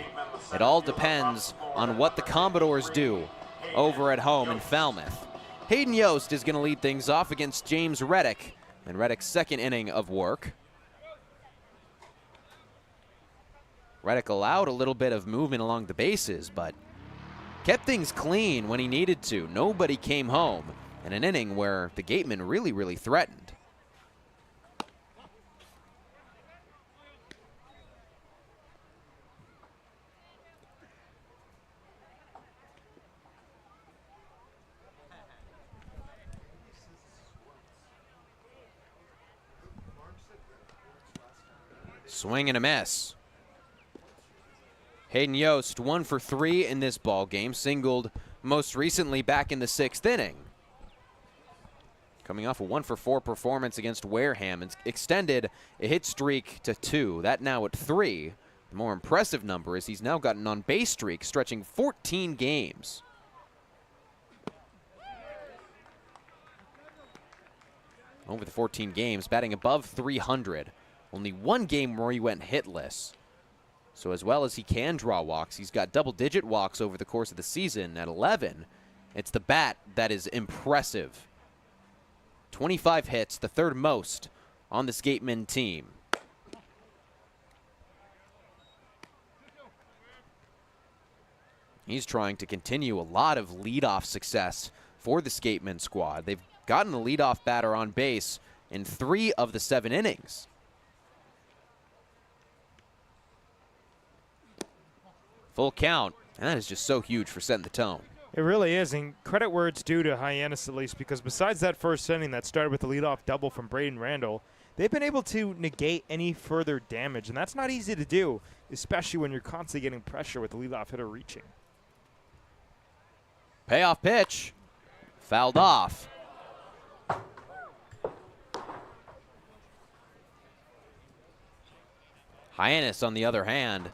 It all depends on what the Commodores do over at home in Falmouth. Hayden Yost is going to lead things off against James Reddick in Reddick's 2nd inning of work. Reddick allowed a little bit of movement along the bases, but kept things clean when he needed to. Nobody came home in an inning where the Gatemen really threatened. Swing and a miss. Hayden Yost 1 for 3 in this ball game, singled most recently back in the 6th inning. Coming off a 1 for 4 performance against Wareham and extended a hit streak to 2. That now at 3. The more impressive number is he's now got an on-base streak stretching 14 games. Over the 14 games, batting above 300. Only one game where he went hitless. So as well as he can draw walks, he's got double-digit walks over the course of the season at 11. It's the bat that is impressive. 25 hits, the third most on this Gatemen team. He's trying to continue a lot of leadoff success for the Gatemen squad. They've gotten the leadoff batter on base in 3 of the 7 innings. Full count, and that is just so huge for setting the tone. It really is, and credit where it's due to Hyannis at least, because besides that first inning that started with a leadoff double from Braden Randall, they've been able to negate any further damage, and that's not easy to do, especially when you're constantly getting pressure with the leadoff hitter reaching. Payoff pitch, fouled off. Hyannis, on the other hand,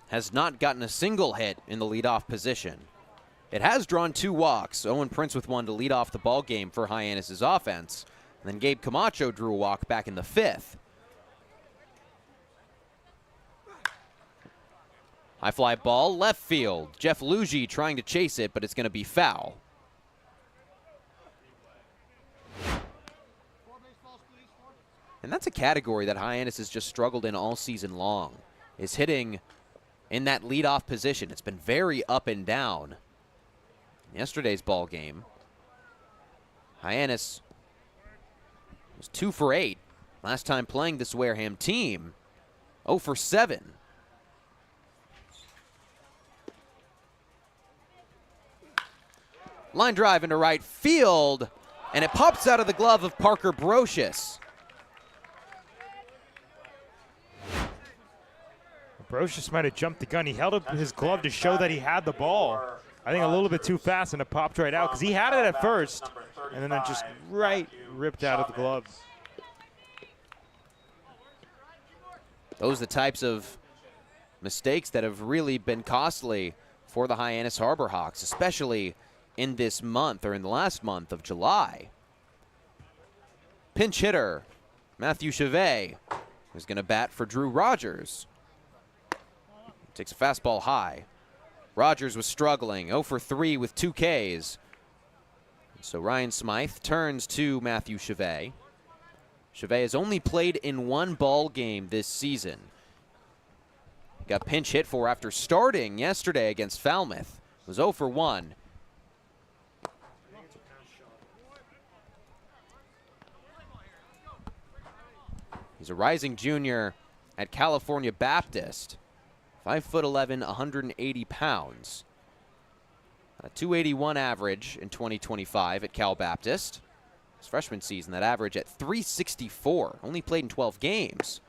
has not gotten a single hit in the leadoff position. It has drawn 2 walks. Owen Prince with 1 to lead off the ball game for Hyannis' offense. And then Gabe Camacho drew a walk back in the 5th. High fly ball, left field. Jeff Luigi trying to chase it, but it's going to be foul. And that's a category that Hyannis has just struggled in all season long, is hitting in that leadoff position. It's been very up and down. In yesterday's ball game, Hyannis was 2 for 8. Last time playing this Wareham team, 0 for 7. Line drive into right field, and it pops out of the glove of Parker Brocious. Brocious might have jumped the gun. He held up his glove to show that he had the ball. I think a little bit too fast, and it popped right out because he had it at first, and then it just ripped out of the glove. Those are the types of mistakes that have really been costly for the Hyannis Harbor Hawks, especially in this month, or in the last month of July. Pinch hitter, Matthew Chevet, who's going to bat for Drew Rogers. Takes a fastball high. Rogers was struggling, 0 for 3 with 2 Ks. So Ryan Smythe turns to Matthew Chevet. Chevet has only played in 1 ball game this season. Got pinch hit for after starting yesterday against Falmouth. Was 0 for 1. He's a rising junior at California Baptist. 5'11", 180 pounds. A 281 average in 2025 at Cal Baptist. His freshman season, that average at 364. Only played in 12 games.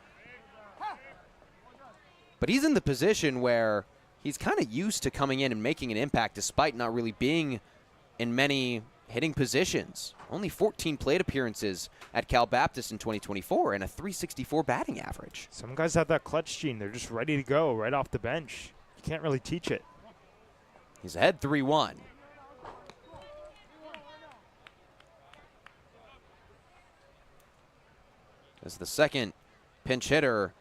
But he's in the position where he's kind of used to coming in and making an impact despite not really being in many hitting positions. Only 14 plate appearances at Cal Baptist in 2024 and a 364 batting average. Some guys have that clutch gene. They're just ready to go right off the bench. You can't really teach it. He's ahead 3-1. As the second pinch hitter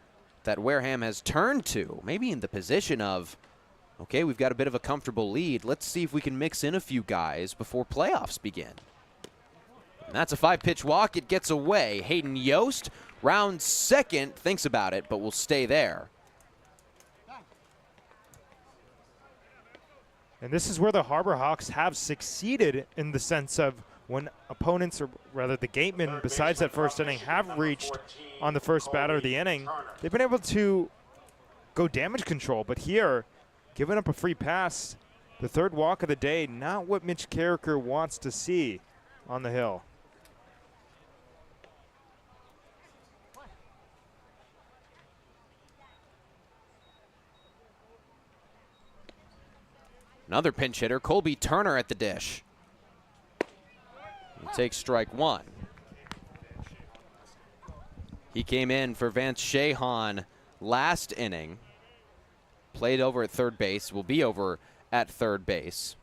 that Wareham has turned to, maybe in the position of, okay, we've got a bit of a comfortable lead. Let's see if we can mix in a few guys before playoffs begin. And that's a 5-pitch walk. It gets away. Hayden Yost, round second, thinks about it, but will stay there. And this is where the Harbor Hawks have succeeded in the sense of when opponents, or rather the Gatemen, besides that first inning, have reached on the first batter of the inning, they've been able to go damage control. But here, giving up a free pass, the third walk of the day, not what Mitch Carricker wants to see on the hill. Another pinch hitter, Colby Turner at the dish. He takes strike one. He came in for Vance Shahan last inning. Played over at third base, will be over at third base.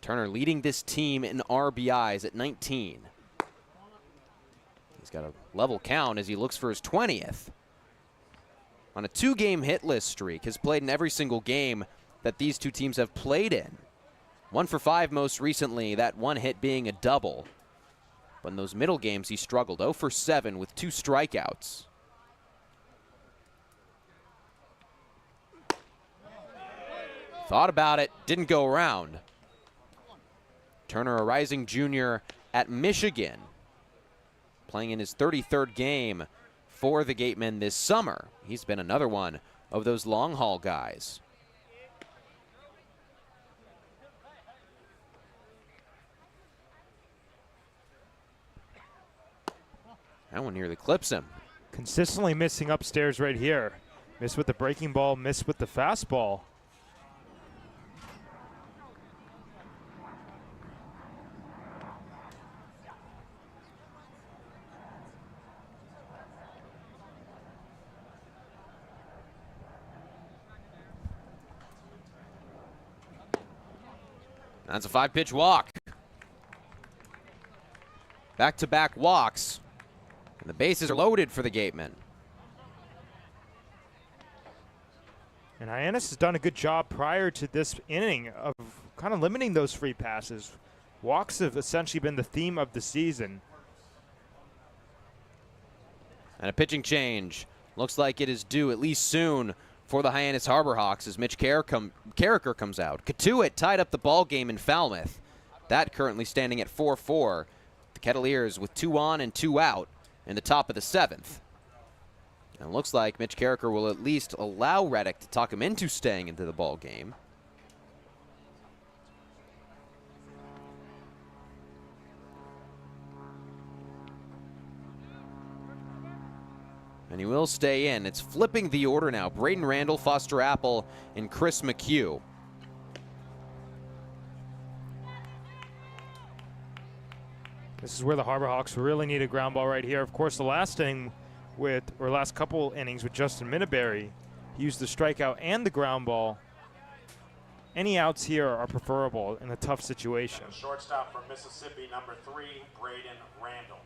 Turner leading this team in RBIs at 19. He's got a level count as he looks for his 20th. On a 2-game hitless streak, has played in every single game that these two teams have played in. 1 for 5 most recently, that one hit being a double. But in those middle games, he struggled. 0 for 7 with 2 strikeouts. Thought about it, didn't go around. Turner, a rising junior at Michigan, playing in his 33rd game for the Gatemen this summer. He's been another one of those long haul guys. That one nearly clips him. Consistently missing upstairs right here. Missed with the breaking ball, missed with the fastball. That's a 5-pitch walk. Back-to-back walks. And the bases are loaded for the Gatemen. And Hyannis has done a good job prior to this inning of kind of limiting those free passes. Walks have essentially been the theme of the season. And a pitching change. Looks like it is due at least soon for the Hyannis Harbor Hawks as Mitch Carricker comes out. Katuitt tied up the ball game in Falmouth. That currently standing at 4-4. The Kettleers with 2 on and 2 out in the top of the 7th. And it looks like Mitch Carricker will at least allow Reddick to talk him into staying into the ball game. And he will stay in. It's flipping the order now. Braden Randall, Foster Apple, and Chris McHugh. This is where the Harbor Hawks really need a ground ball right here. Of course, the last last couple innings with Justin Minneberry, he used the strikeout and the ground ball. Any outs here are preferable in a tough situation. Shortstop from Mississippi, number 3, Braden Randall.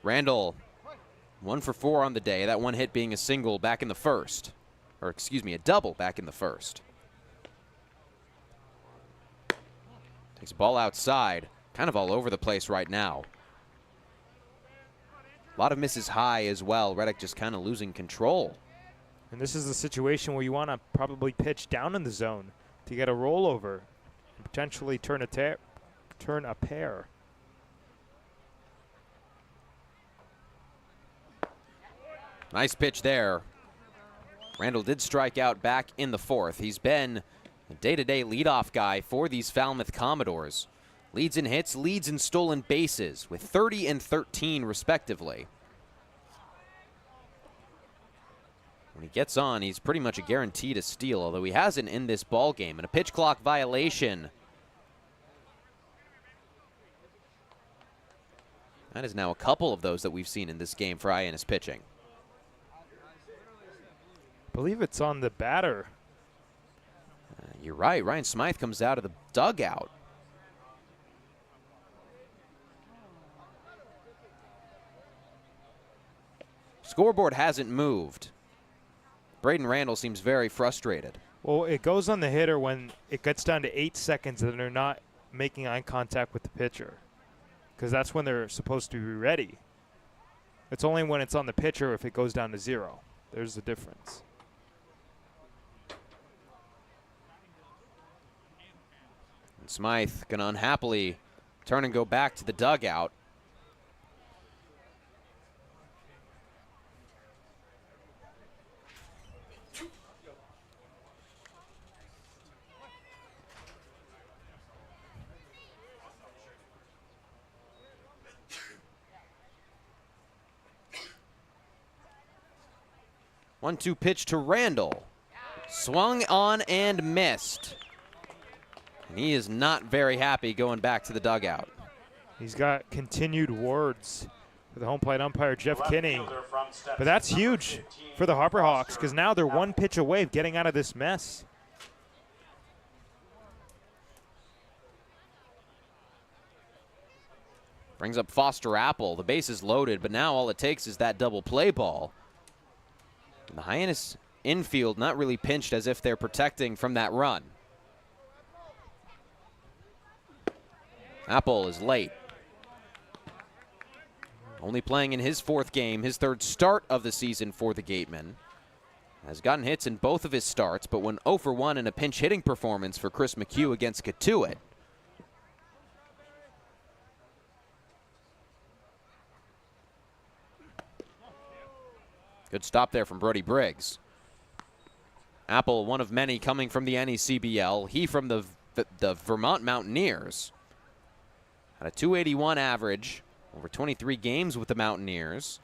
Randall, 1 for 4 on the day. That one hit being a single back in the first. Or excuse me, a double back in the first. Takes a ball outside. Kind of all over the place right now. A lot of misses high as well. Reddick just kind of losing control. And this is the situation where you want to probably pitch down in the zone to get a rollover and potentially turn a pair. Nice pitch there. Randall did strike out back in the 4th. He's been a day-to-day leadoff guy for these Falmouth Commodores. Leads in hits, leads in stolen bases with 30 and 13 respectively. When he gets on, he's pretty much a guarantee to steal, although he hasn't in this ball game. And a pitch clock violation. That is now a couple of those that we've seen in this game for Hyannis pitching. I believe it's on the batter. You're right. Ryan Smythe comes out of the dugout. Scoreboard hasn't moved. Braden Randall seems very frustrated. Well, it goes on the hitter when it gets down to 8 seconds and they're not making eye contact with the pitcher, because that's when they're supposed to be ready. It's only when it's on the pitcher if it goes down to 0. There's the difference. And Smythe going to unhappily turn and go back to the dugout. 1-2 pitch to Randall. Swung on and missed. And he is not very happy going back to the dugout. He's got continued words for the home plate umpire, Jeff Kinney. But that's huge for the Harbor Hawks because now they're one pitch away of getting out of this mess. Brings up Foster Apple. The base is loaded, but now all it takes is that double play ball. And the Hyannis infield not really pinched as if they're protecting from that run. Apple is late. Only playing in his 4th game, his 3rd start of the season for the Gatemen. Has gotten hits in both of his starts, but went 0 for 1 in a pinch hitting performance for Chris McHugh against Katuitt. Good stop there from Brody Briggs. Apple, one of many coming from the NECBL. He from the Vermont Mountaineers. Had a .281 average over 23 games with the Mountaineers.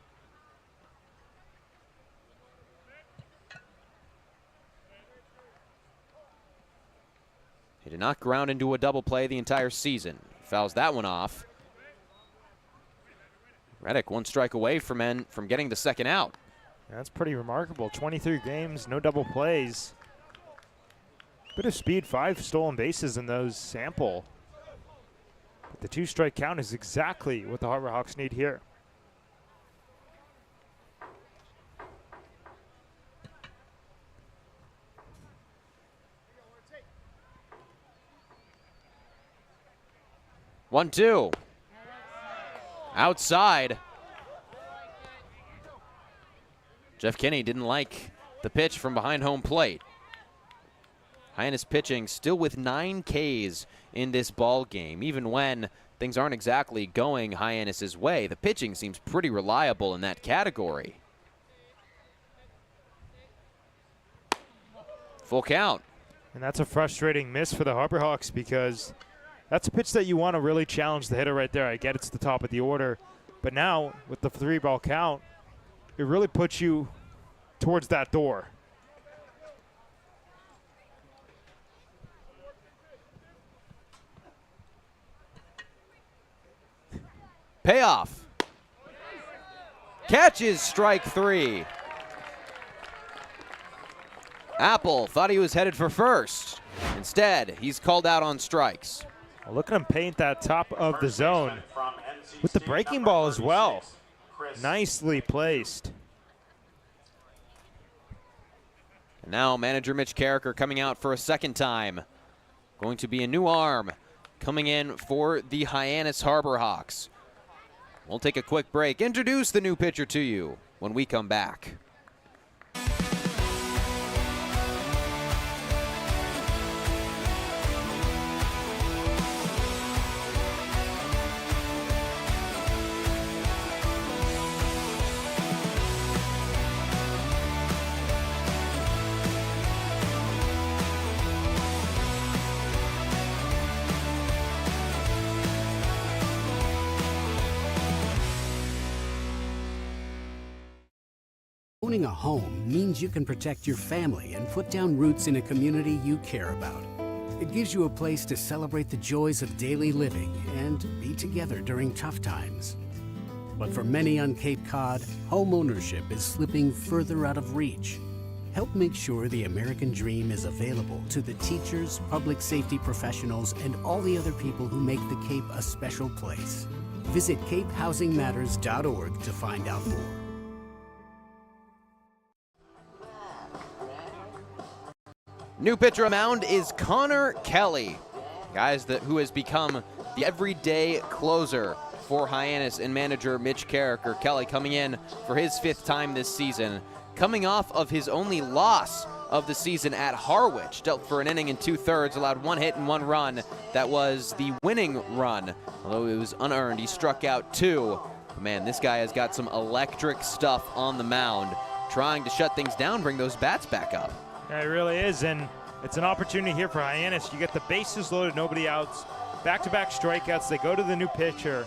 He did not ground into a double play the entire season. Fouls that one off. Reddick 1 strike away from getting the 2nd out. That's pretty remarkable. 23 games, no double plays. Bit of speed, 5 stolen bases in those sample. But the 2-strike count is exactly what the Harbor Hawks need here. One, 2. Outside. Jeff Kinney didn't like the pitch from behind home plate. Hyannis pitching still with 9 Ks in this ball game. Even when things aren't exactly going Hyannis's way, the pitching seems pretty reliable in that category. Full count. And that's a frustrating miss for the Harbor Hawks because that's a pitch that you want to really challenge the hitter right there. I get it's the top of the order, but now with the 3-ball count, it really puts you towards that door. Payoff. Catches strike 3. Apple thought he was headed for first. Instead, he's called out on strikes. Well, look at him paint that top of the zone with the breaking ball as well. Nicely placed. And now manager Mitch Carricker coming out for a 2nd time. Going to be a new arm coming in for the Hyannis Harbor Hawks. We'll take a quick break. Introduce the new pitcher to you when we come back. Owning a home means you can protect your family and put down roots in a community you care about. It gives you a place to celebrate the joys of daily living and be together during tough times. But for many on Cape Cod, home ownership is slipping further out of reach. Help make sure the American dream is available to the teachers, public safety professionals, and all the other people who make the Cape a special place. Visit capehousingmatters.org to find out more. New pitcher on mound is Connor Kelly. Who has become the everyday closer for Hyannis and manager Mitch Carricker. Kelly coming in for his 5th time this season. Coming off of his only loss of the season at Harwich. Dealt for an inning and 2/3, allowed 1 hit and 1 run. That was the winning run, although it was unearned. He struck out 2. Man, this guy has got some electric stuff on the mound. Trying to shut things down, bring those bats back up. Yeah, it really is, and it's an opportunity here for Hyannis. You get the bases loaded, nobody outs, back-to-back strikeouts. They go to the new pitcher.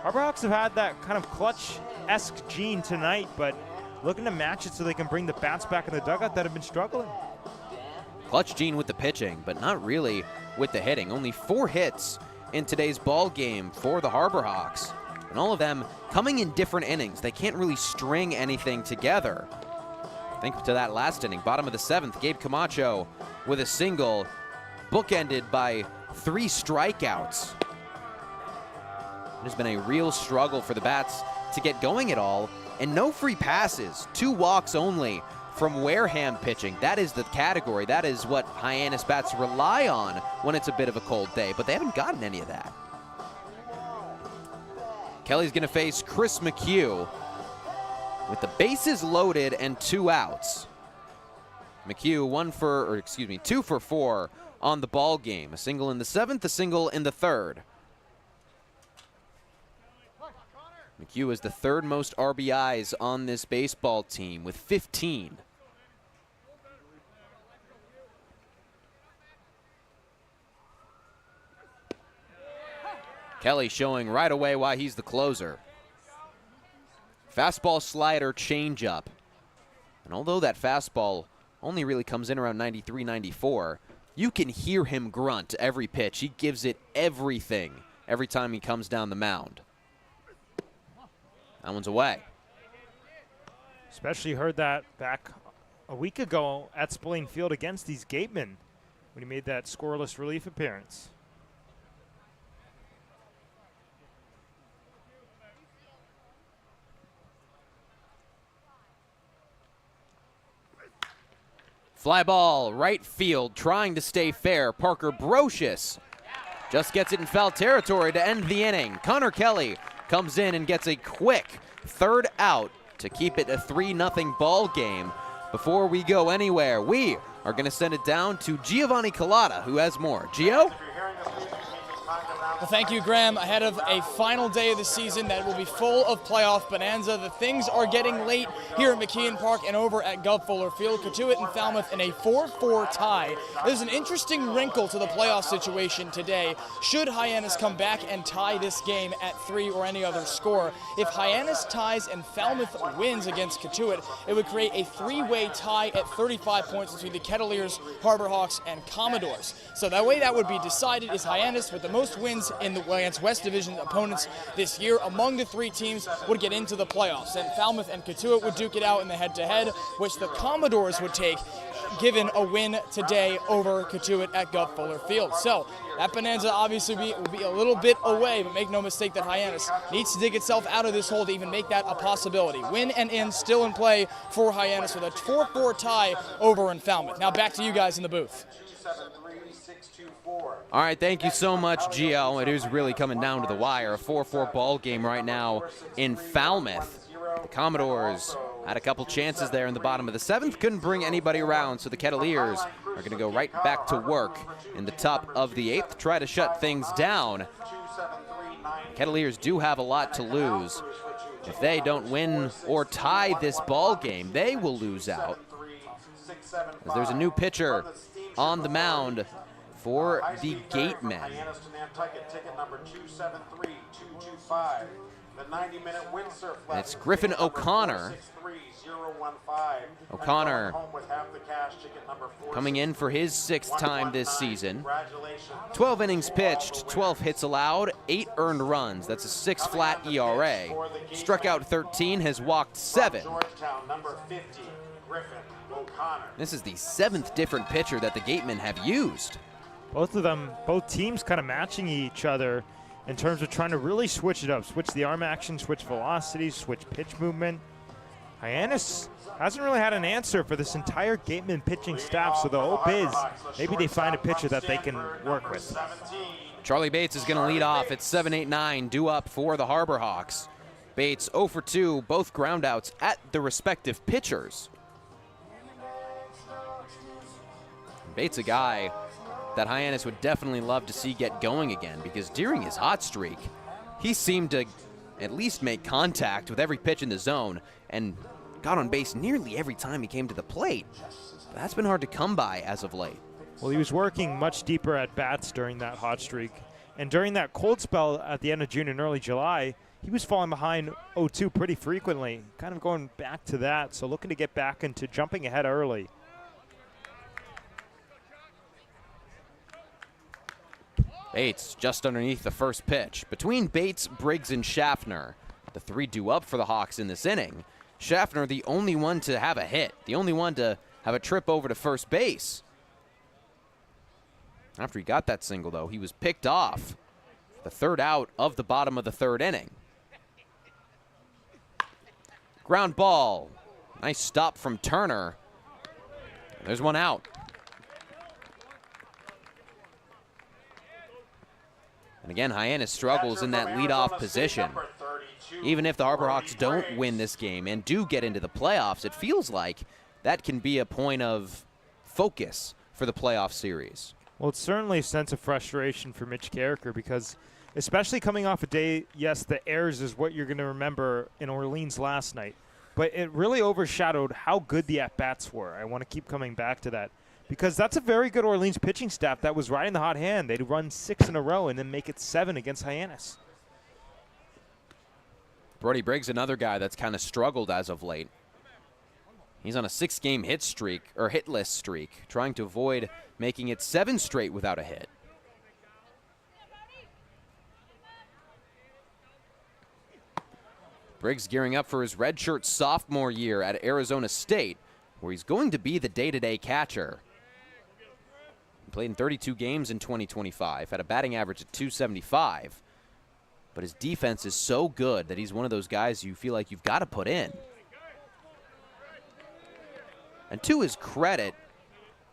Harbor Hawks have had that kind of clutch-esque gene tonight, but looking to match it so they can bring the bats back in the dugout that have been struggling. Clutch Gene with the pitching, but not really with the hitting. Only 4 hits in today's ball game for the Harbor Hawks, and all of them coming in different innings. They can't really string anything together. Think to that last inning, bottom of the 7th, Gabe Camacho with a single, bookended by 3 strikeouts. It has been a real struggle for the bats to get going at all, and no free passes, 2 walks only from Wareham pitching. That is the category. That is what Hyannis bats rely on when it's a bit of a cold day, but they haven't gotten any of that. Kelly's going to face Chris McHugh with the bases loaded and 2 outs. McHugh 2 for 4 on the ball game. A single in the 7th, a single in the 3rd. McHugh is the 3rd most RBIs on this baseball team with 15. Kelly showing right away why he's the closer. Fastball, slider, changeup. And although that fastball only really comes in around 93, 94, you can hear him grunt every pitch. He gives it everything every time he comes down the mound. That one's away. Especially heard that back a week ago at Spillane Field against these Gatemen when he made that scoreless relief appearance. Fly ball, right field, trying to stay fair. Parker Brocious just gets it in foul territory to end the inning. Connor Kelly comes in and gets a quick 3rd out to keep it a 3-0 ball game. Before we go anywhere, we are going to send it down to Giovanni Collada, who has more. Gio? Well, thank you, Graham. Ahead of a final day of the season that will be full of playoff bonanza, the things are getting late here at McKeon Park and over at Gov Fuller Field. Cotuit and Falmouth in a 4-4 tie. There's an interesting wrinkle to the playoff situation today. Should Hyannis come back and tie this game at 3 or any other score, if Hyannis ties and Falmouth wins against Cotuit, it would create a 3-way tie at 35 points between the Kettleers, Harbor Hawks, and Commodores. So that way that would be decided is Hyannis with the most wins against West Division opponents this year among the 3 teams would get into the playoffs. And Falmouth and Cotuit would duke it out in the head-to-head, which the Commodores would take given a win today over Cotuit at Gov Fuller Field. So that bonanza obviously will be a little bit away, but make no mistake that Hyannis needs to dig itself out of this hole to even make that a possibility. Win and in still in play for Hyannis with a 4-4 tie over in Falmouth. Now back to you guys in the booth. All right, thank you so much, Gio. It is really coming down to the wire. A 4-4 ball game right now in Falmouth. The Commodores had a couple chances there in the bottom of the 7th, couldn't bring anybody around, so the Kettleers are going to go right back to work in the top of the 8th, try to shut things down. The Kettleers do have a lot to lose. If they don't win or tie this ball game, they will lose out. As there's a new pitcher on the mound for the Gatemen. It's Griffin O'Connor. O'Connor coming in for his 6th time this season. 12 innings pitched, 12 hits allowed, 8 earned runs. That's a 6 flat ERA. Struck out 13, has walked 7. This is the 7th different pitcher that the Gatemen have used. Both teams kind of matching each other in terms of trying to really switch it up, switch the arm action, switch velocity, switch pitch movement. Hyannis hasn't really had an answer for this entire Gateman pitching staff, so the hope is maybe they find a pitcher that they can work with. Charlie Bates is going to lead off at 7-8-9, due up for the Harbor Hawks. Bates 0 for 2, both groundouts at the respective pitchers. Bates a guy that Hyannis would definitely love to see get going again, because during his hot streak, he seemed to at least make contact with every pitch in the zone and got on base nearly every time he came to the plate. But that's been hard to come by as of late. Well, he was working much deeper at bats during that hot streak. And during that cold spell at the end of June and early July, he was falling behind 0-2 pretty frequently, kind of going back to that. So looking to get back into jumping ahead early. Bates just underneath the first pitch. Between Bates, Briggs, and Schaffner, the three due up for the Hawks in this inning. Schaffner, the only one to have a hit, the only one to have a trip over to first base. After he got that single, though, he was picked off. The third out of the bottom of the third inning. Ground ball. Nice stop from Turner. There's one out. And again, Hyannis struggles in that leadoff position. Even if the Harbor Hawks don't win this game and do get into the playoffs, it feels like that can be a point of focus for the playoff series. Well, it's certainly a sense of frustration for Mitch Carricker because especially coming off a day, yes, the errors is what you're going to remember in Orleans last night, but it really overshadowed how good the at-bats were. I want to keep coming back to that because that's a very good Orleans pitching staff that was riding the hot hand. They'd run 6 in a row and then make it 7 against Hyannis. Brody Briggs, another guy that's kind of struggled as of late. He's on a 6-game hit streak, or hitless streak, trying to avoid making it 7 straight without a hit. Briggs gearing up for his redshirt sophomore year at Arizona State, where he's going to be the day-to-day catcher. He played in 32 games in 2025, had a batting average of .275. But his defense is so good that he's one of those guys you feel like you've got to put in. And to his credit,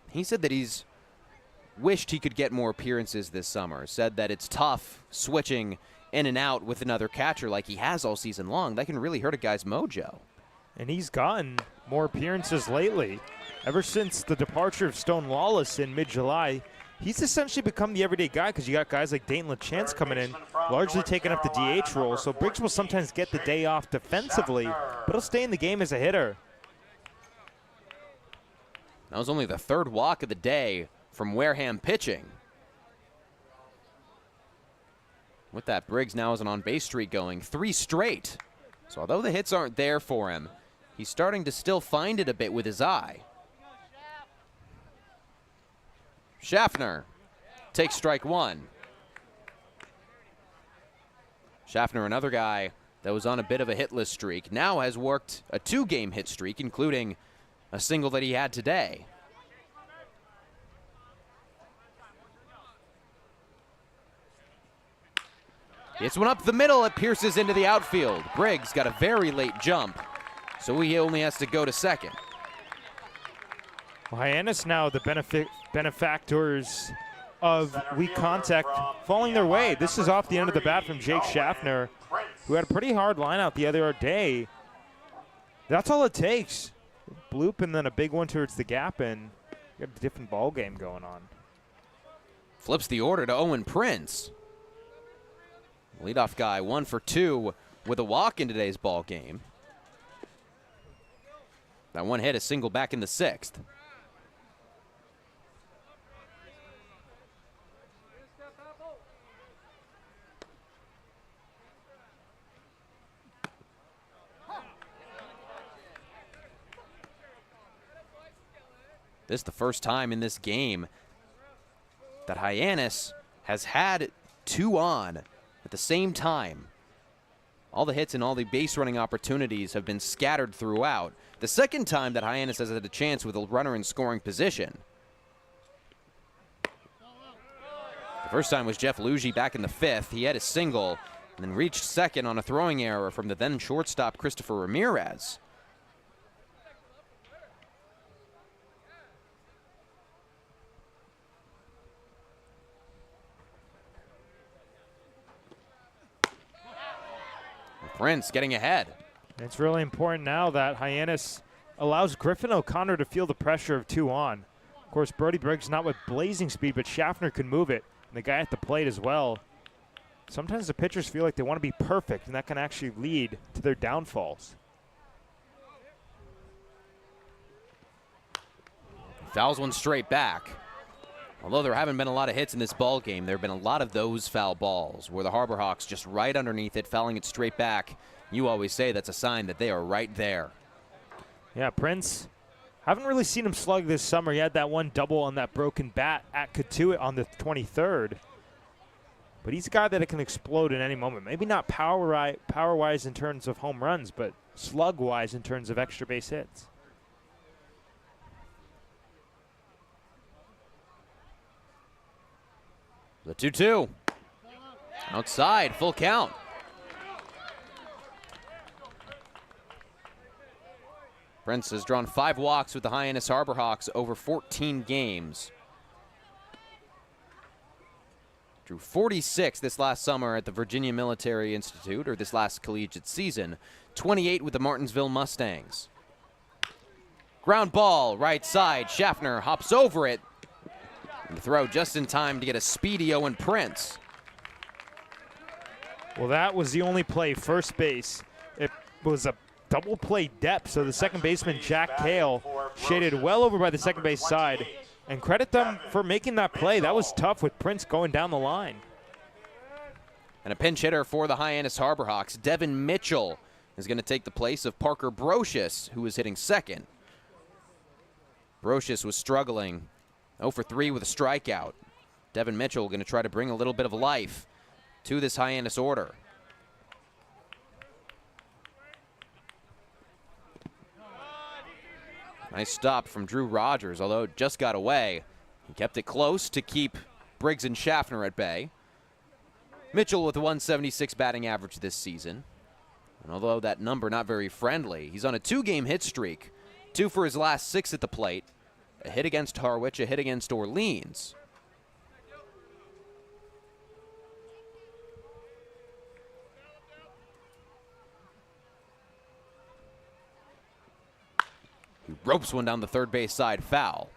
he said that he's wished he could get more appearances this summer. Said that it's tough switching in and out with another catcher like he has all season long. That can really hurt a guy's mojo. And he's gotten more appearances lately. Ever since the departure of Stone Lawless in mid-July, he's essentially become the everyday guy because you got guys like Dayton LaChance coming in, largely taking up the DH role. So Briggs will sometimes get the day off defensively, but he'll stay in the game as a hitter. That was only the third walk of the day from Wareham pitching. With that, Briggs now has an on-base streak going, 3 straight. So although the hits aren't there for him, he's starting to still find it a bit with his eye. Schaffner takes strike 1. Schaffner, another guy that was on a bit of a hitless streak, now has worked a 2-game hit streak, including a single that he had today. It's one up the middle. It pierces into the outfield. Briggs got a very late jump, so he only has to go to second. Well, Hyannis now the benefactors of weak contact falling their way. This is off the end of the bat from Jake Schaffner, who had a pretty hard line out the other day. That's all it takes. Bloop and then a big one towards the gap, and you got a different ball game going on. Flips the order to Owen Prince. Leadoff guy 1 for 2 with a walk in today's ball game. That one hit, a single back in the 6th. This is the first time in this game that Hyannis has had 2 on at the same time. All the hits and all the base running opportunities have been scattered throughout. The second time that Hyannis has had a chance with a runner in scoring position. The first time was Jeff Lugie back in the 5th. He had a single and then reached second on a throwing error from the then shortstop Christopher Ramirez. Prince getting ahead. It's really important now that Hyannis allows Griffin O'Connor to feel the pressure of 2 on. Of course, Brody Briggs not with blazing speed, but Schaffner can move it, and the guy at the plate as well. Sometimes the pitchers feel like they want to be perfect, and that can actually lead to their downfalls. Fouls one straight back. Although there haven't been a lot of hits in this ball game, there have been a lot of those foul balls where the Harbor Hawks just right underneath it, fouling it straight back. You always say that's a sign that they are right there. Yeah, Prince, haven't really seen him slug this summer. He had that one double on that broken bat at Katuitt on the 23rd. But he's a guy that can explode in any moment. Maybe not power-wise in terms of home runs, but slug-wise in terms of extra base hits. The 2-2. Outside, full count. Prince has drawn 5 walks with the Hyannis Harbor Hawks over 14 games. Drew 46 this last summer at the Virginia Military Institute, or this last collegiate season. 28 with the Martinsville Mustangs. Ground ball, right side. Schaffner hops over it. And throw just in time to get a speedy Owen Prince. Well, that was the only play, first base. It was a double play depth, so the second baseman, Jack Cale, shaded well over by the second base side. And credit them for making that play. That was tough with Prince going down the line. And a pinch hitter for the Hyannis Harbor Hawks. Devin Mitchell is going to take the place of Parker Brocious, who is hitting second. Brocious was struggling. 0 for 3 with a strikeout. Devin Mitchell going to try to bring a little bit of life to this Hyannis order. Nice stop from Drew Rogers, although it just got away. He kept it close to keep Briggs and Schaffner at bay. Mitchell with a 176 batting average this season. And although that number not very friendly, he's on a 2-game hit streak. 2 for his last 6 at the plate. A hit against Harwich, a hit against Orleans. He ropes one down the third base side, foul.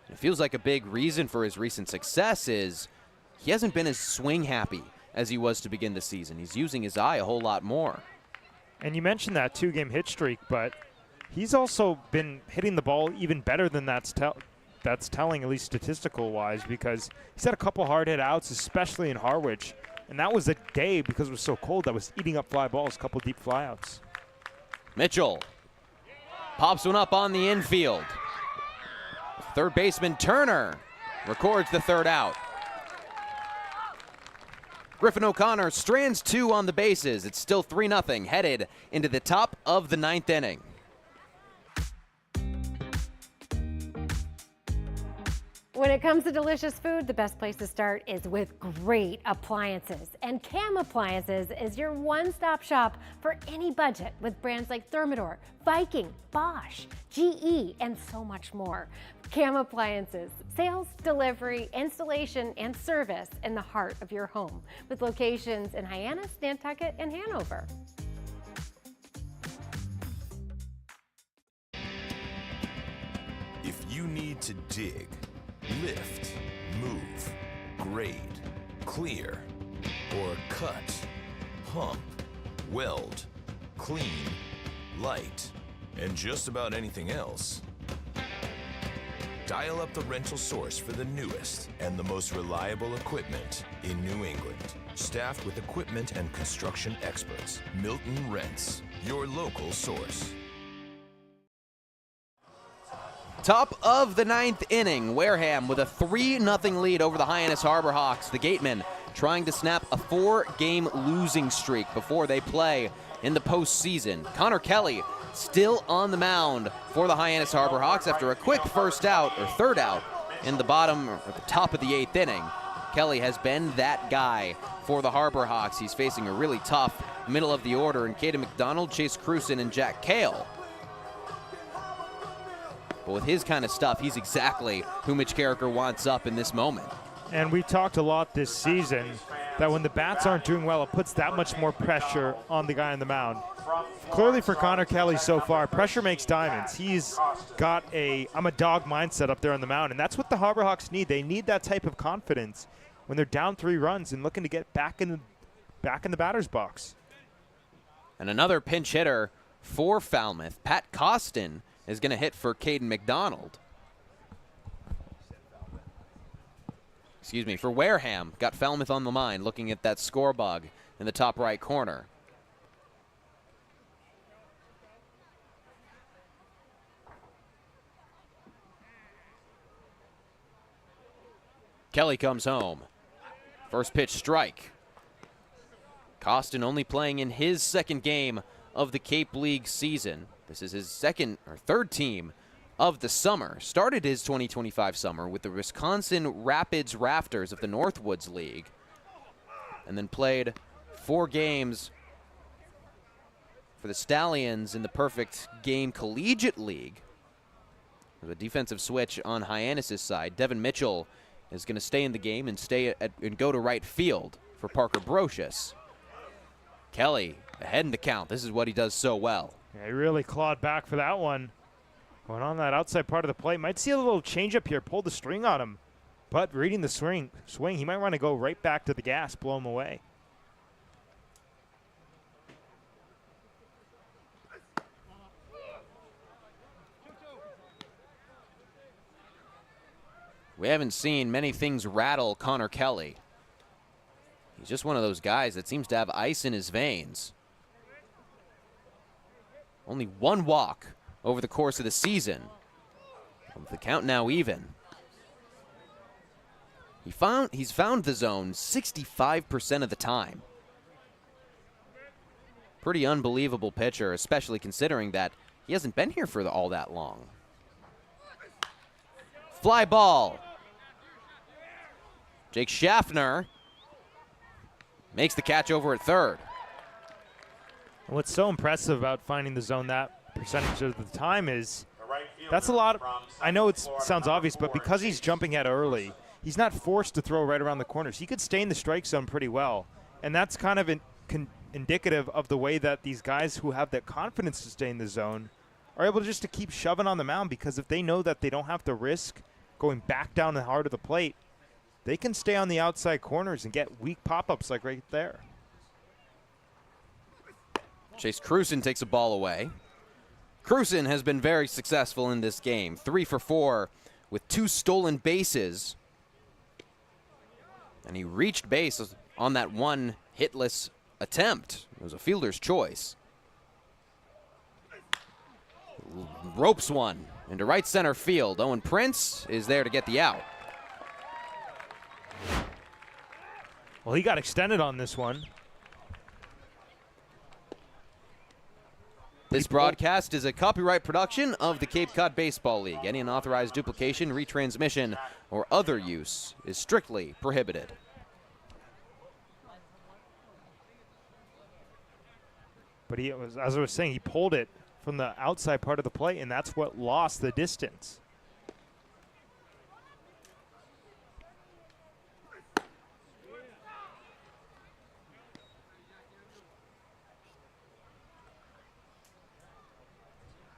It feels like a big reason for his recent success is he hasn't been as swing happy as he was to begin the season. He's using his eye a whole lot more. And you mentioned that 2-game hit streak, but he's also been hitting the ball even better than that's telling, at least statistical-wise, because he's had a couple hard-hit outs, especially in Harwich. And that was a day, because it was so cold, that was eating up fly balls, a couple deep flyouts. Mitchell pops one up on the infield. Third baseman Turner records the third out. Griffin O'Connor strands 2 on the bases. It's still 3-0, headed into the top of the 9th inning. When it comes to delicious food, the best place to start is with great appliances. And Cam Appliances is your one-stop shop for any budget with brands like Thermador, Viking, Bosch, GE, and so much more. Cam Appliances, sales, delivery, installation, and service in the heart of your home, with locations in Hyannis, Nantucket, and Hanover. If you need to dig, lift, move, grade, clear, or cut, pump, weld, clean, light, and just about anything else, dial up the rental source for the newest and the most reliable equipment in New England. Staffed with equipment and construction experts, Milton Rents, your local source. Top of the 9th inning, Wareham with a 3-0 lead over the Hyannis Harbor Hawks. The Gatemen trying to snap a 4-game losing streak before they play in the postseason. Connor Kelly still on the mound for the Hyannis Harbor Hawks after a quick third out in the bottom or the top of the 8th inning. Kelly has been that guy for the Harbor Hawks. He's facing a really tough middle of the order in Caden McDonald, Chase Cruson, and Jack Cale. But with his kind of stuff, he's exactly who Mitch Carricker wants up in this moment. And we talked a lot this season that when the bats aren't doing well, it puts that much more pressure on the guy on the mound. Clearly for Connor Kelly so far, pressure makes diamonds. He's got I'm a dog mindset up there on the mound, and that's what the Harbor Hawks need. They need that type of confidence when they're down 3 runs and looking to get back in the batter's box. And another pinch hitter for Falmouth, Pat Costin, is going to hit for Caden McDonald. for Wareham. Got Falmouth on the mind, looking at that score bug in the top right corner. Kelly comes home. First pitch strike. Costin only playing in his second game of the Cape League season. This is his second or third team of the summer. Started his 2025 summer with the Wisconsin Rapids Rafters of the Northwoods League, and then played 4 games for the Stallions in the Perfect Game Collegiate League. There's a defensive switch on Hyannis' side. Devin Mitchell is going to stay in the game and go to right field for Parker Brocious. Kelly ahead in the count. This is what he does so well. Yeah, he really clawed back for that one. Going on that outside part of the plate. Might see a little changeup here. Pulled the string on him. But reading the swing, he might want to go right back to the gas, blow him away. We haven't seen many things rattle Connor Kelly. He's just one of those guys that seems to have ice in his veins. Only 1 walk over the course of the season. The count now even. He's found the zone 65% of the time. Pretty unbelievable pitcher, especially considering that he hasn't been here for all that long. Fly ball. Jake Schaffner makes the catch over at third. And what's so impressive about finding the zone that percentage of the time is that's a lot. I know it sounds obvious, but because he's jumping at early, he's not forced to throw right around the corners. He could stay in the strike zone pretty well. And that's kind of indicative of the way that these guys who have that confidence to stay in the zone are able just to keep shoving on the mound, because if they know that they don't have to risk going back down the heart of the plate, they can stay on the outside corners and get weak pop-ups like right there. Chase Cruzen takes a ball away. Cruzen has been very successful in this game. 3 for 4 with 2 stolen bases. And he reached base on that 1 hitless attempt. It was a fielder's choice. Ropes one into right center field. Owen Prince is there to get the out. Well, he got extended on this one. This broadcast is a copyright production of the Cape Cod Baseball League. Any unauthorized duplication, retransmission, or other use is strictly prohibited. But as I was saying, he pulled it from the outside part of the plate, and that's what lost the distance.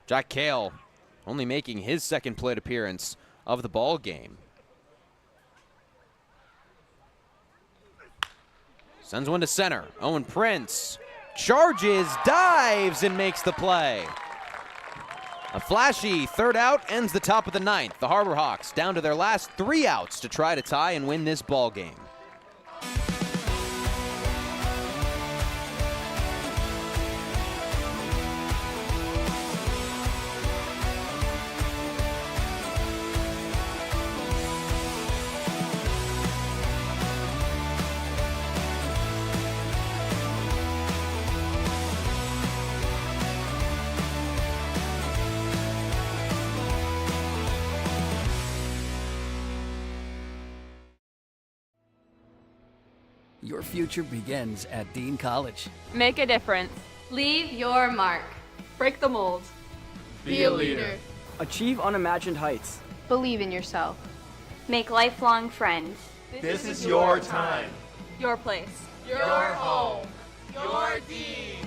Jack Cale only making his second plate appearance of the ball game. Sends one to center. Owen Prince charges, dives, and makes the play. A flashy third out ends the top of the 9th. The Harbor Hawks down to their last 3 outs to try to tie and win this ball game. Your future begins at Dean College. Make a difference. Leave your mark. Break the mold. Be a leader. Achieve unimagined heights. Believe in yourself. Make lifelong friends. This is your time. Your place. Your home. Your Dean.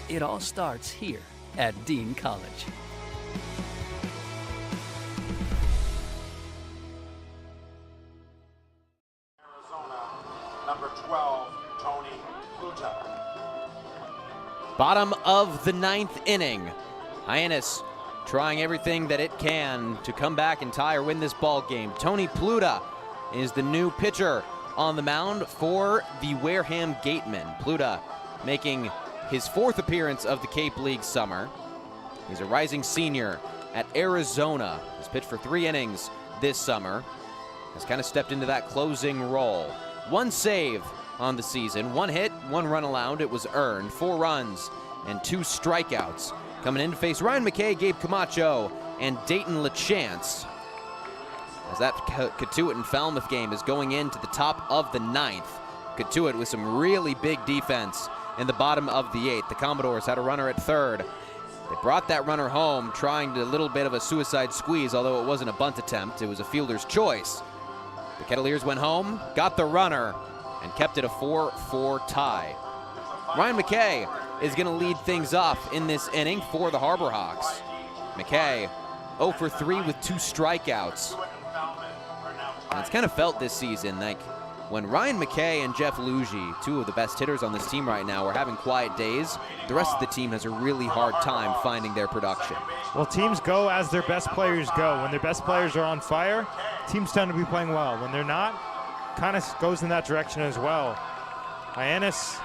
It all starts here at Dean College. Number 12, Tony Pluta. Bottom of the 9th inning. Hyannis trying everything that it can to come back and tie or win this ball game. Tony Pluta is the new pitcher on the mound for the Wareham Gatemen. Pluta making his 4th appearance of the Cape League summer. He's a rising senior at Arizona. He's pitched for 3 innings this summer. Has kind of stepped into that closing role. 1 save on the season, 1 hit, 1 run allowed. It was earned, 4 runs and 2 strikeouts. Coming in to face Ryan McKay, Gabe Camacho, and Dayton LaChance. As that Katuitt and Falmouth game is going into the top of the 9th. Katuitt with some really big defense in the bottom of the 8th. The Commodores had a runner at 3rd. They brought that runner home, trying a little bit of a suicide squeeze, although it wasn't a bunt attempt. It was a fielder's choice. The Kettleers went home, got the runner, and kept it a 4-4 tie. Ryan McKay is going to lead things off in this inning for the Harbor Hawks. McKay 0 for 3 with 2 strikeouts. And it's kind of felt this season, like when Ryan McKay and Jeff Lugie, 2 of the best hitters on this team right now, are having quiet days, the rest of the team has a really hard time finding their production. Well, teams go as their best players go. When their best players are on fire, teams tend to be playing well. When they're not, kind of goes in that direction as well. Hyannis,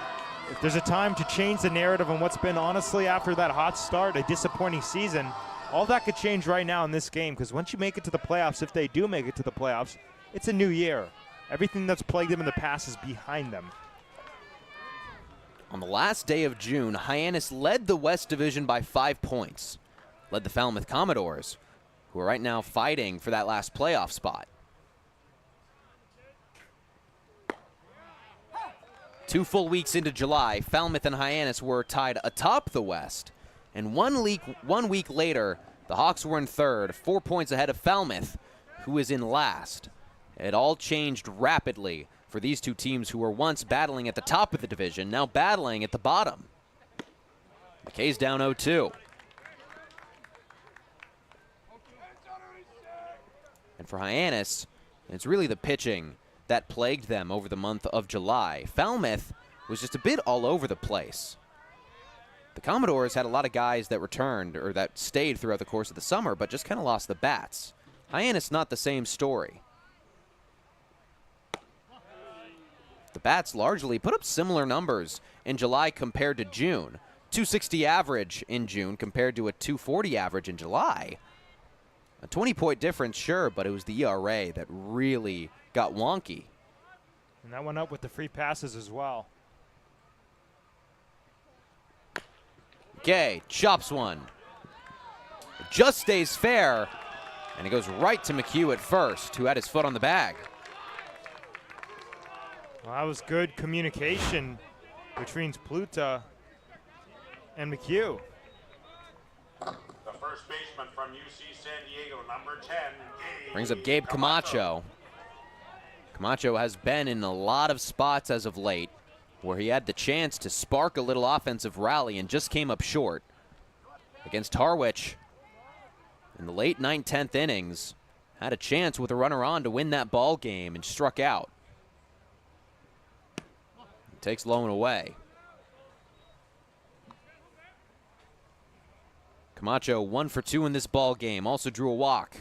if there's a time to change the narrative on what's been, honestly, after that hot start, a disappointing season, all that could change right now in this game, because once you make it to the playoffs, if they do make it to the playoffs, it's a new year. Everything that's plagued them in the past is behind them. On the last day of June, Hyannis led the West Division by 5 points. Led the Falmouth Commodores, who are right now fighting for that last playoff spot. 2 full weeks into July, Falmouth and Hyannis were tied atop the West. And 1 week later, the Hawks were in 3rd, 4 points ahead of Falmouth, who is in last. It all changed rapidly for these 2 teams who were once battling at the top of the division, now battling at the bottom. McKay's down 0-2. And for Hyannis, it's really the pitching that plagued them over the month of July. Falmouth was just a bit all over the place. The Commodores had a lot of guys that returned or that stayed throughout the course of the summer, but just kind of lost the bats. Hyannis, not the same story. The bats largely put up similar numbers in July compared to June. 260 average in June compared to a 240 average in July. A 20-point difference, sure, but it was the ERA that really got wonky. And that went up with the free passes as well. McKay chops one. It just stays fair, and it goes right to McHugh at first, who had his foot on the bag. Well, that was good communication between Pluta and McHugh. The first baseman from UC San Diego, number 10. Brings up Gabe Camacho. Camacho has been in a lot of spots as of late where he had the chance to spark a little offensive rally and just came up short. Against Harwich in the late 9th, 10th innings, had a chance with a runner on to win that ball game and struck out. Takes low and away. Camacho 1 for 2 in this ball game. Also drew a walk.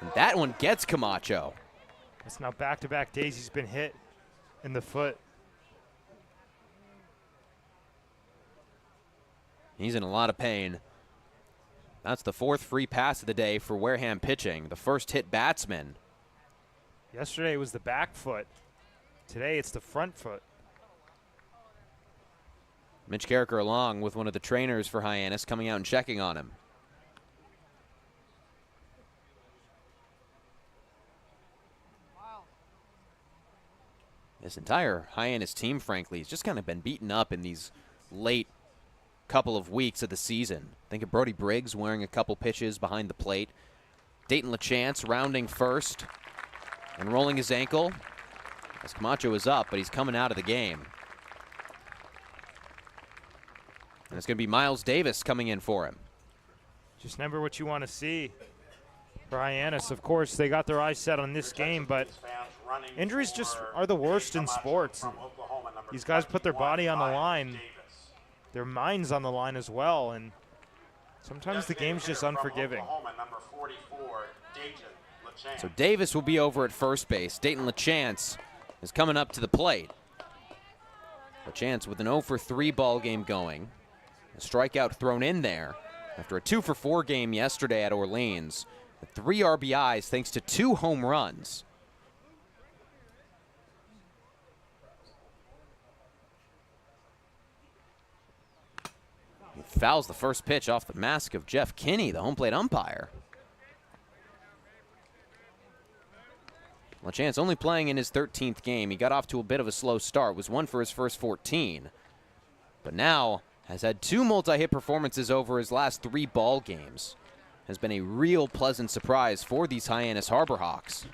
And that one gets Camacho. That's now back-to-back days he's been hit in the foot. He's in a lot of pain. That's the 4th free pass of the day for Wareham pitching, the first hit batsman. Yesterday it was the back foot. Today it's the front foot. Mitch Carricker along with one of the trainers for Hyannis coming out and checking on him. This entire Hyannis team, frankly, has just kind of been beaten up in these late couple of weeks of the season. Think of Brody Briggs wearing a couple pitches behind the plate. Dayton LaChance rounding first and rolling his ankle as Camacho is up, but he's coming out of the game. And it's going to be Miles Davis coming in for him. Just remember what you want to see for Hyannis. Of course, they got their eyes set on this game, but injuries just are the worst in sports. these guys put their body on the line, their minds on the line as well, and sometimes the game's just unforgiving. So Davis will be over at first base. Dayton LaChance is coming up to the plate. LaChance with an 0-for-3 ball game going. A strikeout thrown in there after a 2-for-4 game yesterday at Orleans. 3 RBIs thanks to 2 home runs. He fouls the first pitch off the mask of Jeff Kinney, the home plate umpire. LaChance only playing in his 13th game. He got off to a bit of a slow start, was 1 for his first 14. But now has had 2 multi-hit performances over his last 3 ball games. Has been a real pleasant surprise for these Hyannis Harbor Hawks.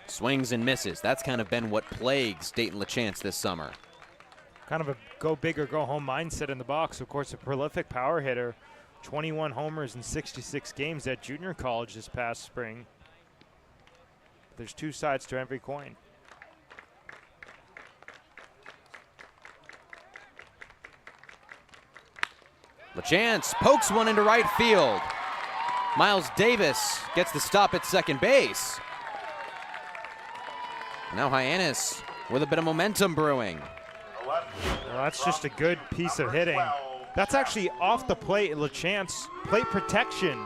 Swings and misses. That's kind of been what plagues Dayton LaChance this summer. Kind of a go big or go home mindset in the box. Of course, a prolific power hitter. 21 homers in 66 games at junior college this past spring. There's 2 sides to every coin. LaChance pokes one into right field. Miles Davis gets the stop at second base. Now Hyannis with a bit of momentum brewing. Well, that's just a good piece of hitting. That's actually off the plate. LaChance plate protection.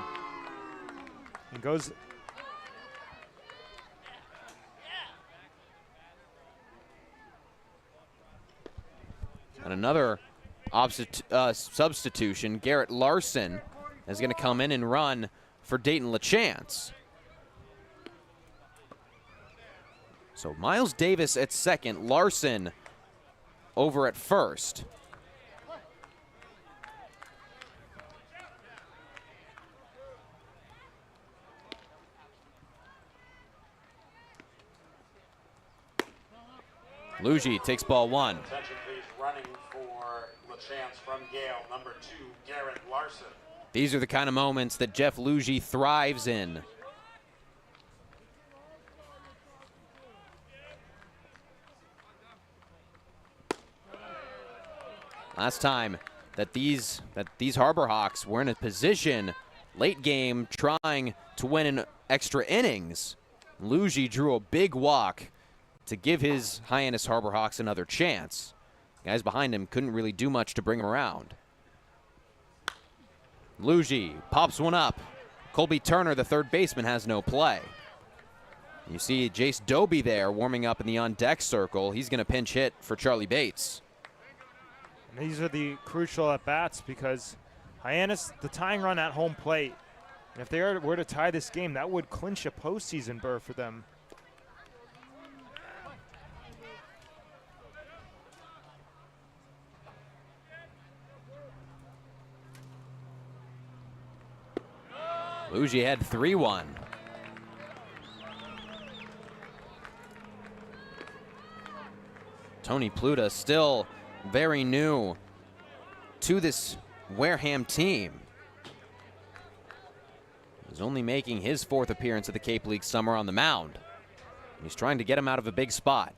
And goes. And another substitution. Garrett Larson is going to come in and run for Dayton LaChance. So Miles Davis at second, Larson over at first. Luigi takes ball 1. Attention please, running for LaChance from Gale, number 2, Garrett Larson. These are the kind of moments that Jeff Luigi thrives in. Last time that these Harbor Hawks were in a position late game trying to win in extra innings, Luigi drew a big walk to give his Hyannis Harbor Hawks another chance. Guys behind him couldn't really do much to bring him around. Luigi pops one up. Colby Turner, the third baseman, has no play. You see Jace Doby there warming up in the on-deck circle. He's going to pinch hit for Charlie Bates. And these are the crucial at-bats because Hyannis, the tying run at home plate, and if they were to tie this game, that would clinch a postseason berth for them. Luigi had 3-1. Tony Pluta still very new to this Wareham team. He's only making his 4th appearance of the Cape League summer on the mound. He's trying to get him out of a big spot.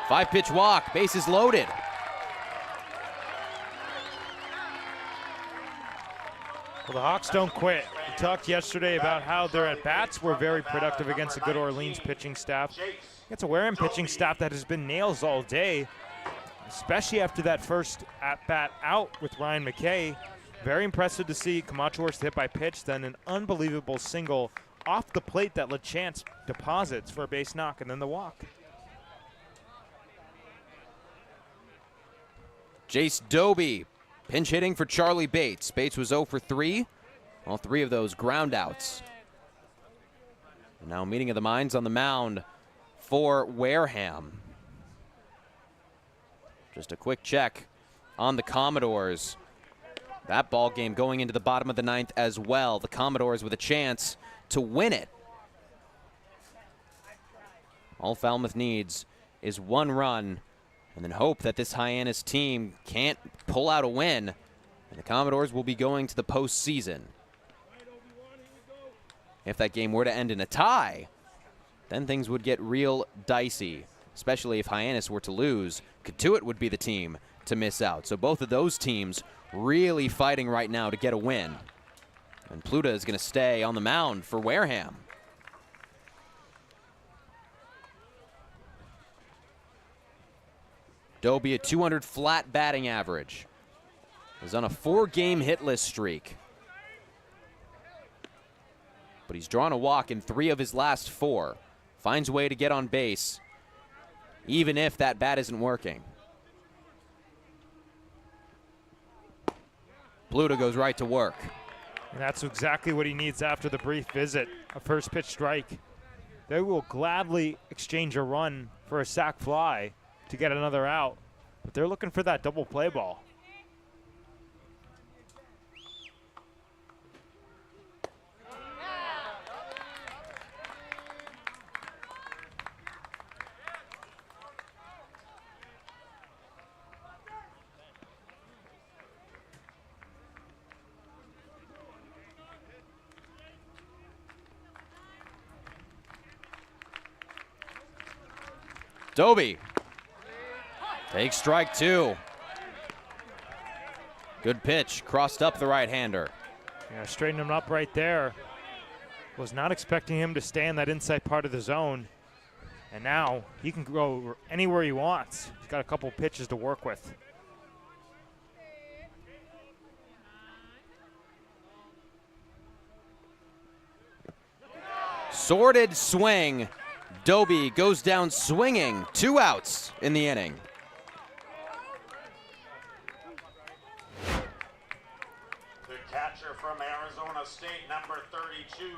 5-pitch walk, bases loaded. Well, the Hawks don't quit. We talked yesterday about how their at-bats were very productive against a good Orleans pitching staff. It's a Wareham pitching staff that has been nails all day, especially after that first at-bat out with Ryan McKay. Very impressive to see Camacho Works hit by pitch, then an unbelievable single off the plate that LaChance deposits for a base knock, and then the walk. Jace Doby pinch hitting for Charlie Bates. Bates was 0 for 3. All 3 of those ground outs. And now meeting of the minds on the mound for Wareham. Just a quick check on the Commodores. That ball game going into the bottom of the 9th as well. The Commodores with a chance to win it. All Falmouth needs is 1 run and then hope that this Hyannis team can't pull out a win, and the Commodores will be going to the postseason. If that game were to end in a tie, then things would get real dicey, especially if Hyannis were to lose. Cotuit would be the team to miss out. So both of those teams really fighting right now to get a win. And Pluta is going to stay on the mound for Wareham. Dobie, a 200 flat batting average, is on a 4-game hitless streak. But he's drawn a walk in 3 of his last 4. Finds a way to get on base, even if that bat isn't working. Pluta goes right to work. And that's exactly what he needs after the brief visit, a first pitch strike. They will gladly exchange a run for a sac fly to get another out, but they're looking for that double play ball. Dobie takes strike 2. Good pitch, crossed up the right-hander. Yeah, straighten him up right there. Was not expecting him to stay in that inside part of the zone. And now he can go anywhere he wants. He's got a couple pitches to work with. Sorted swing. Dobie goes down swinging. 2 outs in the inning. The catcher from Arizona State, number 32,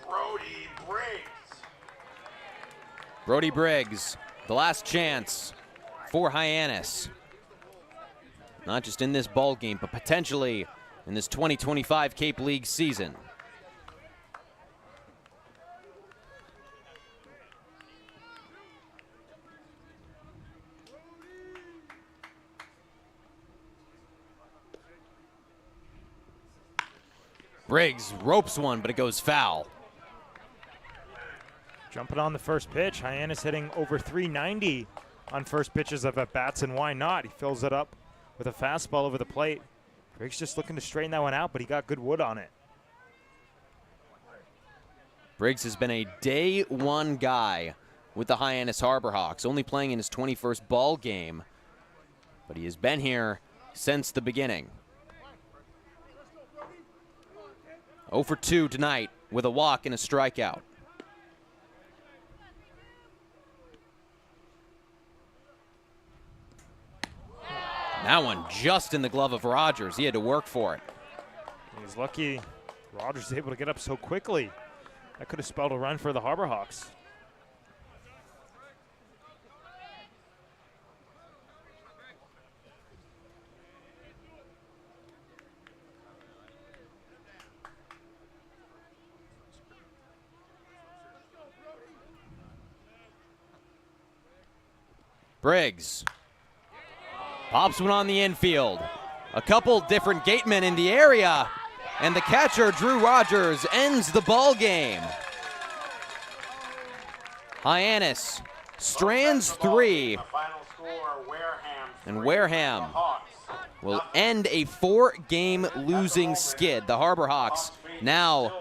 Brody Briggs. Brody Briggs, the last chance for Hyannis. Not just in this ball game, but potentially in this 2025 Cape League season. Briggs ropes one, but it goes foul. Jumping on the first pitch, Hyannis hitting over 390 on first pitches of at-bats, and why not? He fills it up with a fastball over the plate. Briggs just looking to straighten that one out, but he got good wood on it. Briggs has been a day one guy with the Hyannis Harbor Hawks, only playing in his 21st ball game, but he has been here since the beginning. 0 for 2 tonight with a walk and a strikeout. That one just in the glove of Rogers. He had to work for it. He's lucky Rogers is able to get up so quickly. That could have spelled a run for the Harbor Hawks. Briggs pops one on the infield. A couple different gatemen in the area, and the catcher, Drew Rogers, ends the ball game. Hyannis strands 3, and Wareham will end a 4-game losing skid. The Harbor Hawks now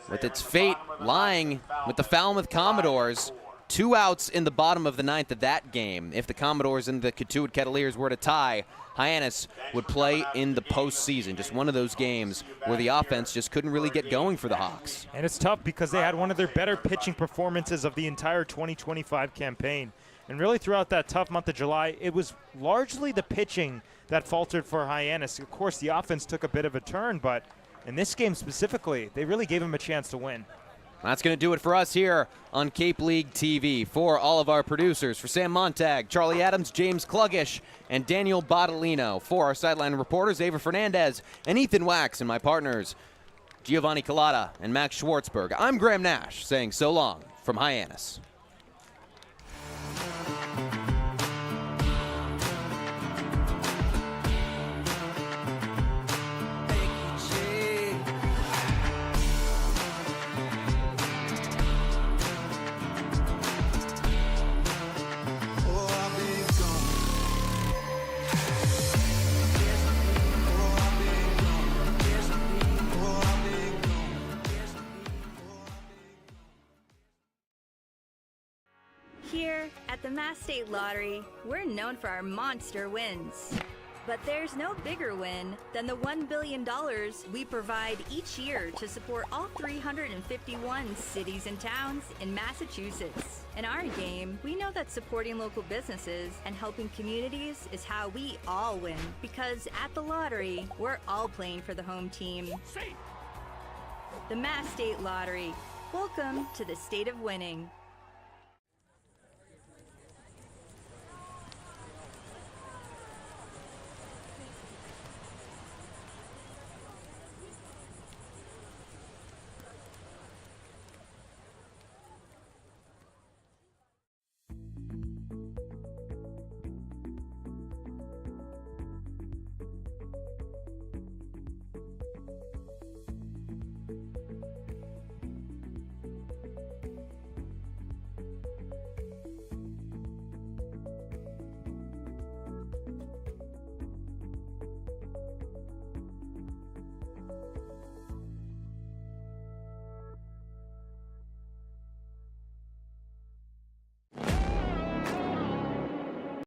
with its fate lying with the Falmouth Commodores. 2 outs in the bottom of the 9th of that game. If the Commodores and the Cotuit Kettleers were to tie, Hyannis would play in the postseason. Just one of those games where the offense just couldn't really get going for the Hawks. And it's tough because they had one of their better pitching performances of the entire 2025 campaign. And really throughout that tough month of July, it was largely the pitching that faltered for Hyannis. Of course, the offense took a bit of a turn, but in this game specifically, they really gave him a chance to win. That's going to do it for us here on Cape League TV. For all of our producers, for Sam Montag, Charlie Adams, James Kluggish, and Daniel Bottolino. For our sideline reporters, Ava Fernandez and Ethan Wax, and my partners, Giovanni Collada and Max Schwartzberg. I'm Graham Nash saying so long from Hyannis. Here at the Mass State Lottery, we're known for our monster wins. But there's no bigger win than the $1 billion we provide each year to support all 351 cities and towns in Massachusetts. In our game, we know that supporting local businesses and helping communities is how we all win. Because at the lottery, we're all playing for the home team. The Mass State Lottery. Welcome to the state of winning.